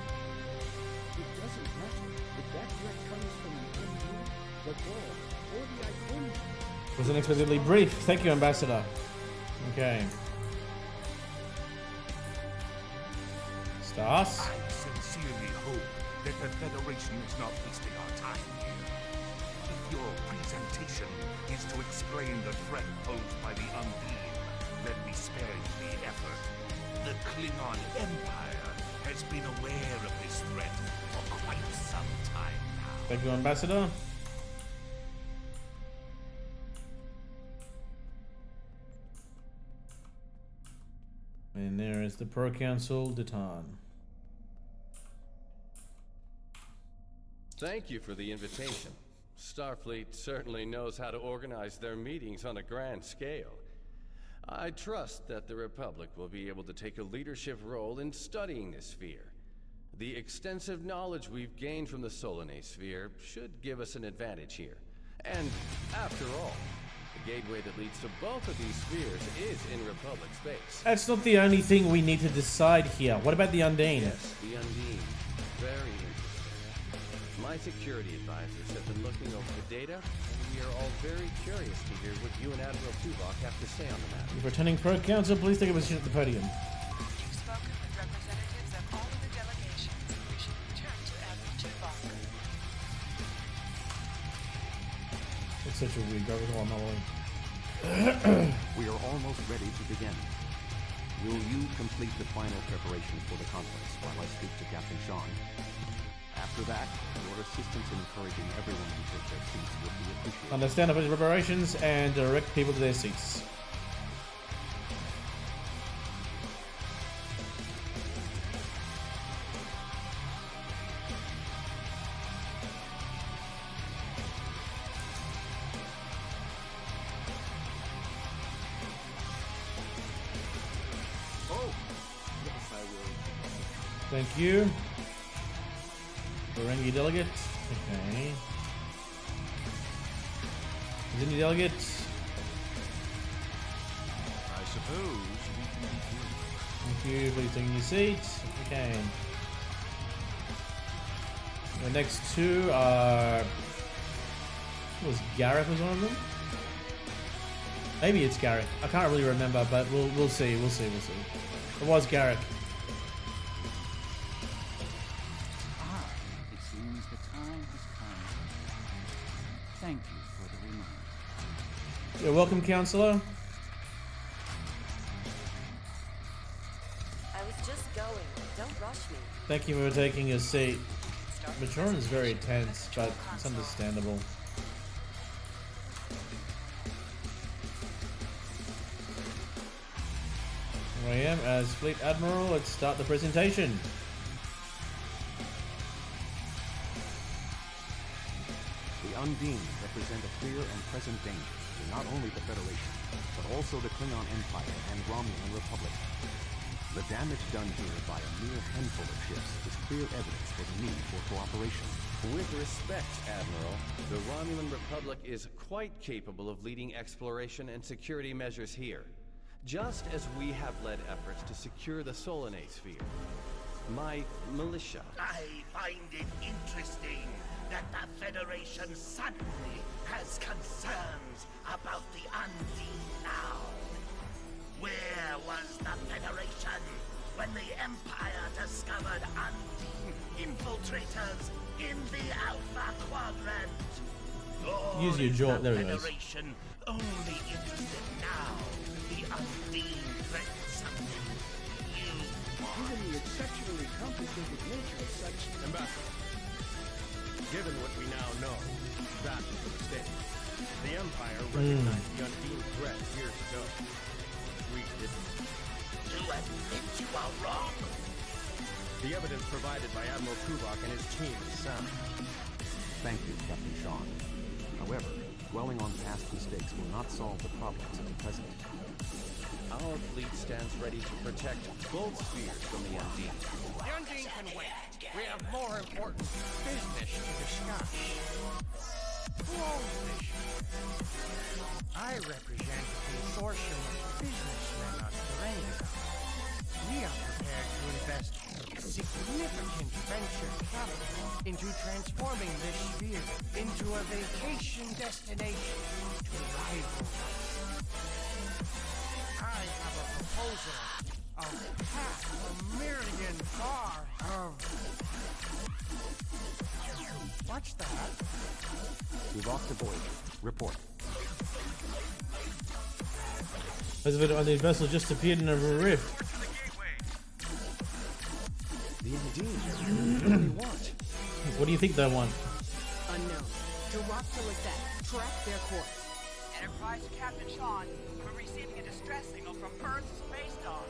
It doesn't matter if that threat comes from the Undine, the Borg, or the Iconium. Was unexpectedly brief. Thank you, Ambassador. Okay. Stas? I sincerely hope that the Federation is not wasting our time here. If your presentation is to explain the threat posed by the Undine, let me spare you the effort. The Klingon Empire has been aware of this threat for quite some time now. Thank you, Ambassador. And there is the Proconsul Datan. Thank you for the invitation. Starfleet certainly knows how to organize their meetings on a grand scale. I trust that the Republic will be able to take a leadership role in studying this sphere. The extensive knowledge we've gained from the Solanae sphere should give us an advantage here. And after all, the gateway that leads to both of these spheres is in Republic space. That's not the only thing we need to decide here. What about the Undine? Yes, the Undine. Very interesting. My security advisors have been looking over the data, and we are all very curious to hear what you and Admiral Tuvok have to say on the matter. If returning Proconsul, please take a position at the podium. You've spoken with representatives of all of the delegations. We should return to Admiral Tuvok. It's such a weird garbage while I'm not away. We are almost ready to begin. Will you complete the final preparations for the conference while I speak to Captain Sean? After that, your assistance in encouraging everyone to take their seats would be appreciated. Understand official preparations and direct people to their seats. Oh, yes, I will. Thank you. Ferengi delegate. Okay. Zindi delegate. I suppose we can begin. Thank you. Please take your seat. Okay. The next two are. Was Garrick was one of them? Maybe it's Garrick. I can't really remember, but we'll see. We'll see. It was Garrick. time has come. Thank you for the reminder. You're welcome, Counselor. I was just going. Don't rush me. Thank you for taking a seat. Maturin is very tense, but it's understandable. Here I am as Fleet Admiral. Let's start the presentation. The Undine represent a clear and present danger to not only the Federation, but also the Klingon Empire and Romulan Republic. The damage done here by a mere handful of ships is clear evidence for the need for cooperation. With respect, Admiral, the Romulan Republic is quite capable of leading exploration and security measures here, just as we have led efforts to secure the Solanae sphere. My militia... I find it interesting that the Federation suddenly has concerns about the Undine now. Where was the Federation when the Empire discovered Undine infiltrators in the Alpha Quadrant? Or Use your jaw. There the he goes. Federation only interested now the Undine threatens something you want? Given the exceptionally complicated nature of such... Ambassador, given what we now know, that was a mistake. The Empire recognized the Undine threat years ago. We didn't. You admit you are wrong? The evidence provided by Admiral Tuvok and his team is sound. Thank you, Captain Sean. However, dwelling on past mistakes will not solve the problems of the present. Our fleet stands ready to protect both spheres from the Undine. The Undine can wait. We have more important business to discuss. Who owns this ship? I represent a consortium of businessmen on Terrain. We are prepared to invest significant venture capital into transforming this sphere into a vacation destination to rival us. I have a proposal of $500,000 of... What's that? Tuvok to Voyager. Report. As if the vessel just appeared in a rift. The Undine. What do they want? What do you think they want? Unknown. Direct to Lisette. Track their course. Enterprise to Captain Sean. We're receiving a distress signal from Earth's space dog.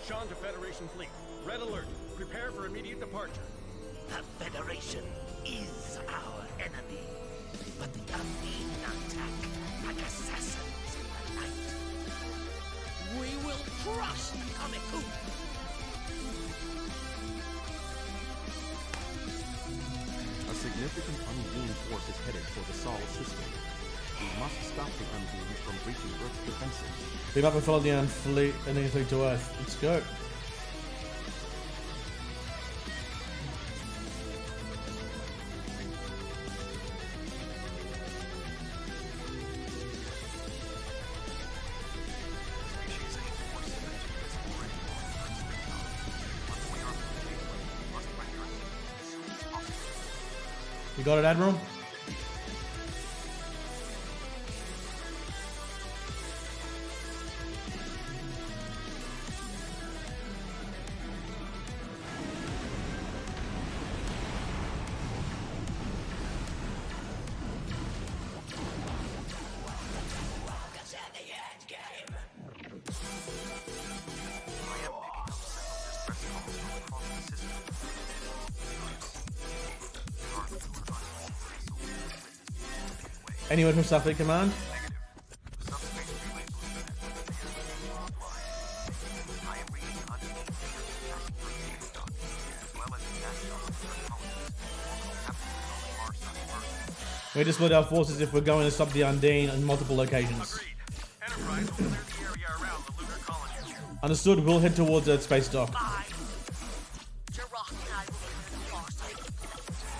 Sean to Federation Fleet. Red alert. Prepare for immediate departure. The Federation is our enemy, but the Undine attack like assassins in the night. We will crush Comic-Con! A significant Undine force is headed for the Sol system. We must stop the Undine from breaching Earth's defenses. Beam up and follow the Undine fleet to Earth. Let's go. You got it, Admiral? Anyone from Starfleet Command? We just split our forces if we're going to stop the Undine in multiple locations. Understood, we'll head towards Earth space dock.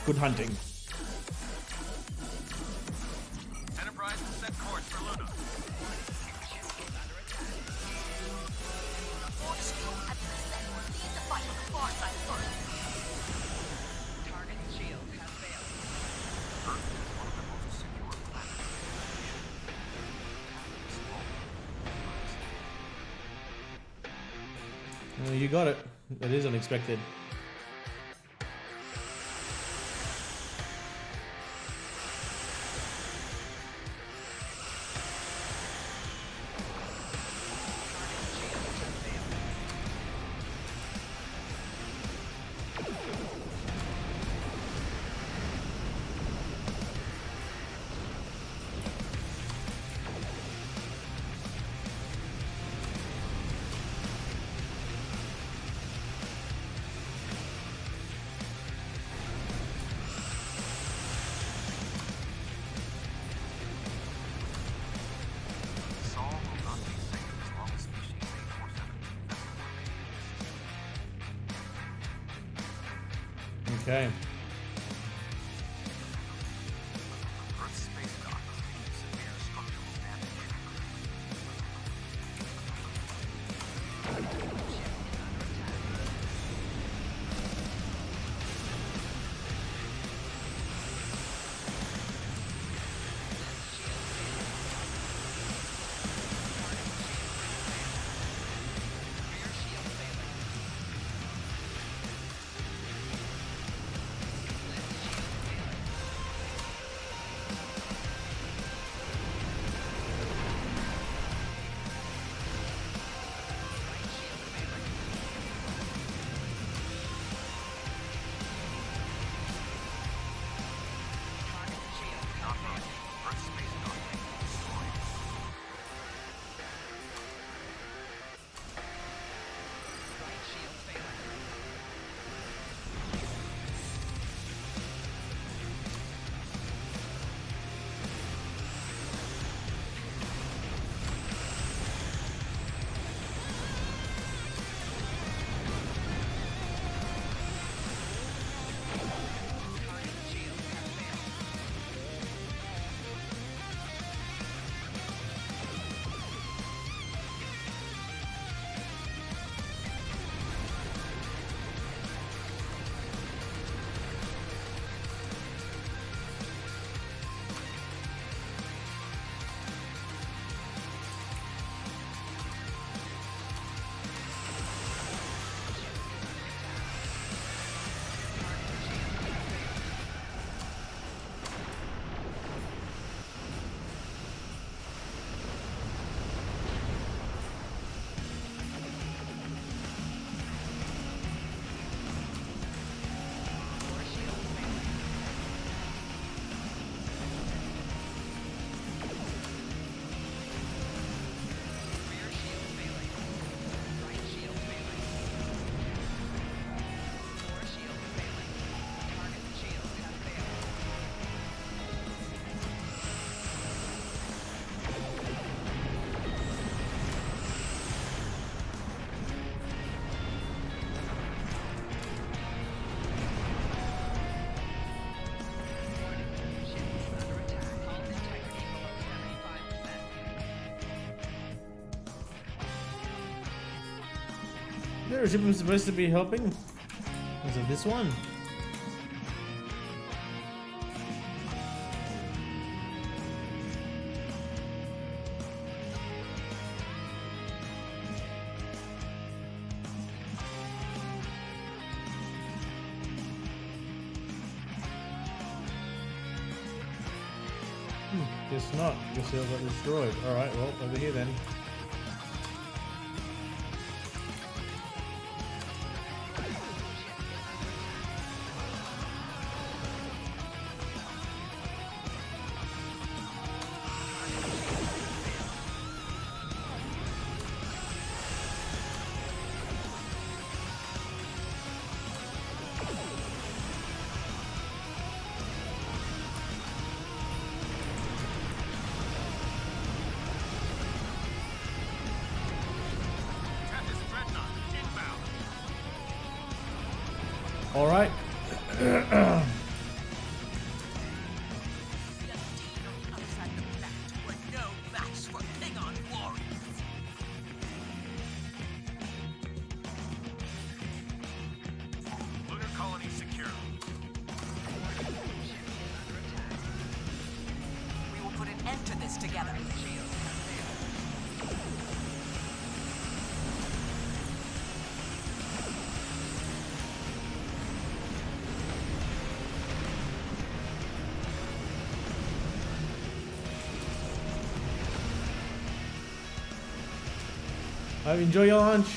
Good hunting. Enterprise will set course for Luna. Target's shield has failed. you got it. It is unexpected. Okay. Earth's space dock received severe structural damage. There a ship I'm supposed to be helping? Was it this one? Guess not. Guess he'll got destroyed. Alright, well, over here then. All right. Lunar colony secure. We will put an end to this together. Enjoy your lunch.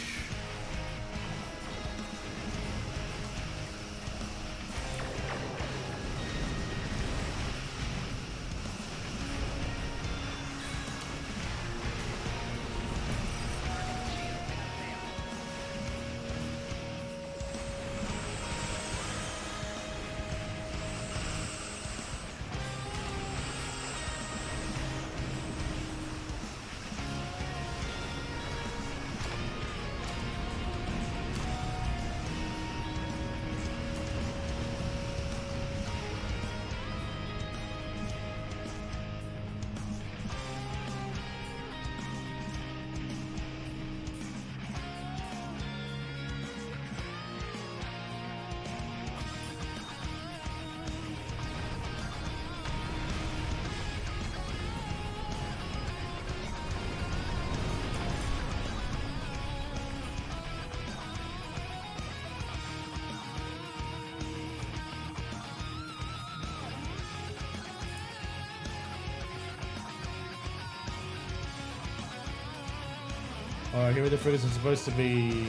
Alright, here where the frigates are supposed to be.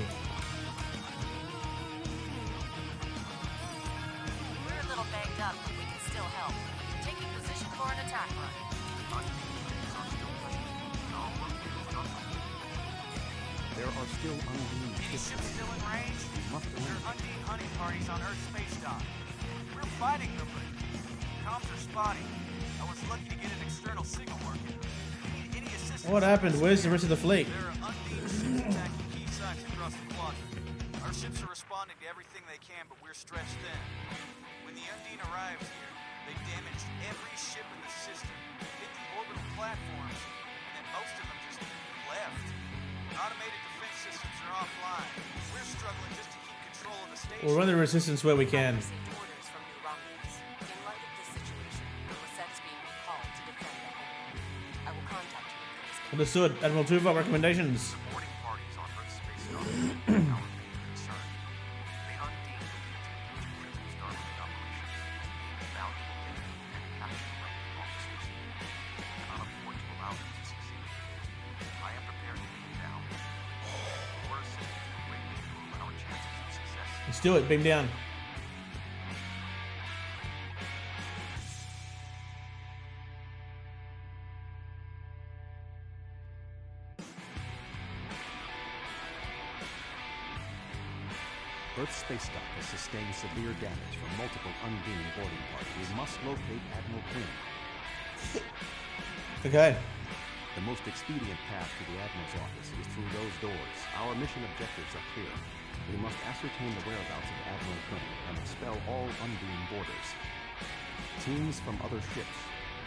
We're a little banged up, but we can still help. Taking position for an attack run. There are still Undine Any ships still in range? must There are Undine hunting parties on Earth space dock. We're fighting them, but comms are spotty. I was lucky to get an external signal working. Need any assistance? What happened? Where's the rest of the fleet? There are Undine ships attacking key sites across the quadrant. Our ships are responding to everything they can, but we're stretched thin. When the Undine arrived here, they damaged every ship in the system, hit the orbital platforms, and then most of them just left. Automated defense systems are offline. We're struggling just to keep control of the station. We'll run the resistance where we can. Orders from New Romulus. In light of this situation, Lisette is being recalled to defend the home. I will contact you if there is Understood. Admiral Tuvok, recommendations. Boarding parties on Earth space dock are our main concern. The Undine will be taking critical Starfleet operations, valuable data, and action-ready officers. We cannot afford to allow them to succeed. I am prepared to beam down. Your assistance will greatly improve our chances of success. Let's do it. Beam down. Earth space dock has sustained severe damage from multiple Undine boarding parties. We must locate Admiral Quinn. Okay. The most expedient path to the Admiral's office is through those doors. Our mission objectives are clear. We must ascertain the whereabouts of Admiral Quinn and expel all Undine boarders. Teams from other ships,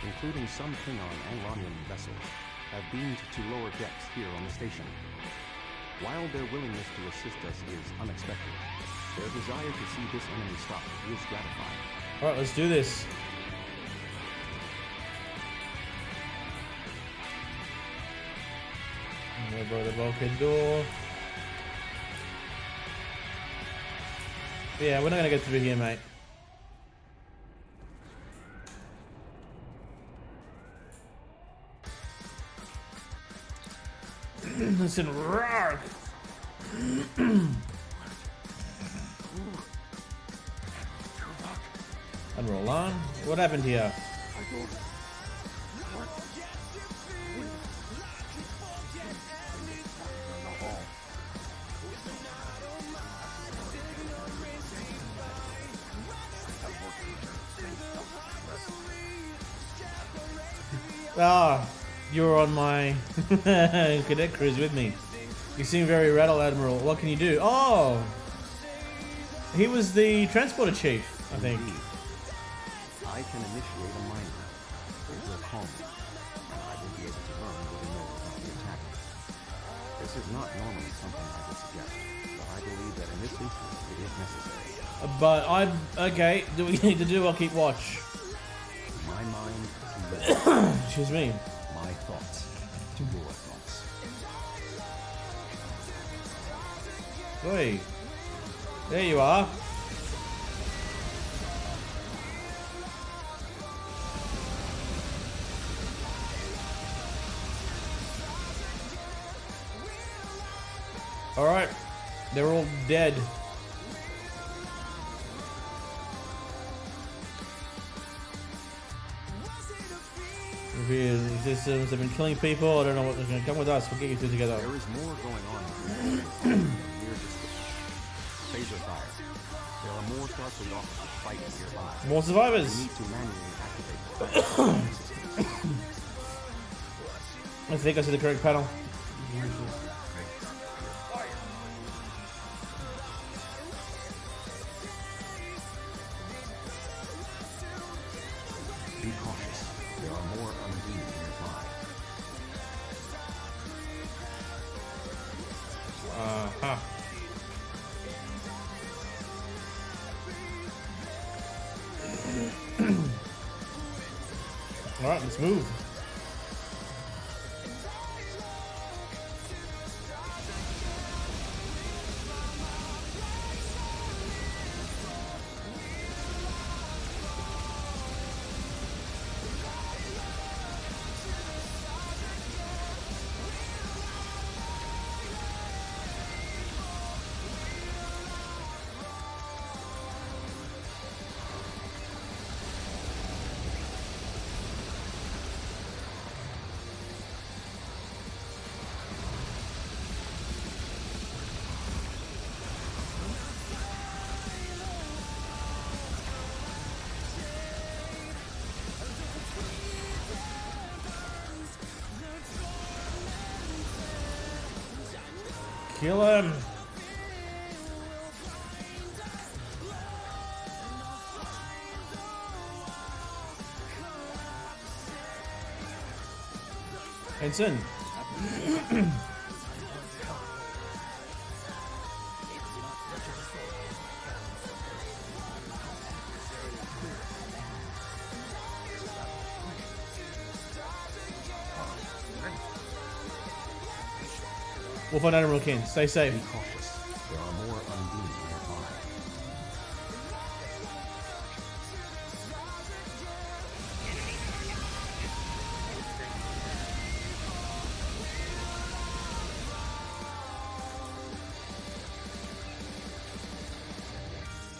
including some Klingon and Romulan vessels, have beamed to lower decks here on the station. While their willingness to assist us is unexpected, their desire to see this enemy stopped is gratifying. Alright, let's do this. Over the bulkhead door. Yeah, we're not gonna get through here, mate. Listen, roar! And roll on. What happened here? Ah, you're on my cadet cruise with me. You seem very rattled, Admiral. What can you do? Oh! He was the transporter chief, I think. Indeed. I can initiate a mind map. It will calm me, and I will be able to learn what he knows about the attack. This is not normally something I would suggest, but I believe that in this instance it is necessary. But okay, do we need to do? I'll keep watch. My mind to yours. Excuse me. My thoughts to your thoughts. Oi. There you are. All right, they're all dead. The systems have been killing people. I don't know what they're going to come with us. We'll get you two together. There is more going on here. Near phaser fire. There are more Starfleet officers fighting nearby. More survivors. We need to manually activate the I think I see the correct panel. Be cautious. There are more Undine nearby. Uh-huh. All right, let's move. Kill him. Ensign. We'll find Admiral King. Stay safe. Be cautious. There are more Undine nearby.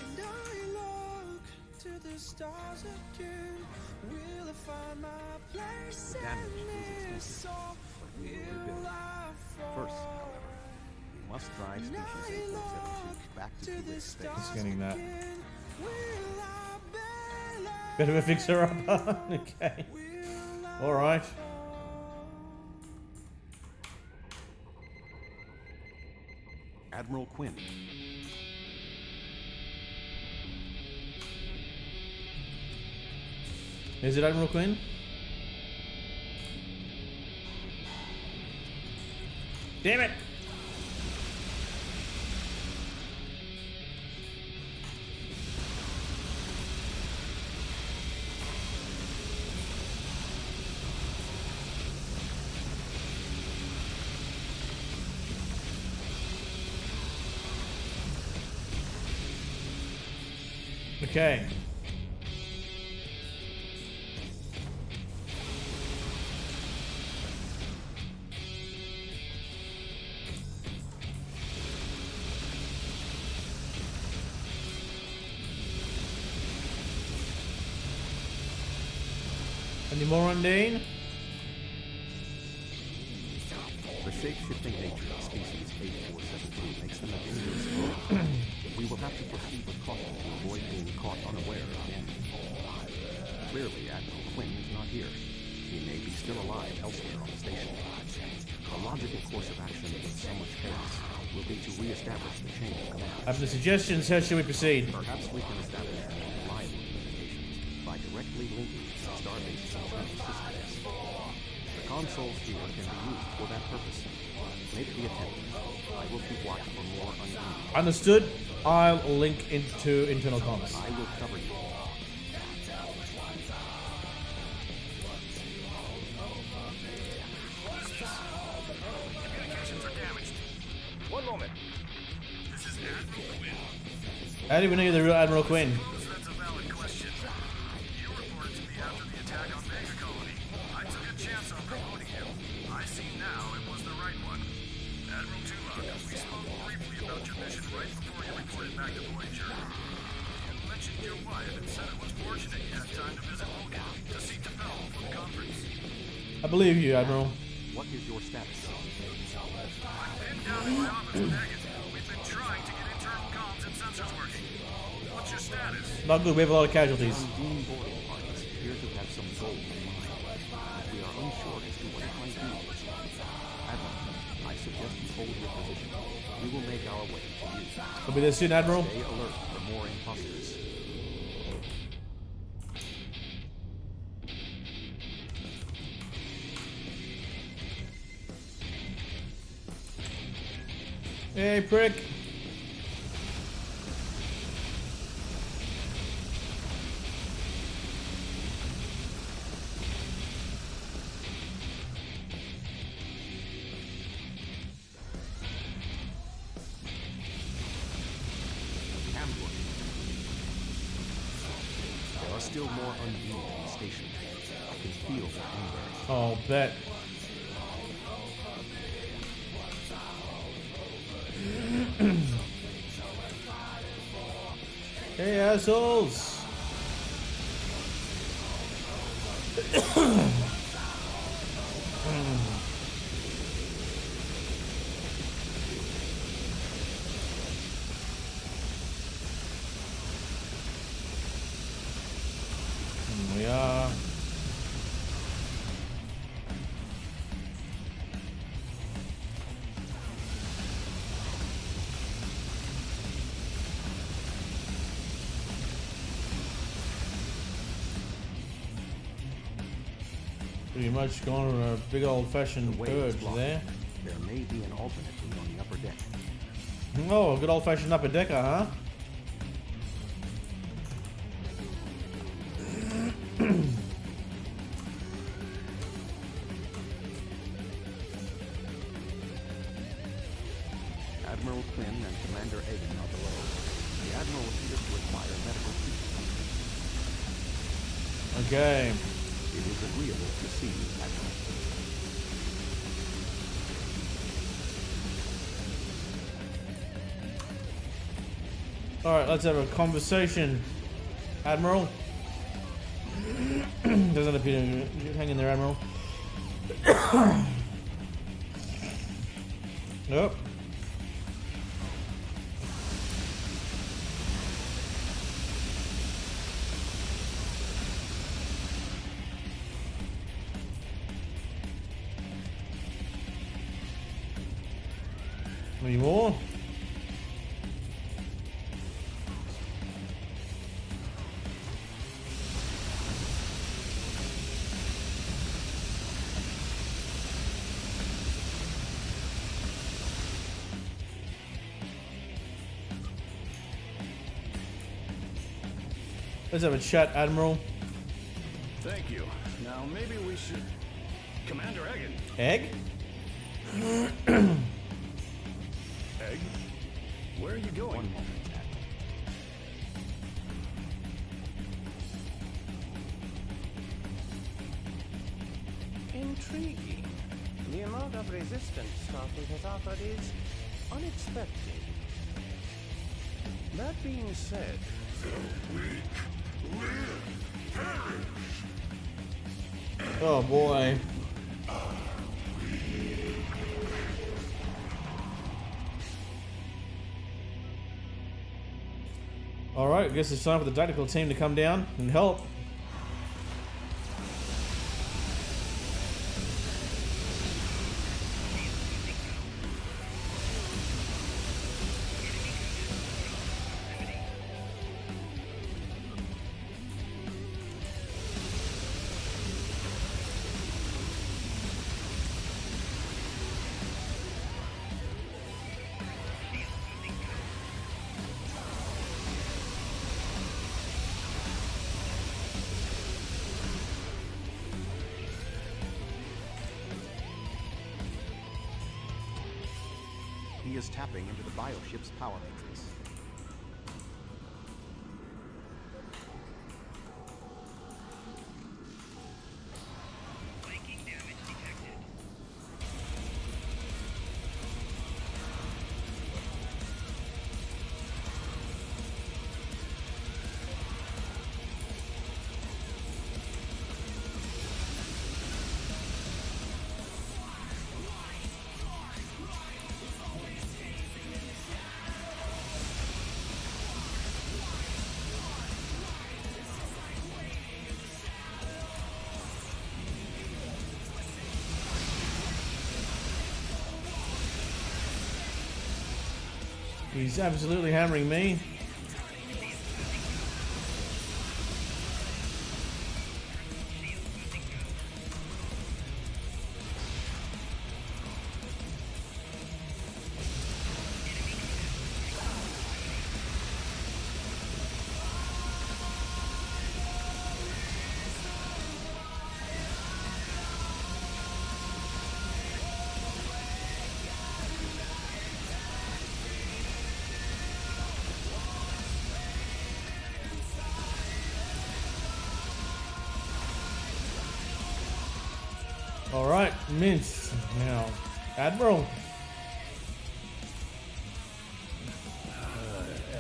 And I look to the stars again. Will I find my place The damage in is this extensive, song? but we will rebuild. Will I First, however, we must drive species 8472 back to two-way space. Just getting that. Better fix her up. Okay. All right. Admiral Quinn. Is it Admiral Quinn? Damn it! Okay. Any more Undine? The shape-shifting nature of species 8472 makes them a dangerous foe. We will have to proceed with caution to avoid being caught unaware again. Clearly, Admiral Quinn is not here. He may be still alive elsewhere on the station. A logical course of action with so much chaos will be to re-establish the chain of command. I have the suggestions. How should we proceed? Perhaps we can establish more reliable communications by directly linking to the Starbase's internal systems. The consoles here can be used for that purpose. Make the attempt. I will keep watch for more Undine. Understood. I'll link into internal comms. I will cover you. Communications are damaged. One moment. This is Admiral Quinn. How do we know you're the real Admiral Quinn? That's a valid question. You reported to me after the attack on Vega Colony. I took a chance on promoting you. I see now it was the right one. Admiral Tuvok, we spoke back to Voyager. You mentioned your wife and said it was fortunate you had time to visit Vulcan to see T'Pel for the conference. I believe you, Admiral. What is your status? I've been down to my office with Megan. We've been trying to get internal comms and sensors working. What's your status? Not good, we have a lot of casualties. Undine boarding parties appear to have some gold in mind. We are unsure as to what it might be. Admiral, I suggest you hold your position. We will make our way to you. I'll be there soon, Admiral. Stay alert for more imposters. Hey, prick. There are still more Undine in the station. I can feel their anger. Oh, bet. Hey, assholes. Here we are. Pretty much gone on a big old-fashioned purge there. There may be an alternate route on the upper deck. Oh, good old-fashioned upper decker, huh? Admiral Quinn and Commander Egan are below. The Admiral appears to require medical treatment. Okay. It is agreeable to see you, Admiral. Alright, let's have a conversation, Admiral. Doesn't appear to hang in there, Admiral. Nope. Any more? Let's have a chat, Admiral. Thank you. Now maybe we should... Commander Egan. Egg? Egg? Where are you going? Intriguing. The amount of resistance Starfleet has offered is unexpected. That being said... Oh boy. Alright, I guess it's time for the tactical team to come down and help. He is tapping into the bioship's power matrix. He's absolutely hammering me. All right, Mince. Now, Admiral.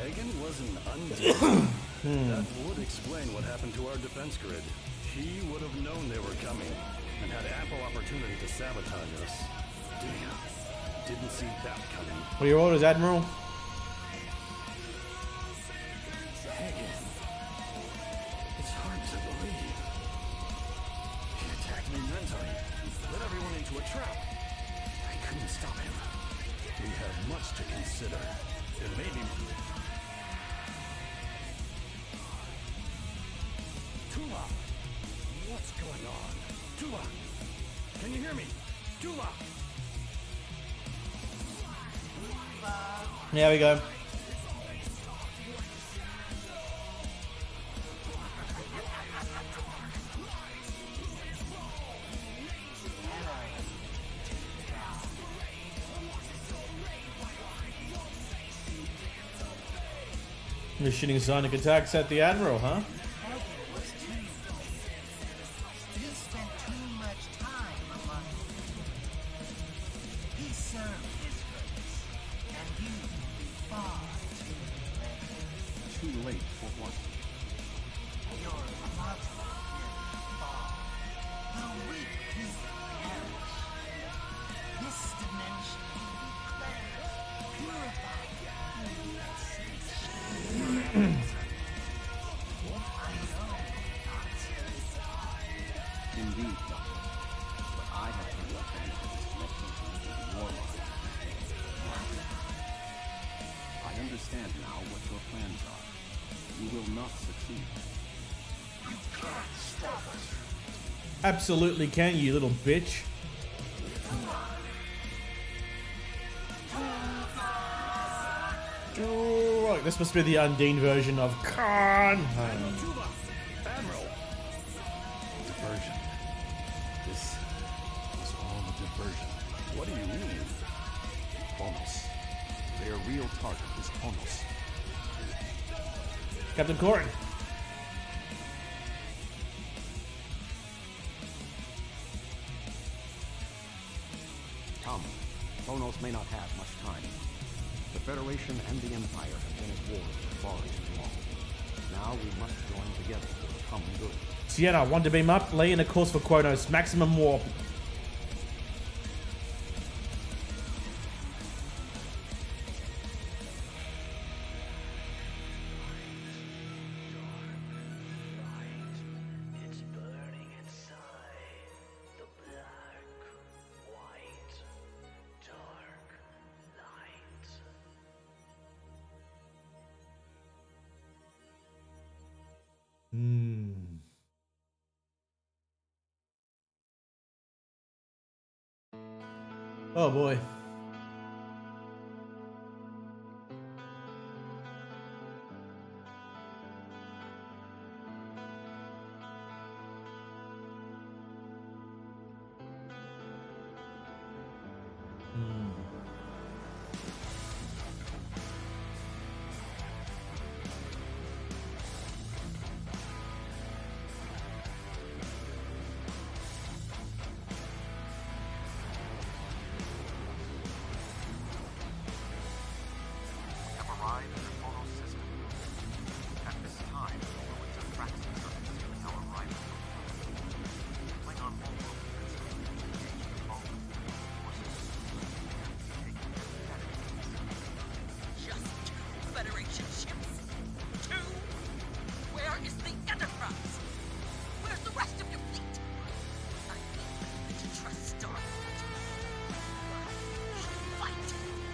Egan was an undone. That would explain what happened to our defense grid. He would have known they were coming and had ample opportunity to sabotage us. Damn. Didn't see that coming. What are your orders, Admiral? Egan. It's hard to believe. He attacked me mentally. Led everyone into a trap. I couldn't stop him. We have much to consider. It made me... Tula! What's going on? Tula! Can you hear me? Tula! There we go. You're shooting sonic attacks at the Admiral, huh? He spent too much time among you. He served his race, and you far too late. Too late for what? Your mother will fall. The weak people perish. This dimension will be cleansed, purified, Indeed, Doctor. But I have to work on this connection to the warlock. I understand now what your plans are. You will not succeed. You can't stop us. Absolutely can, you little bitch. Oh, this must be the Undine version of Khan. Admiral! Diversion. This is all a diversion. What do you mean? Kronos. Their real target is Kronos. Captain Corrin. Come. Kronos may not have much time. The Federation and the Empire have been at war for far too long. Now we must join together for the common good. Sienna, want to beam up? Lay in a course for Kronos. Maximum warp. Oh boy.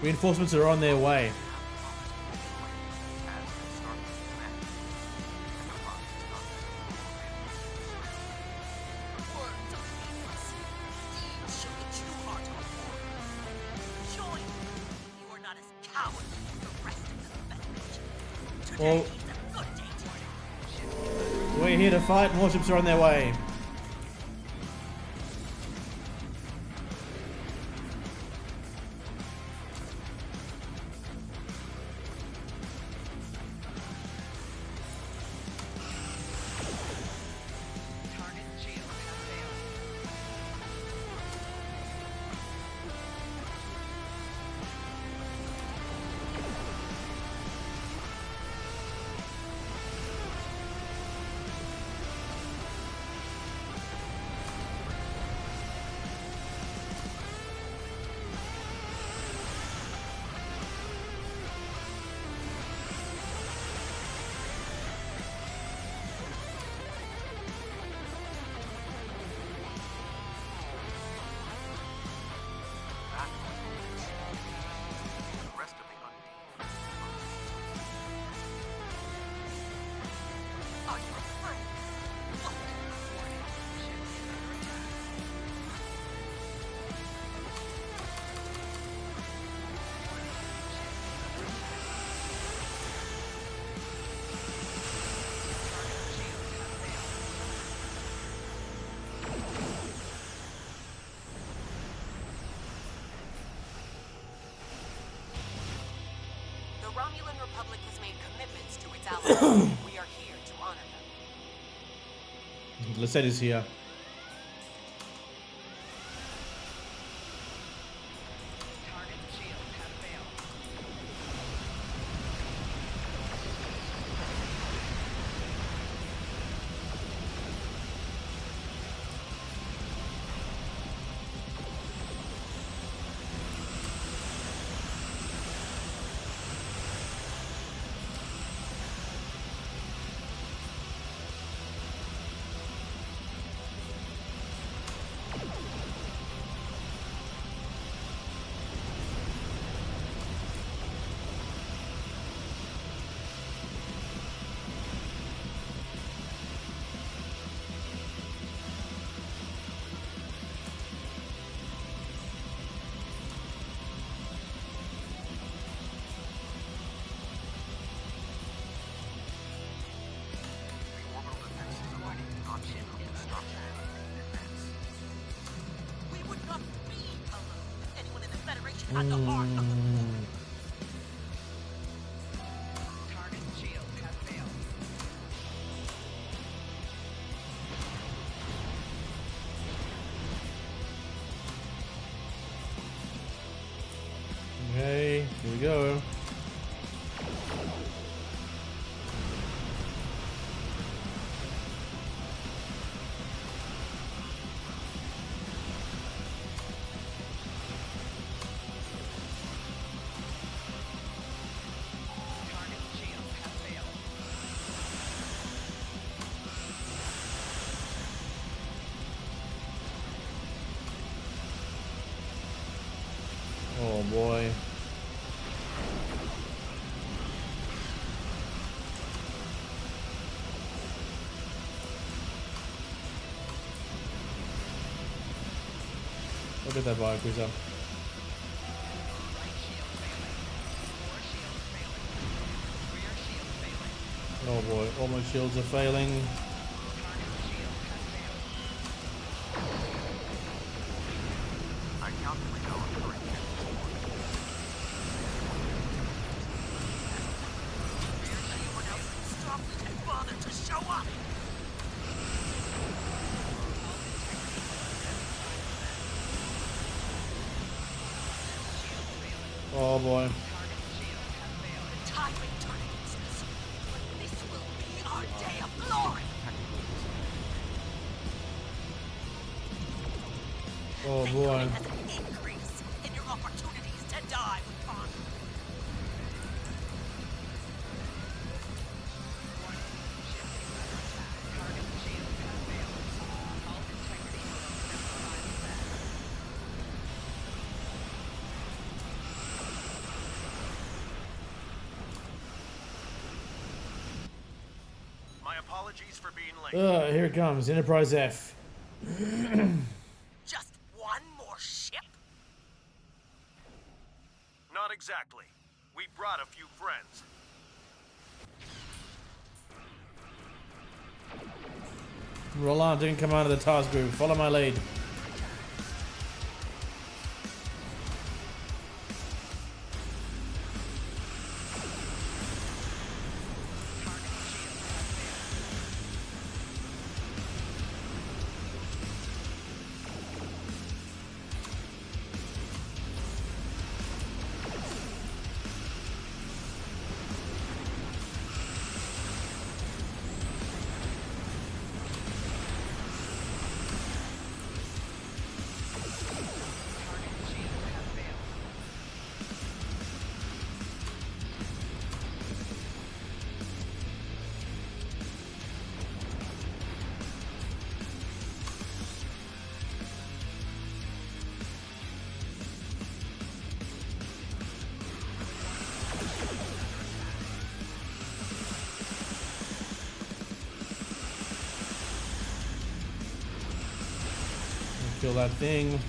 Reinforcements are on their way. Well, we're here to fight. More ships are on their way. The Romulan Republic has made commitments to its allies. We are here to honor them. Lisette is here. Okay, here we go. Oh boy. Look at that bar cruiser. Oh boy, all my shields are failing. Oh boy. Time may turn against us, but this will be our day of glory. Oh boy. Has an increase in your opportunities to die with honor. My apologies for being late. Here it comes, Enterprise F. Just one more ship? Not exactly. We brought a few friends. Roll on, didn't come out of the task group. Follow my lead. Kill that thing.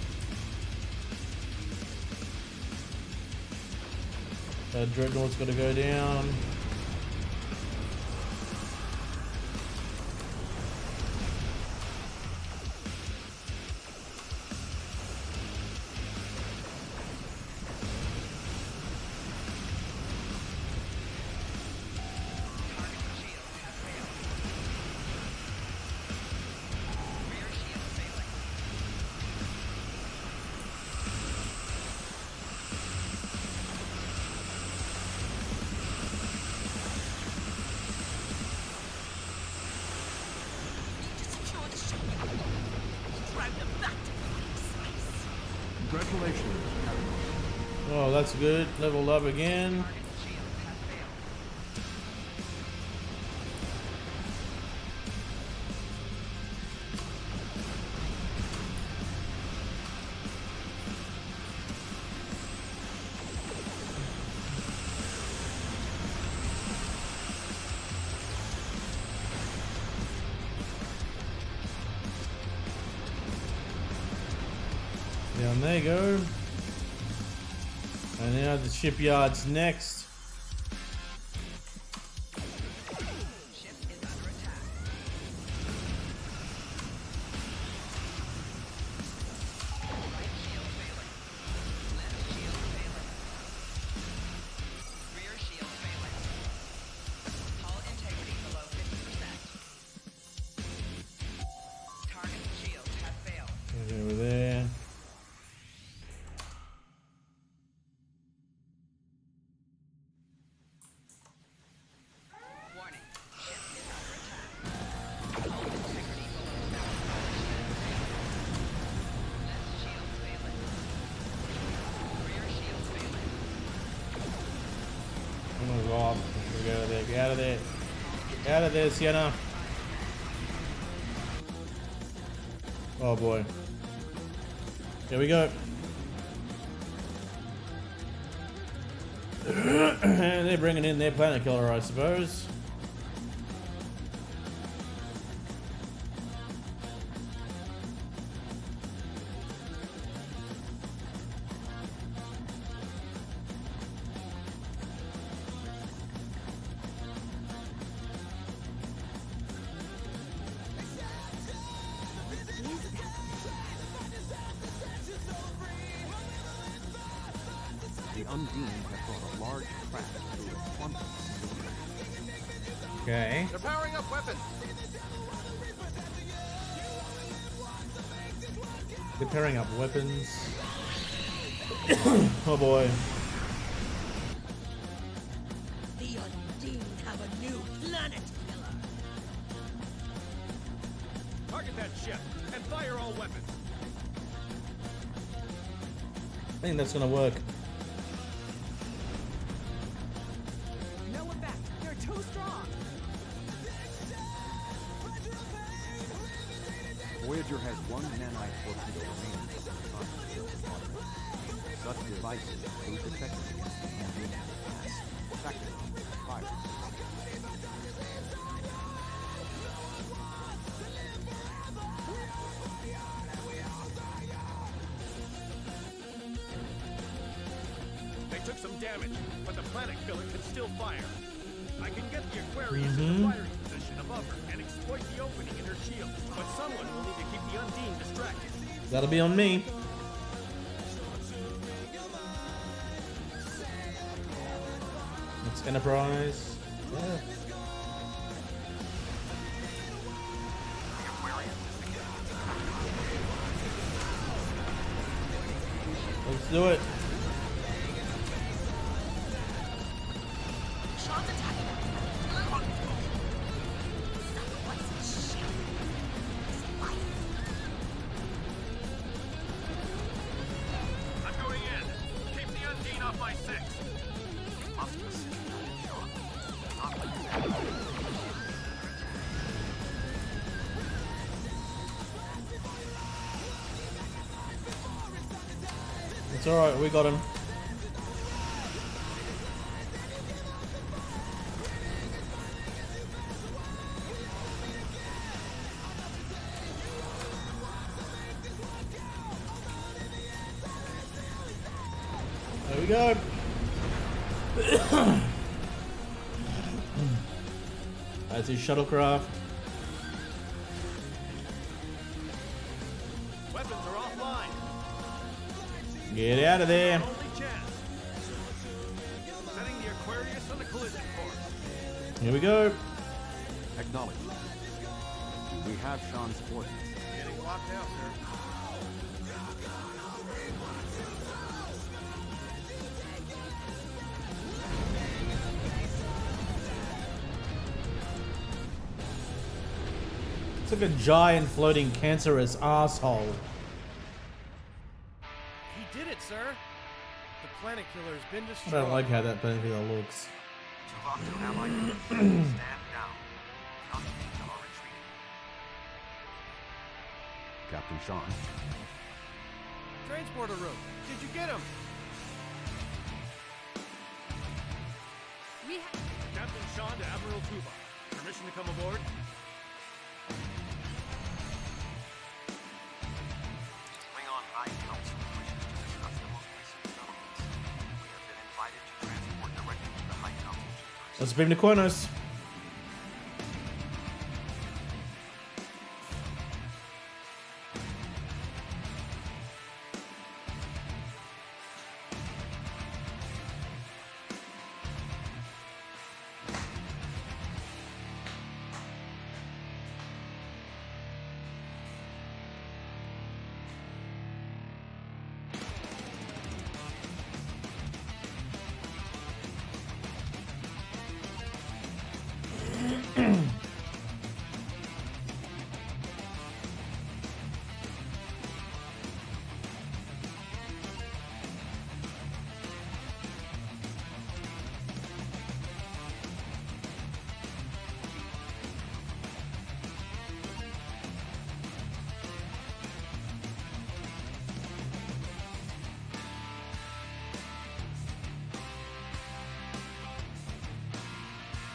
That dreadnought's gotta go down. Congratulations, Captain. Oh, that's good. Leveled up again. Down there you go. And now the shipyard's next. Over there. I'm gonna go off. Get out of there. Get out of there. Get out of there, Sienna. Oh boy. Here we go. And they're bringing in their planet killer, I suppose. The Undine have brought a large craft through a quantum simulation. Okay. They're powering up weapons. They're pairing up weapons. Oh boy. The Undine have a new planet killer. Target that ship and fire all weapons. I think that's gonna work. No effect. You're too strong. Voyager has one nanite torpedo remaining for the concept. Such devices prove effective against the Undine class. Effective. Fire. They took some damage, but the planet killer can still fire. I can get the Aquarius in the firing position above her and exploit the opening in her ship. shield, but someone will need to keep the Undine distracted. That'll be on me. It's Enterprise. Yeah. Let's do it. Sean's attacking us. Sacrifice his ship. His life. I'm going in. Keep the Undine off my 6. Must listen to me, Sean. Not like that. It's alright, we got him. There we go. That's his shuttlecraft. Weapons are offline. Get out of there. Only chance. Setting the Aquarius on the collision course. Here we go. Acknowledged. We have Sean's coordinates. Getting locked out, sir. It's like a giant floating cancerous asshole. He did it, sir. The planet killer has been I destroyed. don't like how that planet looks. Tuvok to allied units. Stand down. The Undines are retreating. Captain Sean. Transporter room. Did you get him? Captain Sean to Admiral Tuvok. Permission to come aboard? Klingon High Council wishes to discuss the most recent developments. We have been invited to transport directly to the High Council chambers. Let's beam to Kronos.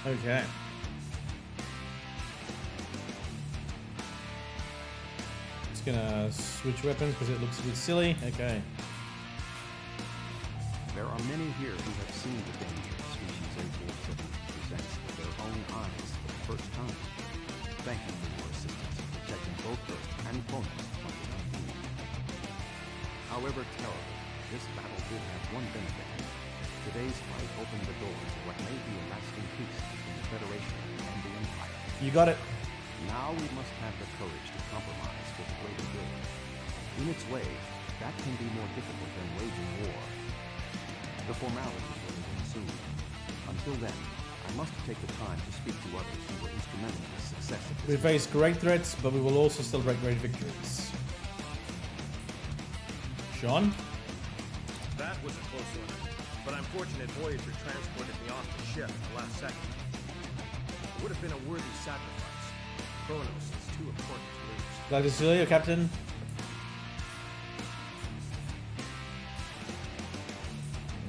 Okay. Just gonna switch weapons because it looks a bit silly. Okay. There are many here who have seen the danger Species A47 presents with their own eyes for the first time. Thank you for your assistance in protecting both Earth and Kronos from the Undine. However terrible, this battle did have one benefit. Today's fight opened the door to what may be a lasting peace between the Federation and the Empire. You got it. Now we must have the courage to compromise for the greater good. In its way, that can be more difficult than waging war. The formalities will begin soon. Until then, I must take the time to speak to others who were instrumental in the success of We this. face great threats, but we will also celebrate great victories. Sean? That was a close one. But I'm fortunate Voyager transported me off the ship at the last second. It would have been a worthy sacrifice. Kronos is too important to lose. Glad to see you, Captain.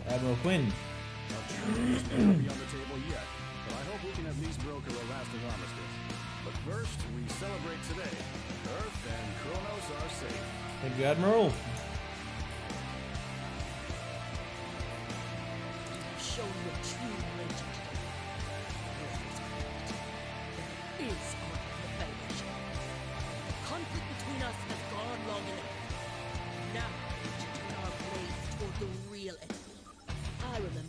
Admiral Quinn. Not sure this may be on the table yet, but I hope we can at least broker a lasting armistice. But first, we celebrate today. Earth and Kronos are safe. Thank you, Admiral. Show your true nature today. Earth is correct. Is on the Federation.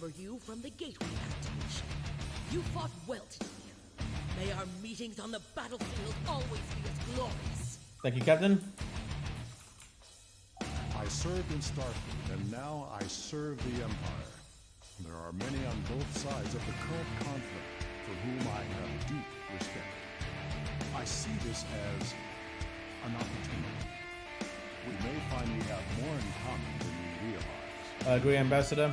for you from the gateway activation. You fought well today. May our meetings on the battlefield always be as glorious. Thank you, Captain. I served in Starfleet, and now I serve the Empire. There are many on both sides of the current conflict for whom I have deep respect. I see this as an opportunity. We may find we have more in common than we realize. I agree, Ambassador.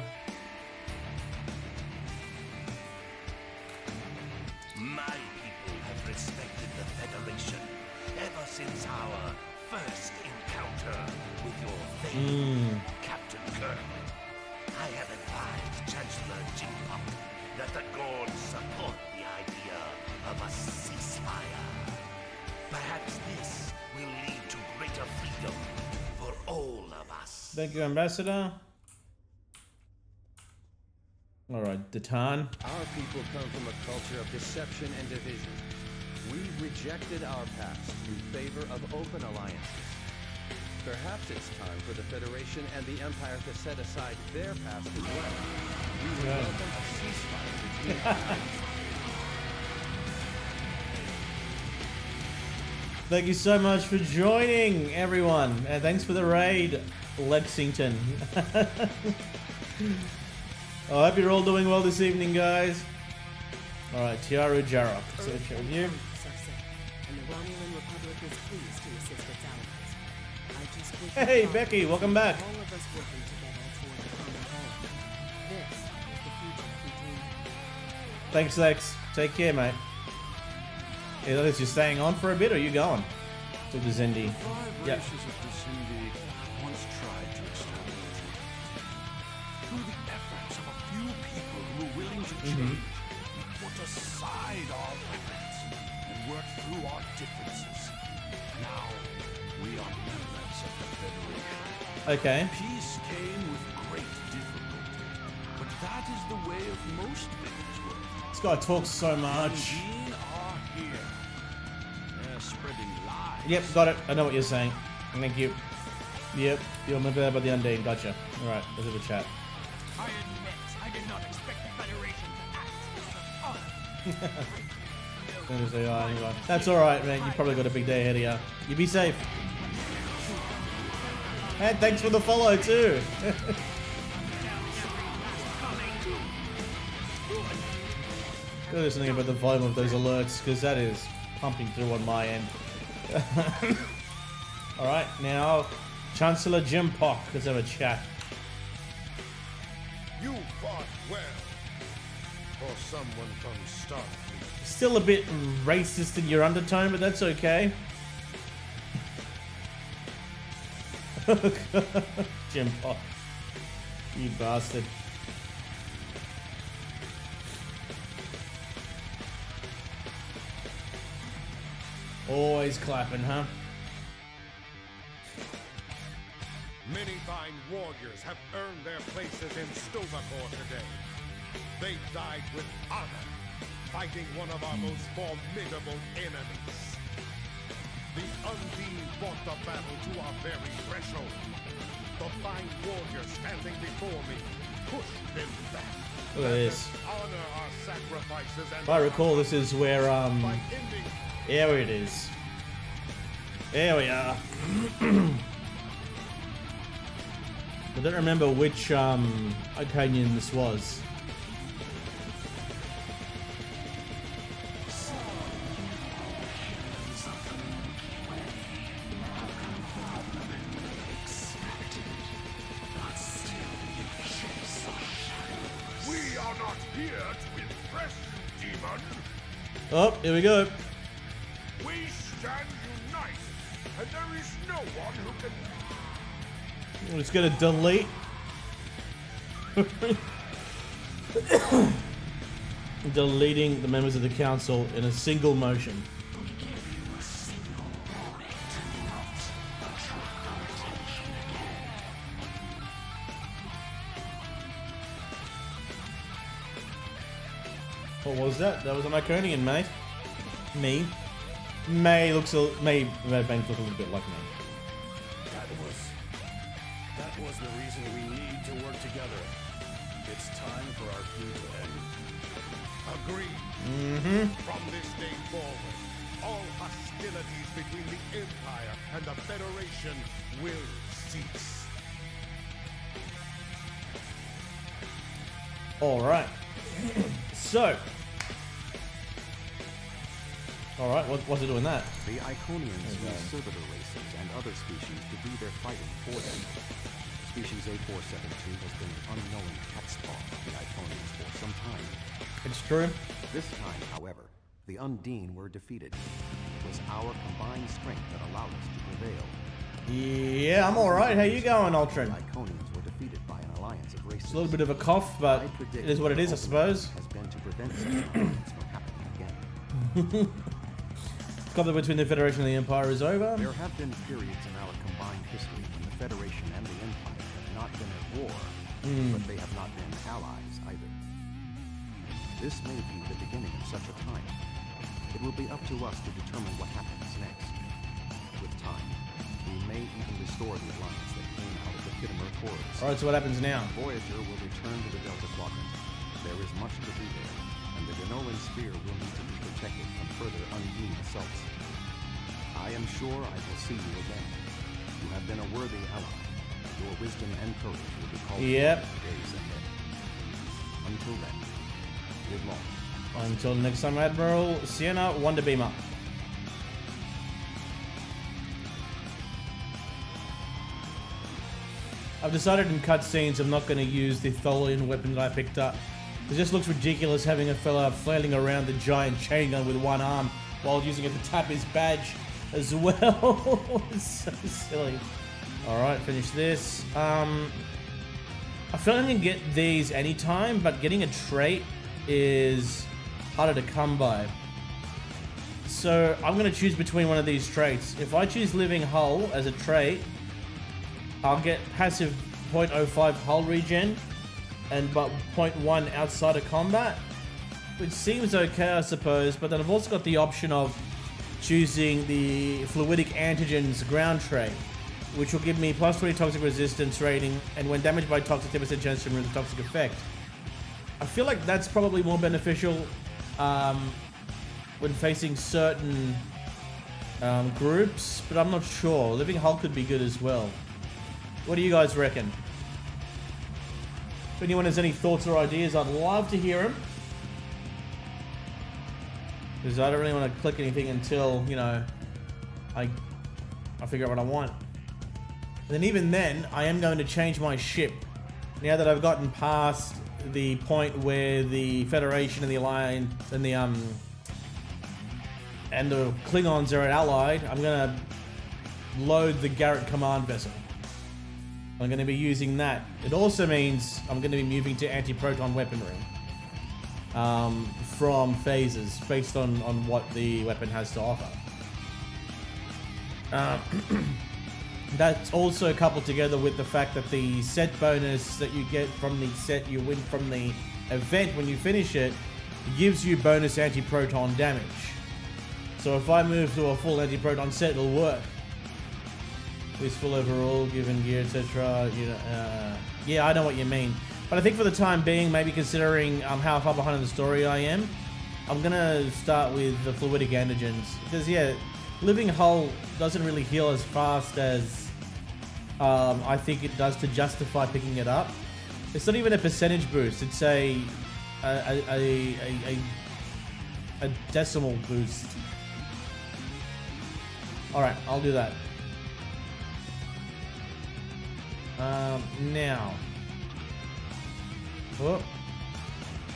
My people have respected the Federation ever since our first encounter with your favorite Captain Kirk. I have advised Chancellor Jinpok that the Gorns support the idea of a ceasefire. Perhaps this will lead to greater freedom for all of us. Thank you, Ambassador. Alright, Datan. Our people come from a culture of deception and division. We've rejected our past in favor of open alliances. Perhaps it's time for the Federation and the Empire to set aside their past as well. We would welcome a ceasefire between our Thank you so much for joining, everyone. And thanks for the raid, Lexington. I hope you're all doing well this evening, guys. Alright, Tiaru Jarok. So check with you. And the Romulan Republic is pleased to assist its allies. I just wish Hey, Becky, welcome back. all of us working together toward a common goal. This is the future we dream. Thanks, Lex. Take care, mate. Yeah, that is you staying on for a bit, or are you going? To the Zindi. Five races of the Zindi once tried to establish it. Through the efforts of a few people who were willing to change, we put aside our weapons and worked through our differences. Now, we are members of the Federation. Okay. Peace came with great difficulty, but that is the way of most things work. This guy talks so much. Undine are here. They're spreading lies. Yep, got it. I know what you're saying. Thank you. Yep, you're moved there by the Undine. Gotcha. Alright, let's have a chat. I admit, I did not expect the Federation to act. Gonna say, oh, anyway. That's alright, man. You probably got a big day ahead of you. You be safe. And thanks for the follow, too. Gotta do something about the volume of those alerts, because that is pumping through on my end. Alright, now, Chancellor Jinpok. Let's have a chat. You fought well for someone from Starfleet. Still a bit racist in your undertone, but that's okay. Jinpok. You bastard. Always clapping, huh? Many fine warriors have earned their places in Stovacor today. They died with honor, fighting one of our most formidable enemies. The Undine fought the battle to our very threshold. The fine warriors standing before me pushed them back. Look at this. Honor our sacrifices and If I recall, this is where, here it is. There we are. I don't remember which, Iconian this was. we are not here to impress you, demon. Oh, here we go. We stand united, and there is no one who can. I'm just gonna delete. Deleting the members of the council in a single motion. What was that? That was an Iconian, mate. Me. May looks a May Banks look a little bit like me. That was the reason we need to work together. It's time for our feud to end. Agreed. From this day forward, all hostilities between the Empire and the Federation will cease. All right. So. All right. What's it doing that? The Iconians use servitor races and other species to do their fighting for them. Species A472 has been an unknown catspaw of the Iconians for some time. It's true. This time, however, the Undine were defeated. It was our combined strength that allowed us to prevail. Yeah, I'm all right. How you going, Ultron? The Iconians were defeated by an alliance of races. It's a little bit of a cough, but it is what it is, I suppose. Has been to prevent such things from happening again. Conflict between the Federation and the Empire is over. There have been periods in our combined history when the Federation and the Empire have not been at war, but they have not been allies either. This may be the beginning of such a time. It will be up to us to determine what happens next. With time, we may even restore the alliance that came out of the Kittimer Accords. Alright, so what happens now? Voyager will return to the Delta Quadrant. There is much to do there, and the Denolan Sphere will need to be protected from further Undine assaults. I am sure I will see you again. You have been a worthy ally. Your wisdom and courage will be called for in the days ahead. Until then, live long. Until next time, Admiral Sienna Wonder Beamer. I've decided in cutscenes I'm not going to use the Tholian weapon that I picked up. It just looks ridiculous having a fella flailing around the giant chain gun with one arm while using it to tap his badge as well. It's so silly. Alright, finish this. I feel like I can get these anytime, but getting a trait is harder to come by. So I'm going to choose between one of these traits. If I choose Living Hull as a trait, I'll get passive 0.05 hull regen and but 0.1 outside of combat, which seems okay, I suppose. But then I've also got the option of choosing the fluidic antigens ground trait, which will give me plus 20 toxic resistance rating, and when damaged by toxic, 10% chance to remove the toxic effect. I feel like that's probably more beneficial when facing certain groups, but I'm not sure. Living Hull could be good as well. What do you guys reckon? If anyone has any thoughts or ideas, I'd love to hear them. Because I don't really want to click anything until, you know, I figure out what I want. And then even then, I am going to change my ship. Now that I've gotten past the point where the Federation and the Alliance and the Klingons are allied, I'm going to load the Garrett command vessel. I'm going to be using that. It also means I'm going to be moving to anti-proton weaponry from phases based on what the weapon has to offer. That's also coupled together with the fact that the set bonus that you get from the set you win from the event when you finish it gives you bonus anti-proton damage. So if I move to a full anti-proton set, it'll work. Useful overall, given gear, etc. You know, yeah, I know what you mean. But I think for the time being, maybe considering how far behind in the story I am, I'm gonna start with the fluidic antigens. Because yeah, Living Hull doesn't really heal as fast as I think it does to justify picking it up. It's not even a percentage boost. It's a decimal boost. All right, I'll do that. Now. Oh.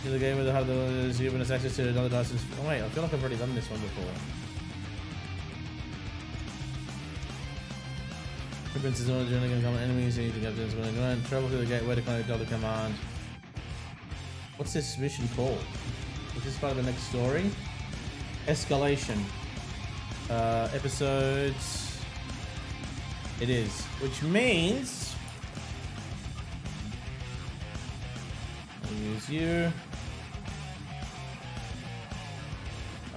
To the game with the hard is giving us access to another license. Oh wait, I feel like I've already done this one before. Prince is only going to come enemies and you can captains when they go and travel through the gateway to connect Delta Command. What's this mission called? Is this part of the next story? Escalation. Episodes. It is. Which means I'll use you.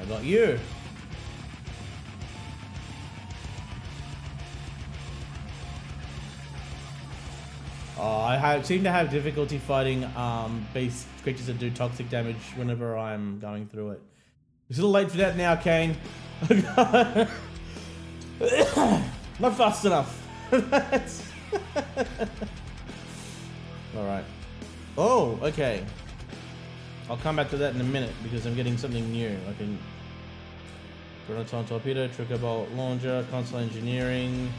I got you. seem to have difficulty fighting beast creatures that do toxic damage whenever I'm going through it. It's a little late for that now, Kane. Not fast enough. Alright. Oh, okay. I'll come back to that in a minute because I'm getting something new. I can... Proton Torpedo, Trigger Bolt Launcher, Console Engineering,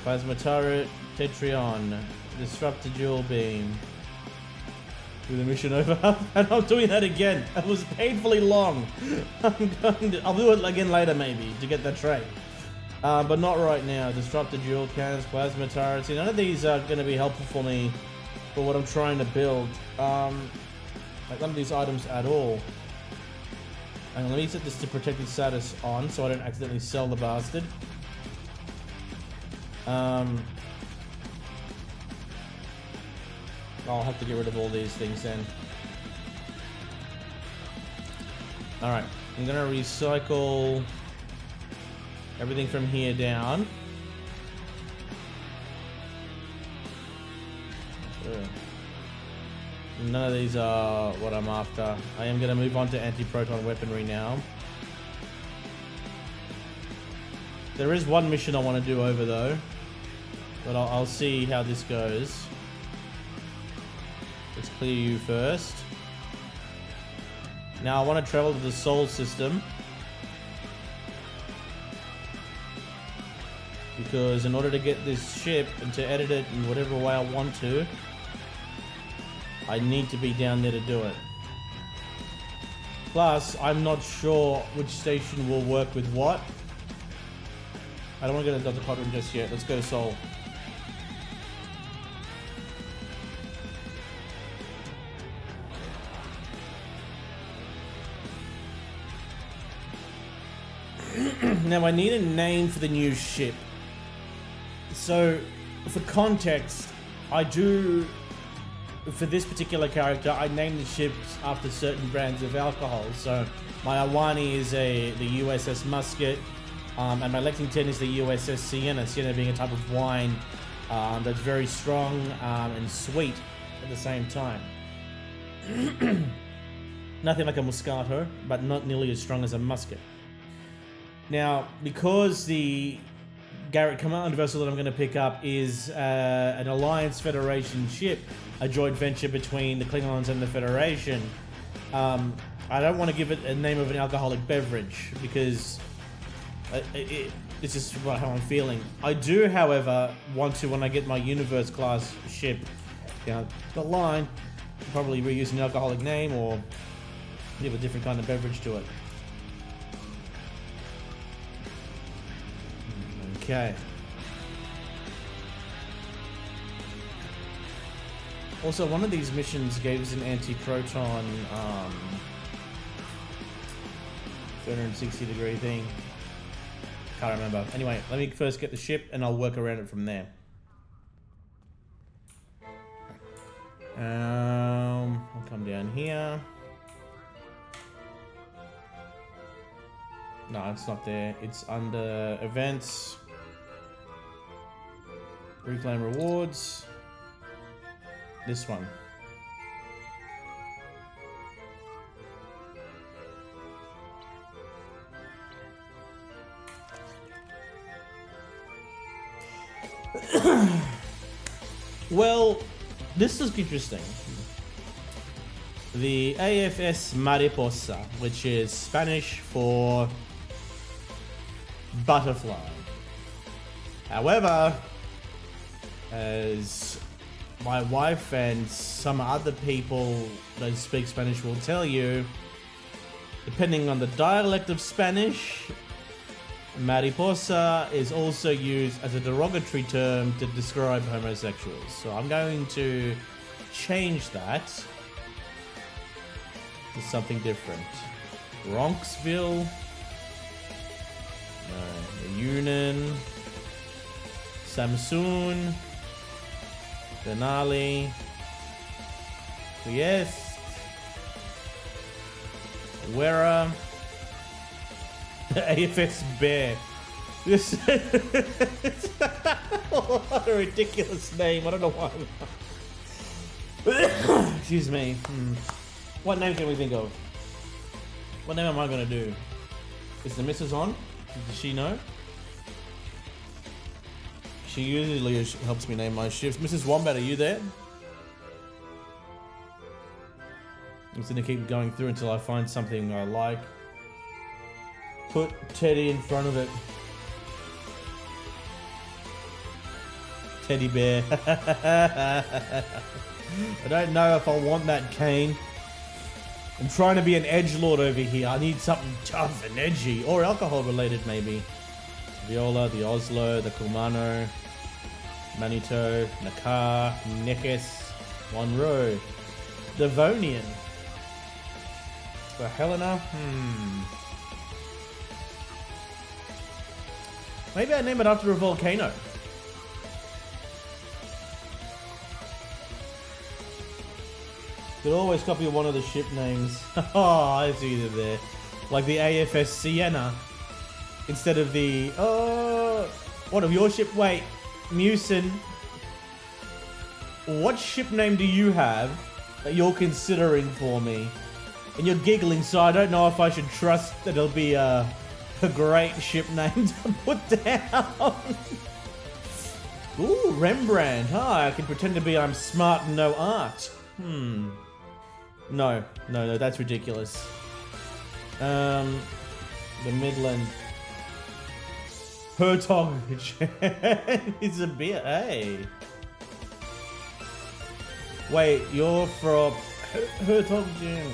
Plasma Turret, Tetrion, Disruptor Dual Beam. Do the mission over, and I'm doing that again. It was painfully long. I'll do it again later maybe to get that trait. But not right now. Disruptor Dual Cannons, Plasma Turrets. See, none of these are going to be helpful for me for what I'm trying to build. Like none of these items at all. And let me set this to protected status on so I don't accidentally sell the bastard. I'll have to get rid of all these things then. Alright, I'm gonna recycle everything from here down. None of these are what I'm after. I am gonna move on to anti-proton weaponry now. There is one mission I want to do over though, but I'll see how this goes. Let's clear you first. Now I want to travel to the Sol system, because in order to get this ship and to edit it in whatever way I want to, I need to be down there to do it. Plus, I'm not sure which station will work with what. I don't want to go to Dr. Quadrant just yet. Let's go to Sol. Now I need a name for the new ship. So, for context, for this particular character, I named the ships after certain brands of alcohol. So, my Awani is the USS Musket, and my Lexington is the USS Sienna. Sienna being a type of wine that's very strong and sweet at the same time. Nothing like a Moscato, but not nearly as strong as a Musket. Now, because the Garrett Command vessel that I'm going to pick up is an Alliance Federation ship, a joint venture between the Klingons and the Federation, I don't want to give it a name of an alcoholic beverage because it's just how I'm feeling. I do, however, want to, when I get my Universe class ship down the line, probably reuse an alcoholic name or give a different kind of beverage to it. Okay. Also, one of these missions gave us an anti-proton 360-degree thing. Can't remember. Anyway, let me first get the ship and I'll work around it from there. I'll come down here. No, it's not there. It's under events. Reclaim rewards. This one. Well, this is interesting. The AFS Mariposa, which is Spanish for butterfly. However, as my wife and some other people that speak Spanish will tell you, depending on the dialect of Spanish, mariposa is also used as a derogatory term to describe homosexuals. So I'm going to change that to something different. Bronxville. No, Yunnan. Samsun. Denali. Trieste. Wera. AFS Bear. This what a ridiculous name. I don't know why. Excuse me. What name can we think of? What name am I gonna do? Is the missus on? Does she know? She usually helps me name my shifts. Mrs. Wombat, are you there? I'm just gonna keep going through until I find something I like. Put Teddy in front of it. Teddy bear. I don't know if I want that cane. I'm trying to be an edgelord over here. I need something tough and edgy. Or alcohol related maybe. Viola, the Oslo, the Kumano, Manito, Nakar, Nekes, Monroe, Devonian. For Helena? Maybe I name it after a volcano. Could always copy one of the ship names. Oh, it's either there. Like the AFS Sienna. Instead of the... Oh... What of your ship? Wait. Musin. What ship name do you have that you're considering for me? And you're giggling, so I don't know if I should trust that it'll be a great ship name to put down. Ooh, Rembrandt. Ah, I can pretend to be I'm smart and know art. No, that's ridiculous. The Midland. Hertog is a beer. Hey. Wait, you're from Hertog Jim.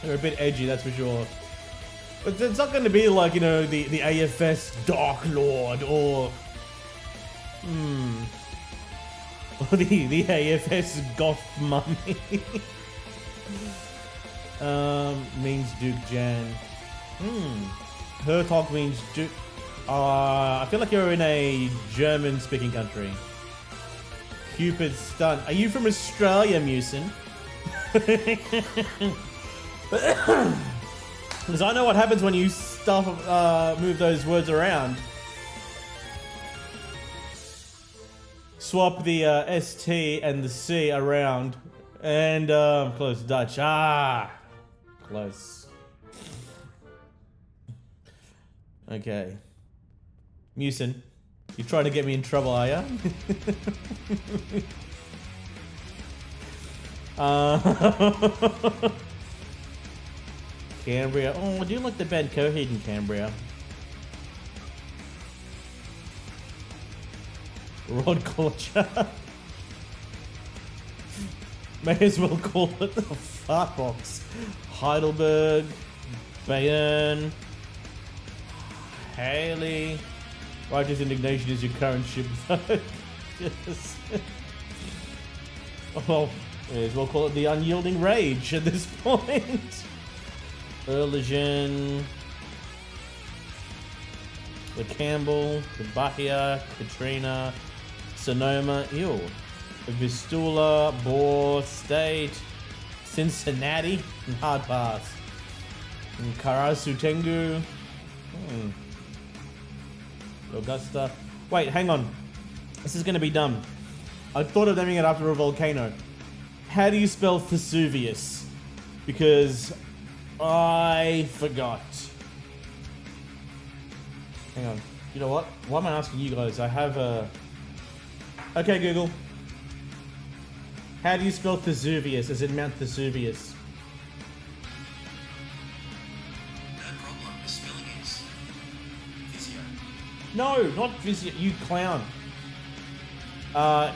They're a bit edgy, that's for sure. But it's not going to be like, you know, the AFS Dark Lord or... Or the AFS Goth Mummy. Means Duke Jan. Hertog means Duke... I feel like you're in a German-speaking country. Cupid Stunt. Are you from Australia, Musin? Because I know what happens when you move those words around. Swap the ST and the C around. And close Dutch. Close. Okay. Musin, you're trying to get me in trouble, are ya? Cambria. Oh, I do like the band Coheed in Cambria. Rod Culture. May as well call it the Fart Box. Heidelberg. Bayern. Haley. Righteous Indignation is your current ship, though. Yes. Oh, may as well call it the Unyielding Rage at this point. Erligen. The Campbell. The Bahia. Katrina. Sonoma. Ew. Vistula. Bore. State. Cincinnati. And Hard Pass. And Karasu Tengu. Augusta. Wait, hang on. This is going to be dumb. I thought of naming it after a volcano. How do you spell Vesuvius? Because I forgot. Hang on. You know what? Why am I asking you guys? I have a... Okay, Google. How do you spell Vesuvius as in Mount Vesuvius? No, not Vizio, you clown.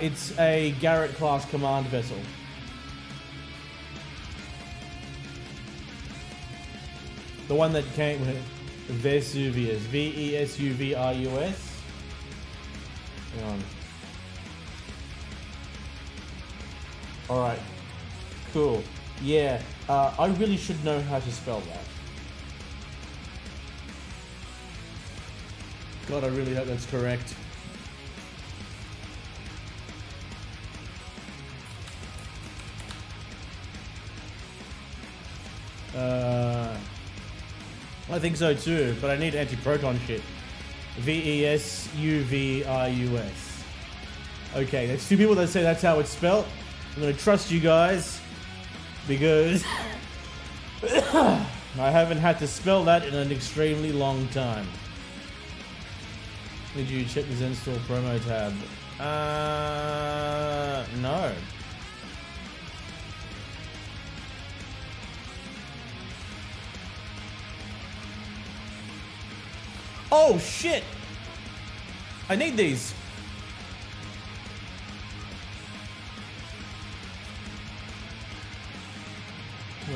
It's a Garrett class command vessel. The one that came with Vesuvius. Vesuvirus. Hang on. Alright. Cool. Yeah. I really should know how to spell that. God, I really hope that's correct. I think so too, but I need anti-proton shit. V-E-S-U-V-I-U-S. Okay, there's two people that say that's how it's spelled. I'm gonna trust you guys because I haven't had to spell that in an extremely long time. Did you check the Zen Store promo tab? No. Oh shit! I need these.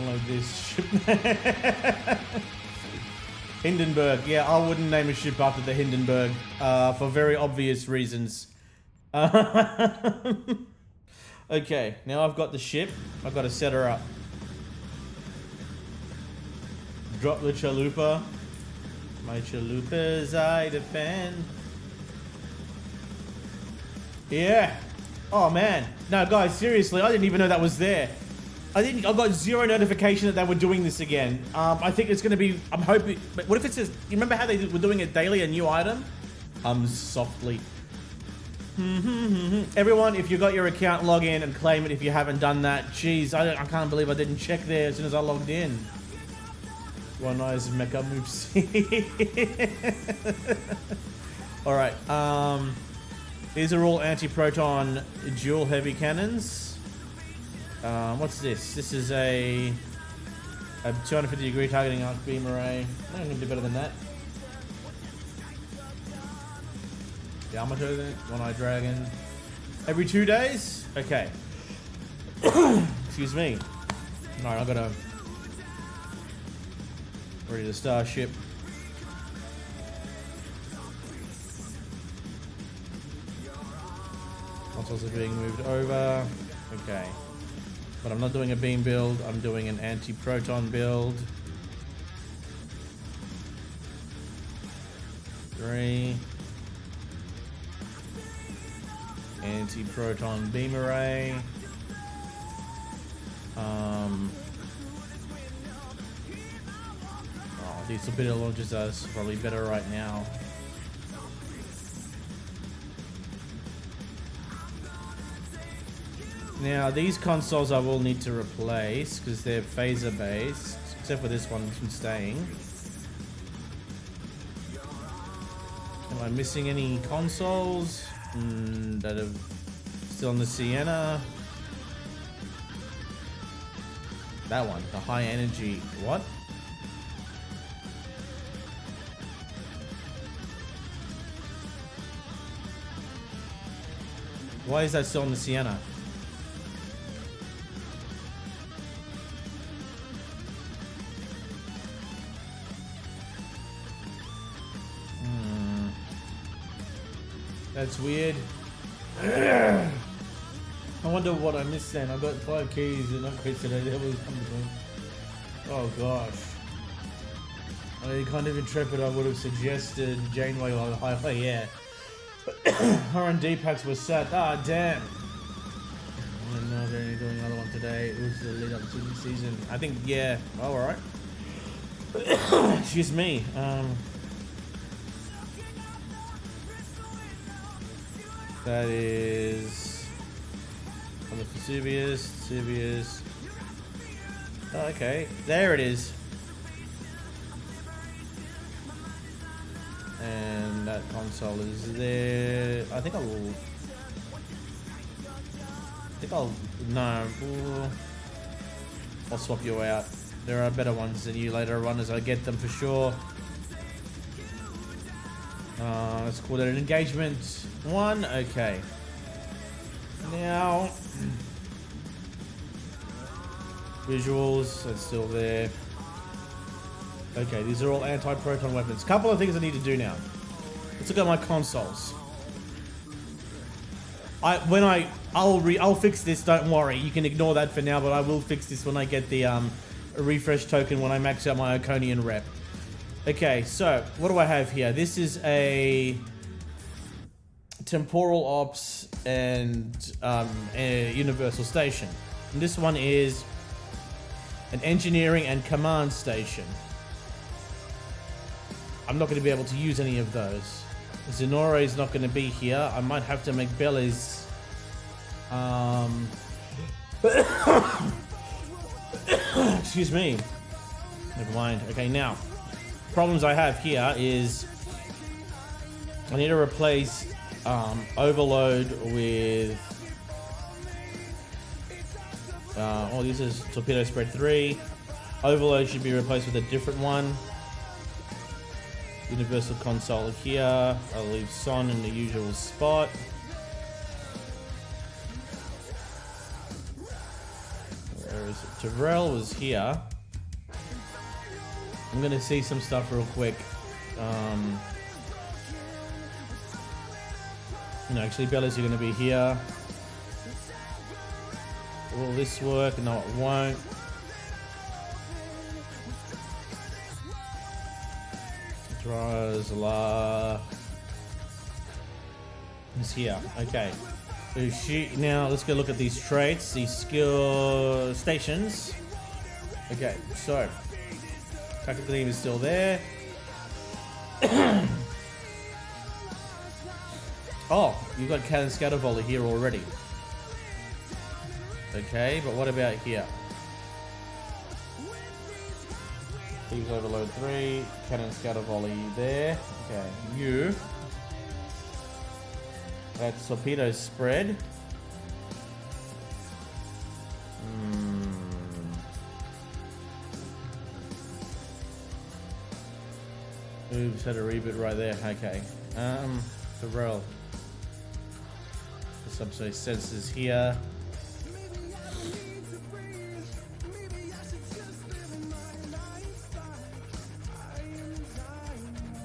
Like this ship. Hindenburg. Yeah, I wouldn't name a ship after the Hindenburg for very obvious reasons. Okay, now I've got the ship. I've got to set her up. Drop the chalupa. My chalupas I defend. Yeah. Oh man. No, guys, seriously, I didn't even know that was there. I got zero notification that they were doing this again. I think it's gonna be, I'm hoping, but what if it says, you remember how they were doing it daily, a new item? Softly. Everyone, if you got your account, log in and claim it if you haven't done that. Jeez, I can't believe I didn't check there as soon as I logged in. One nice mecha moves. Alright, these are all anti-proton dual heavy cannons. What's this? This is a 250 degree targeting arc beam array. I don't need to do better than that. Yamato then, one-eyed dragon. Every 2 days? Okay. Excuse me. Alright, I gotta ready to starship. Consoles are being moved over. Okay. But I'm not doing a beam build, I'm doing an anti-proton build. 3. Anti-proton beam array. Oh, these torpedo launchers are probably better right now. Now, these consoles I will need to replace because they're phaser based, except for this one from staying. Am I missing any consoles that are still on the Sienna? That one, the high energy. What? Why is that still on the Sienna? That's weird. I wonder what I missed then. I got 5 keys and upgrades today. That was something. Oh gosh. I kind of intrepid. I would have suggested Janeway on the highway. Yeah. R&D packs were set. Ah, damn. I don't know if they're doing another one today. It was the lead up to the season. I think, yeah. Oh, all right. Excuse me. That is on the Vesuvius. Oh, okay, there it is. And that console is there. I think I'll swap you out. There are better ones than you later on as I get them for sure. Let's call that an engagement 1. Okay. Now, visuals, that's still there. Okay, these are all anti-proton weapons. Couple of things I need to do now. Let's look at my consoles. I'll fix this. Don't worry. You can ignore that for now, but I will fix this when I get the refresh token when I max out my Iconian rep. Okay, so what do I have here? This is a temporal ops and a universal station. And this one is an engineering and command station. I'm not going to be able to use any of those. Zenora is not going to be here. I might have to make Bellies. Excuse me. Never mind. Okay, now. Problems I have here is I need to replace Overload with... oh, this is Torpedo Spread 3. Overload should be replaced with a different one. Universal Console here. I'll leave Son in the usual spot. Where is it? Terrell was here. I'm gonna see some stuff real quick. No, actually, Bellas are gonna be here. Will this work? No, it won't. Drozla is here. Okay. So now let's go look at these traits, these skill stations. Okay, so tactical team is still there. Oh, you've got cannon scatter volley here already. Okay, but what about here? Thieves Overload 3, cannon scatter volley there. Okay, you. That's torpedo spread. Oops, had a reboot right there. Okay. Terrell. The subspace sensors here.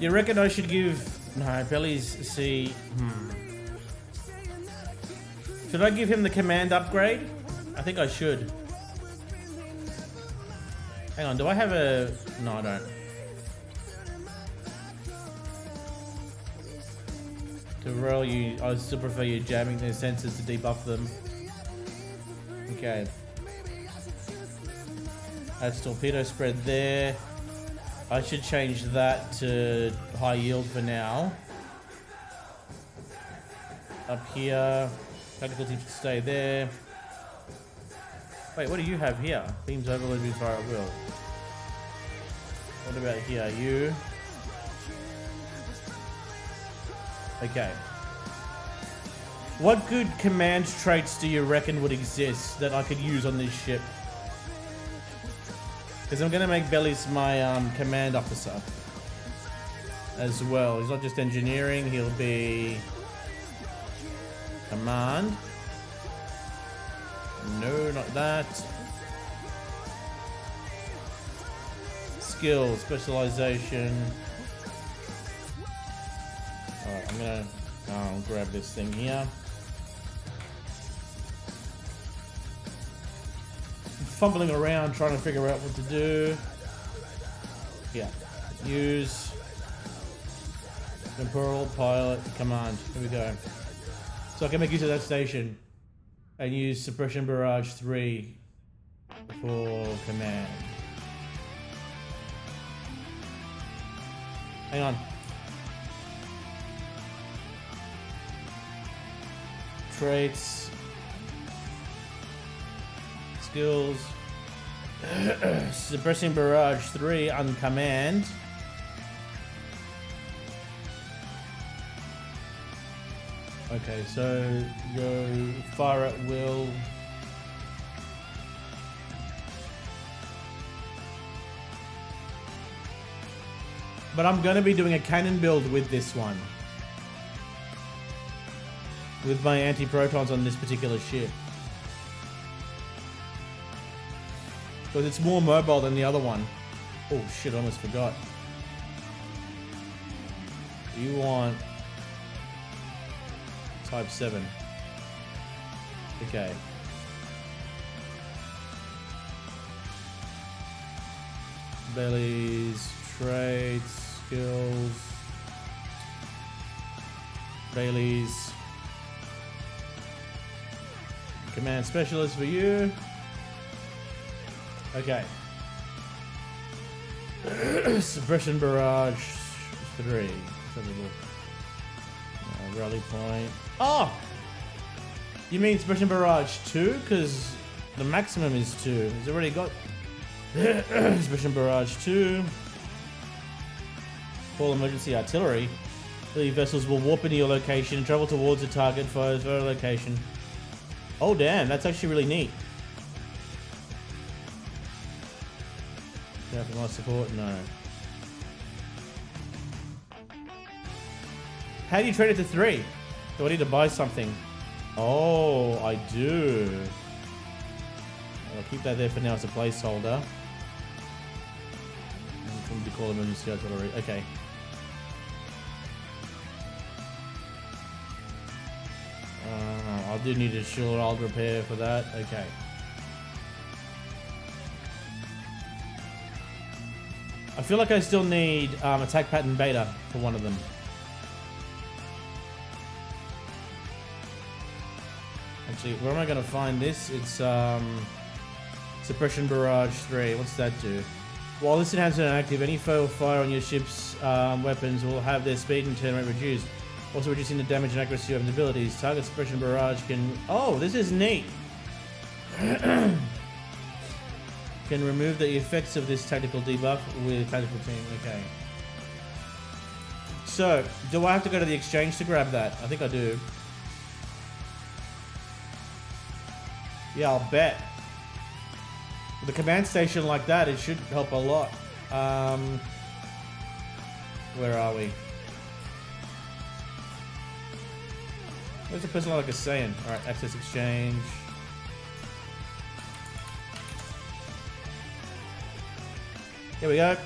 You reckon I should give... No, Belly's... See... Should I give him the command upgrade? I think I should. Hang on, do I have a... No, I don't. Terrell, I still prefer you jamming their sensors to debuff them. Okay. That's torpedo spread there. I should change that to high yield for now. Up here, tactical team should stay there. Wait, what do you have here? Beams overload, beams fire at will. What about here? You? Okay. What good command traits do you reckon would exist that I could use on this ship? Because I'm going to make Bellies my command officer as well. He's not just engineering, he'll be command. No, not that. Skill, specialization. Alright, I'm going to grab this thing here. Fumbling around trying to figure out what to do. Yeah. Use temporal pilot command. Here we go. So I can make use of that station and use suppression barrage 3 for command. Hang on. Traits. Skills. Suppressing barrage 3 on command. Okay, so go fire at will. But I'm going to be doing a cannon build with this one. With my anti-protons on this particular ship. Because it's more mobile than the other one. Oh shit, I almost forgot. You want... Type 7. Okay. Bellies, traits, skills. Bailey's. Command specialist for you. Okay. Suppression barrage 3. Let's have a look. Rally point. Oh! You mean Suppression Barrage 2? Because the maximum is 2. He's already got Suppression Barrage 2. Call emergency artillery. The vessels will warp into your location and travel towards the target foe's location. Oh damn, that's actually really neat. Have my support? No. How do you trade it to 3? Do I need to buy something? Oh, I do. I'll keep that there for now as a placeholder. And call emergency artillery. Okay. I do need a shield repair for that. Okay. I feel like I still need attack pattern beta for one of them. Actually, where am I going to find this? It's Suppression Barrage 3. What's that do? While this enhancement is active, any foe will fire on your ship's weapons will have their speed and turn rate reduced. Also reducing the damage and accuracy of the abilities. Target Suppression Barrage can... Oh, this is neat! Can remove the effects of this tactical debuff with tactical team. Okay. So, do I have to go to the exchange to grab that? I think I do. Yeah, I'll bet. With a command station like that, it should help a lot. Where are we? Where's the person like is saying? Alright, access exchange. Here we go.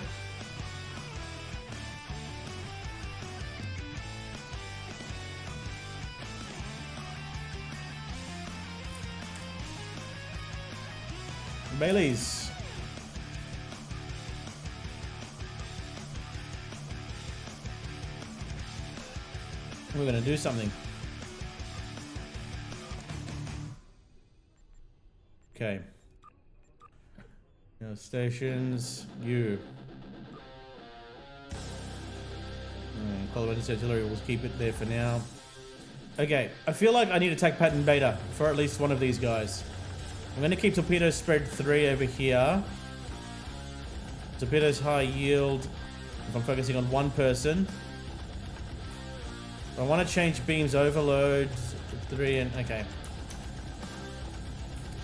Bailey's. We're gonna do something. Okay. Now stations, you. Call emergency artillery, we'll keep it there for now. Okay, I feel like I need attack pattern beta for at least one of these guys. I'm going to keep torpedo spread 3 over here. Torpedoes high yield if I'm focusing on one person. I want to change beams overload to 3 and... Okay.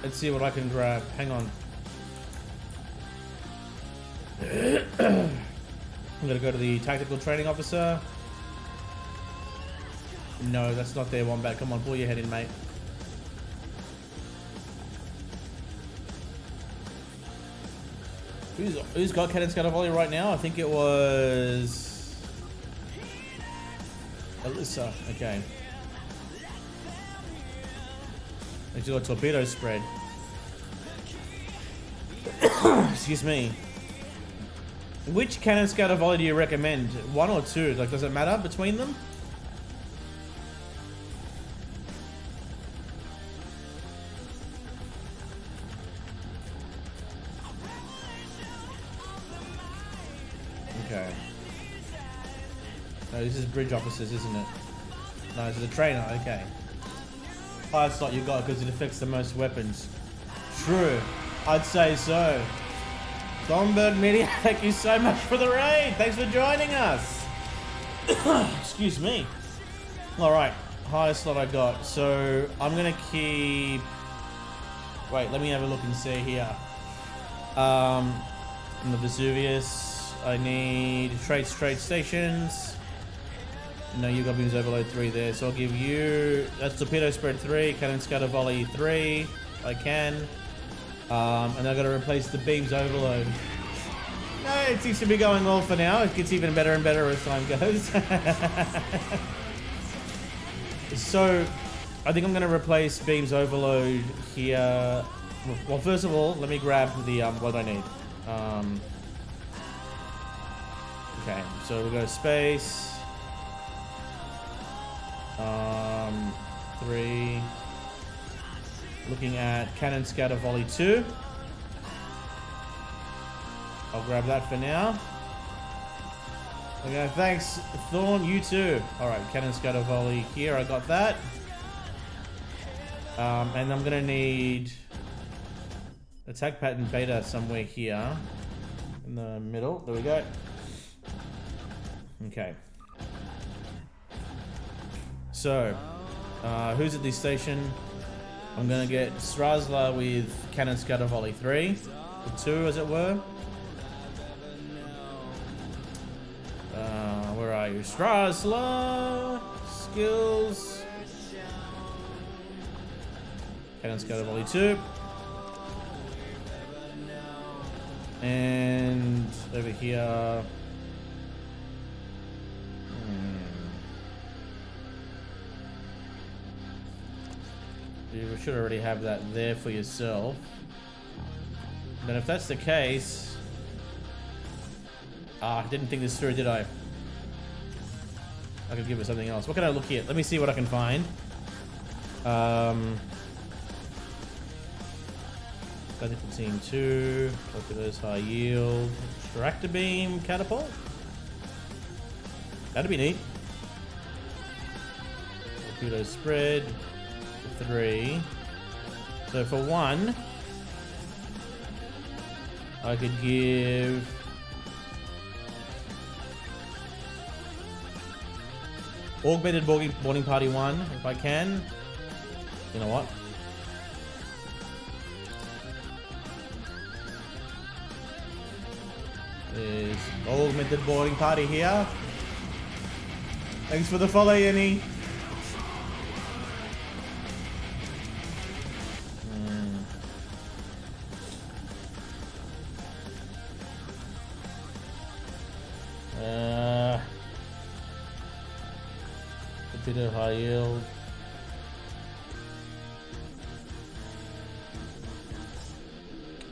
Let's see what I can grab. Hang on. I'm going to go to the tactical training officer. No, that's not there, Wombat. Come on, pull your head in, mate. Who's got cannon scatter volley right now? I think it was Alyssa. Okay. She's got torpedo spread. Excuse me. Which cannon scatter volley do you recommend? 1 or 2? Like, does it matter between them? Okay. No, this is bridge officers, isn't it? No, this is a trainer. Okay. Highest slot you got because it affects the most weapons. True. I'd say so. Thornberg Media, thank you so much for the raid. Thanks for joining us. Excuse me. Alright. Highest slot I got. So, I'm going to keep... Wait, let me have a look and see here. In the Vesuvius, I need trade stations. No, you got beams overload 3 there, so I'll give you... That's torpedo spread 3, cannon scatter volley 3. I can. And I've got to replace the beams overload. No, it seems to be going well for now. It gets even better and better as time goes. So, I think I'm going to replace beams overload here. Well, first of all, let me grab the what I need. Okay, so we'll go space. 3. Looking at cannon scatter volley 2. I'll grab that for now. Okay, thanks, Thorn. You too. All right, cannon scatter volley here. I got that. And I'm gonna need attack pattern beta somewhere here in the middle. There we go. Okay. So, who's at this station? I'm gonna get Strasla with cannon scatter volley 3, or 2 as it were. Where are you? Strasla! Skills. Cannon scatter volley 2. And over here. You should already have that there for yourself. Then if that's the case... I didn't think this through, did I? I could give it something else. What can I look here? Let me see what I can find. Tactical team 2. Look at those high yield. Tractor beam catapult. That'd be neat. Torpedo spread. 3. So for 1, I could give augmented boarding party 1 if I can. You know what? There's augmented boarding party here. Thanks for the follow, Yenny. A bit of high yield.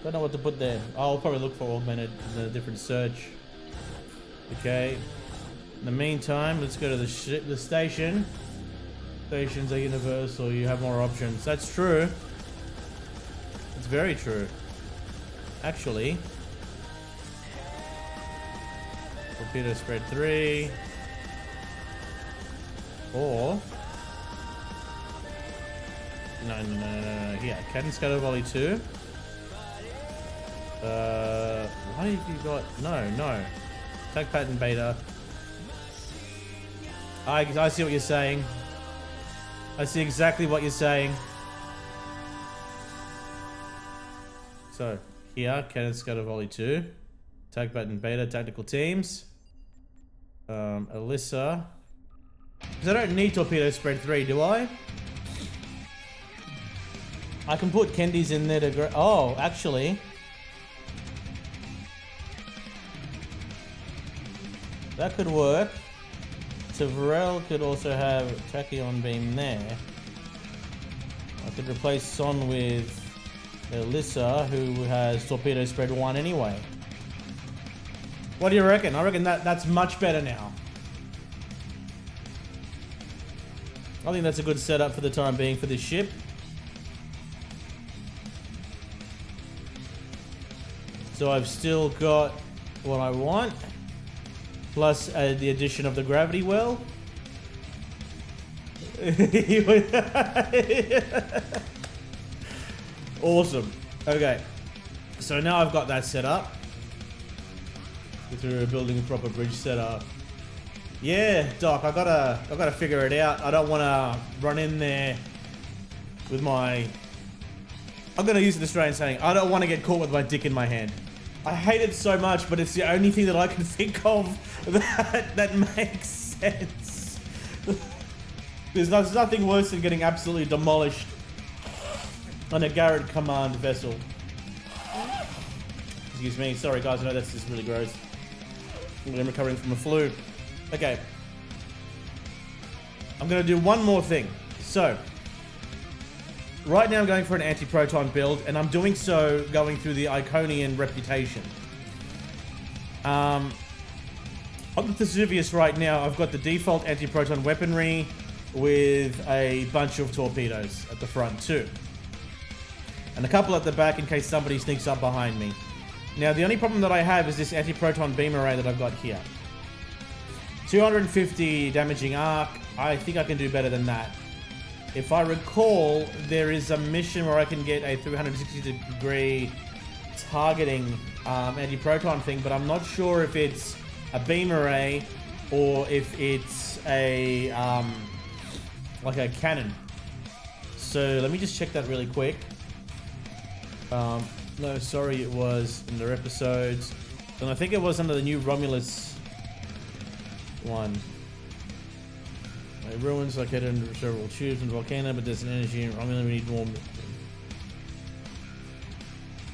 Don't know what to put there. I'll probably look for augmented in a different search. Okay. In the meantime, let's go to the station. Stations are universal. You have more options. That's true. It's very true. Actually. Torpedo spread 3. Or... No. Here, cannon scatter volley 2. Why have you got... No. Attack pattern beta. I see what you're saying. I see exactly what you're saying. So, here, cannon scatter volley 2. Attack pattern beta, tactical teams. Alyssa. Because I don't need torpedo spread 3, do I? I can put Kendies in there to... Oh, actually... That could work. Tavrel could also have Tachyon beam there. I could replace Son with Alyssa, who has torpedo spread 1 anyway. What do you reckon? I reckon that's much better now. I think that's a good setup for the time being for this ship. So I've still got what I want. Plus the addition of the gravity well. Awesome. Okay. So now I've got that set up. Through building a proper bridge setup. Yeah, Doc, I gotta figure it out. I don't wanna run in there with my... I'm gonna use an Australian saying, I don't wanna get caught with my dick in my hand. I hate it so much, but it's the only thing that I can think of that makes sense. There's nothing worse than getting absolutely demolished on a Garrett command vessel. Excuse me, sorry guys, I know that's just really gross. I'm recovering from a flu. Okay. I'm gonna do one more thing. So, right now I'm going for an anti-proton build, and I'm doing so going through the Iconian reputation. On the Thesuvius right now, I've got the default anti-proton weaponry with a bunch of torpedoes at the front too. And a couple at the back in case somebody sneaks up behind me. Now, the only problem that I have is this anti-proton beam array that I've got here. 250 damaging arc. I think I can do better than that. If I recall, there is a mission where I can get a 360-degree targeting anti-proton thing, but I'm not sure if it's a beam array or if it's a like a cannon. So let me just check that really quick. No, sorry, it was in their episodes, and I think it was under the new Romulus one. Ruins located under several tubes in the volcano, but there's an energy in Romulan. We need more.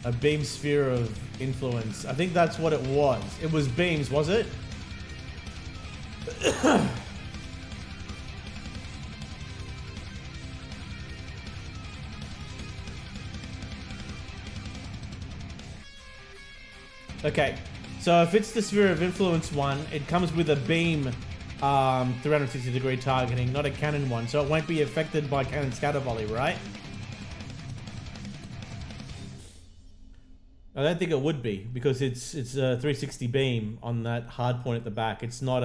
A beam sphere of influence. I think that's what it was. It was beams, was it? Okay, so if it's the sphere of influence one, it comes with a beam 360-degree targeting, not a cannon one, so it won't be affected by cannon scatter volley, right? I don't think it would be, because it's a 360 beam on that hard point at the back. It's not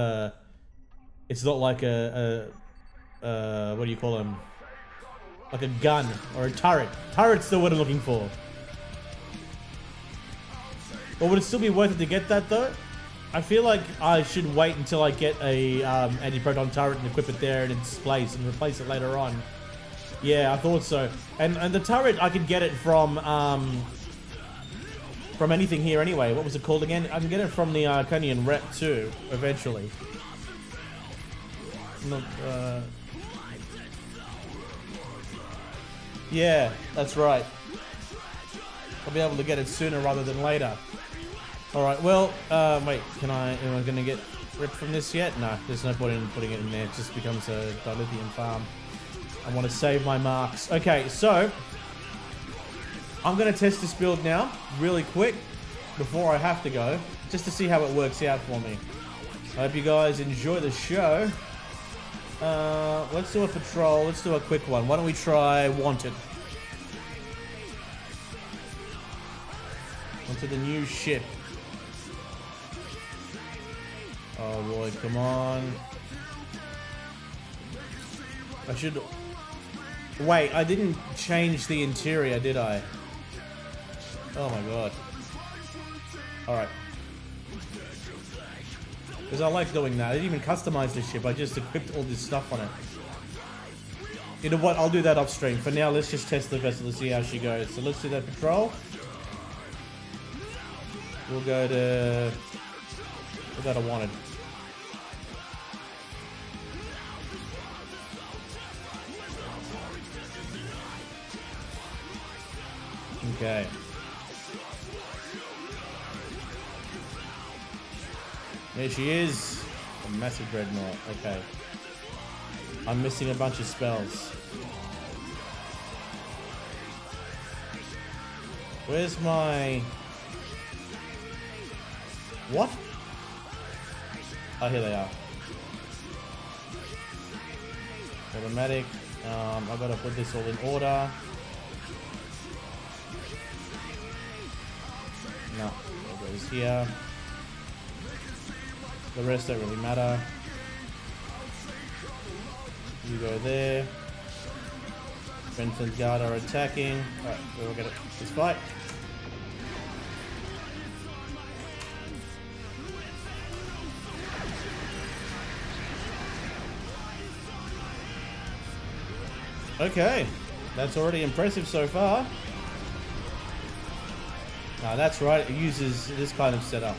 like a what do you call them? Like a gun or a turret. Turret's the word I'm looking for. Or would it still be worth it to get that though? I feel like I should wait until I get a anti-proton turret and equip it there in its place and replace it later on. Yeah, I thought so. And the turret, I could get it from anything here anyway. What was it called again? I can get it from the Arconian rep too, eventually. Not, yeah, that's right. I'll be able to get it sooner rather than later. Alright, well, wait, am I going to get ripped from this yet? No, there's no point in putting it in there. It just becomes a dilithium farm. I want to save my marks. Okay, so I'm going to test this build now, really quick, before I have to go, just to see how it works out for me. I hope you guys enjoy the show. Let's do a patrol. Let's do a quick one. Why don't we try Wanted? Onto the new ship. Oh boy, come on. I should... Wait, I didn't change the interior, did I? Oh my god. Alright. Because I like doing that. I didn't even customize the ship. I just equipped all this stuff on it. You know what? I'll do that off stream. For now, let's just test the vessel to see how she goes. So let's do that patrol. We'll go to... What that I wanted. Okay. There she is. A massive dreadnought. Okay. I'm missing a bunch of spells. Where's my... What? Oh, here they are. Automatic. I've got to put this all in order. No, it goes here. The rest don't really matter. You go there. Benton's Guard are attacking. Alright, we'll get it. Let's fight. Okay, that's already impressive so far. That's right, it uses this kind of setup.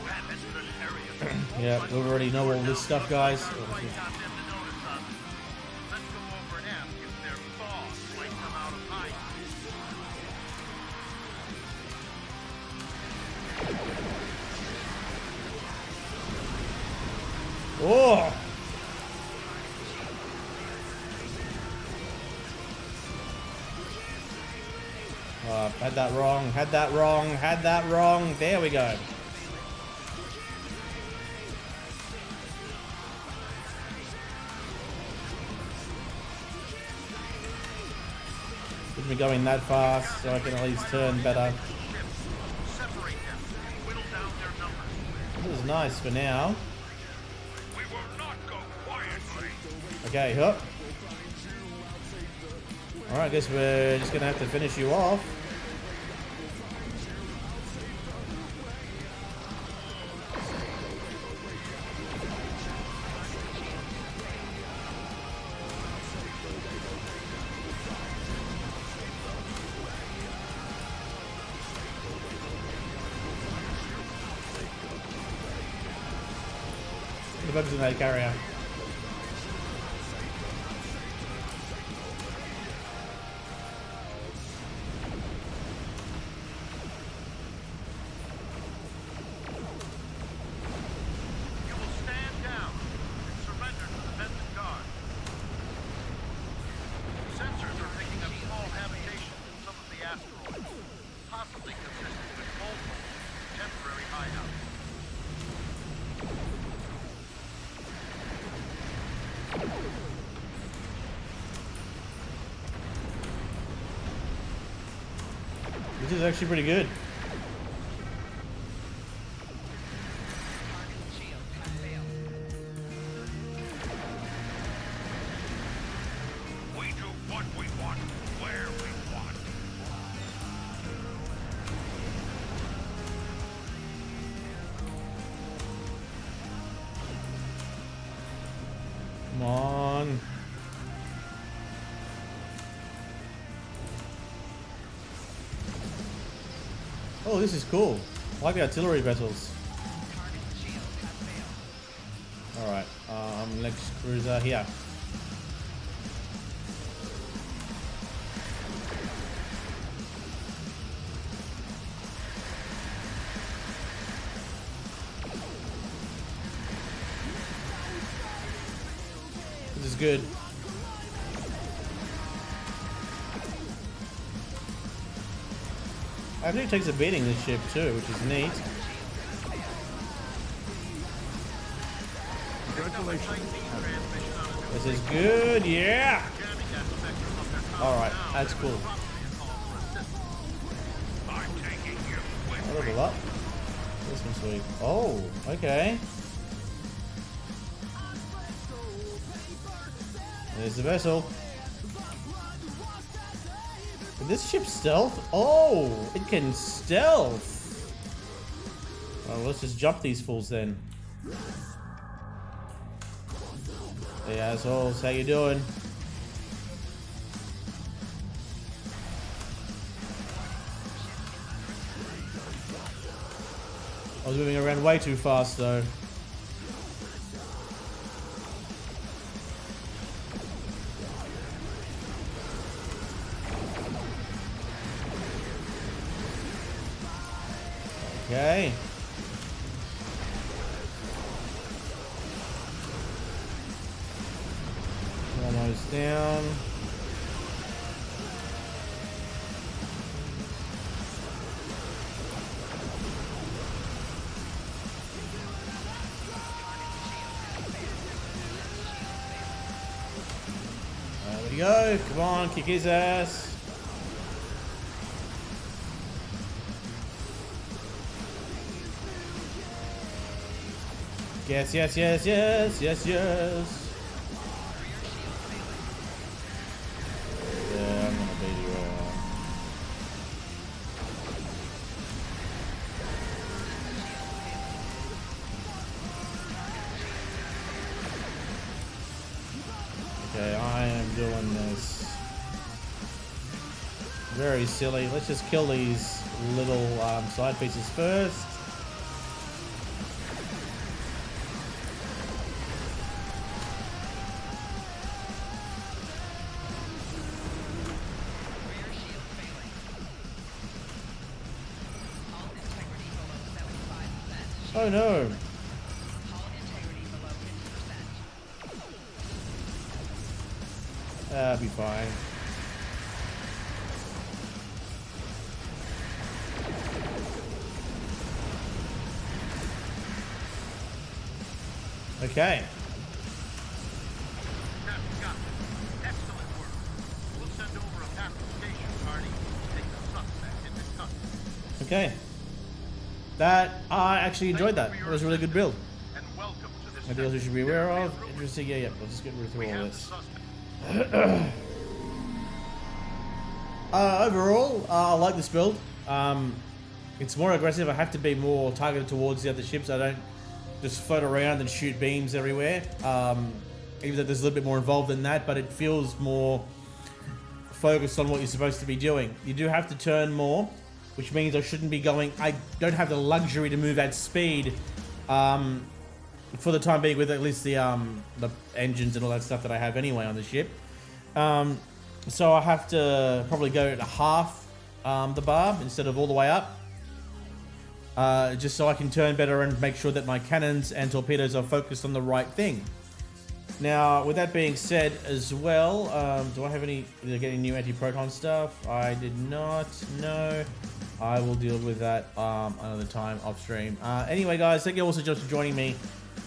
Yeah, we already know all this stuff, guys. Oh! Had that wrong, had that wrong, had that wrong. There we go. Shouldn't be going that fast, so I can at least turn better. This is nice for now. We will not go Okay, hup. Alright, I guess we're just gonna have to finish you off. The bugs in that carrier. This is actually pretty good. We do what we want, where we want. Come on. Oh, this is cool. I like the artillery vessels. Alright, next cruiser here. This is good. I think it takes a beating, this ship too, which is neat. Congratulations. This is good, yeah! Alright, that's cool. Level up. This one's sweet. Oh, okay. There's the vessel. Can this ship stealth? Oh, it can stealth. Oh, let's just jump these fools then. Hey assholes, how you doing? I was moving around way too fast though. Okay. Almost down. There we go. Come on, kick his ass. Yes, yes, yes, yes, yes, yes. Yeah, I'm gonna beat you all. Okay, I am doing this. Very silly. Let's just kill these little side pieces first. Oh no! That'll be fine. Okay. Excellent work. We'll send over a pacification party to take the suspect into custody. Okay. That I actually enjoyed that. It was a really good build. And welcome to this Anything else we should be aware of? Interesting. Yeah. We'll just get through all this. Overall, I like this build. It's more aggressive. I have to be more targeted towards the other ships. I don't just float around and shoot beams everywhere. Even though there's a little bit more involved than that, but it feels more focused on what you're supposed to be doing. You do have to turn more, which means I shouldn't be going. I don't have the luxury to move at speed for the time being, with at least the engines and all that stuff that I have anyway on the ship. So I have to probably go to half the bar instead of all the way up. Just so I can turn better and make sure that my cannons and torpedoes are focused on the right thing. Now, with that being said as well, do I have any, did I get any new anti-proton stuff? I did not, no. I will deal with that another time off stream. Anyway, guys, thank you also just for joining me.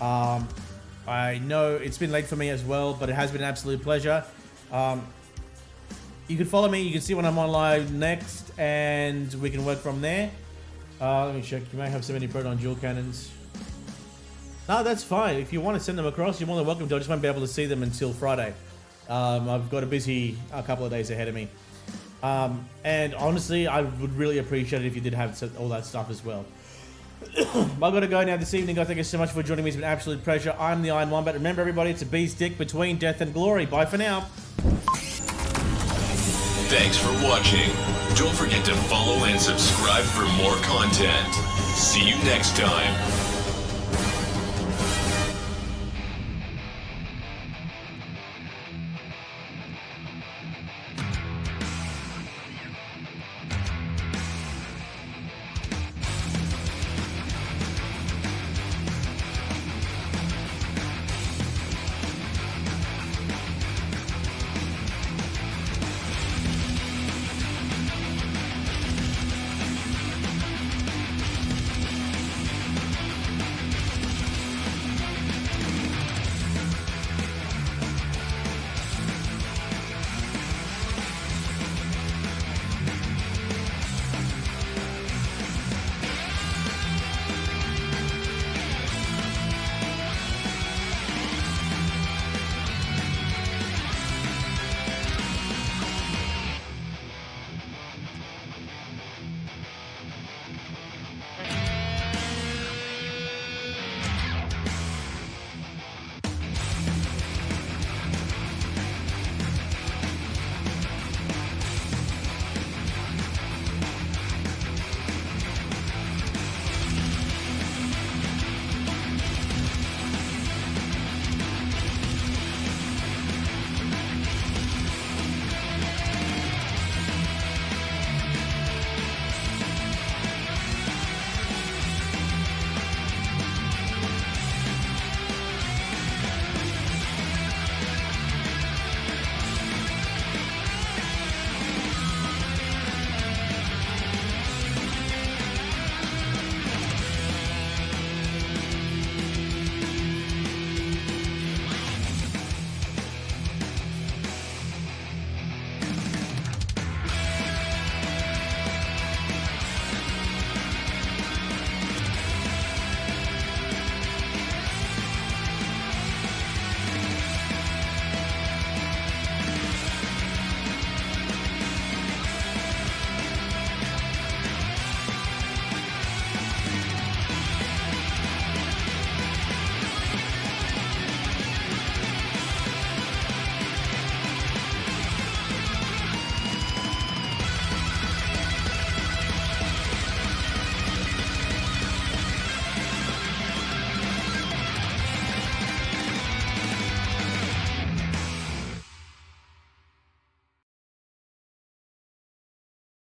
I know it's been late for me as well, but it has been an absolute pleasure. You can follow me, you can see when I'm on live next, and we can work from there. Let me check. You may have so many proton dual cannons. No, that's fine. If you want to send them across, you're more than welcome to. I just won't be able to see them until Friday. I've got a couple of days ahead of me. And honestly, I would really appreciate it if you did have all that stuff as well. I've got to go now this evening, guys. Thank you so much for joining me. It's been an absolute pleasure. I'm the Iron Wombat. Remember, everybody, it's a bee's dick between death and glory. Bye for now. Thanks for watching. Don't forget to follow and subscribe for more content. See you next time.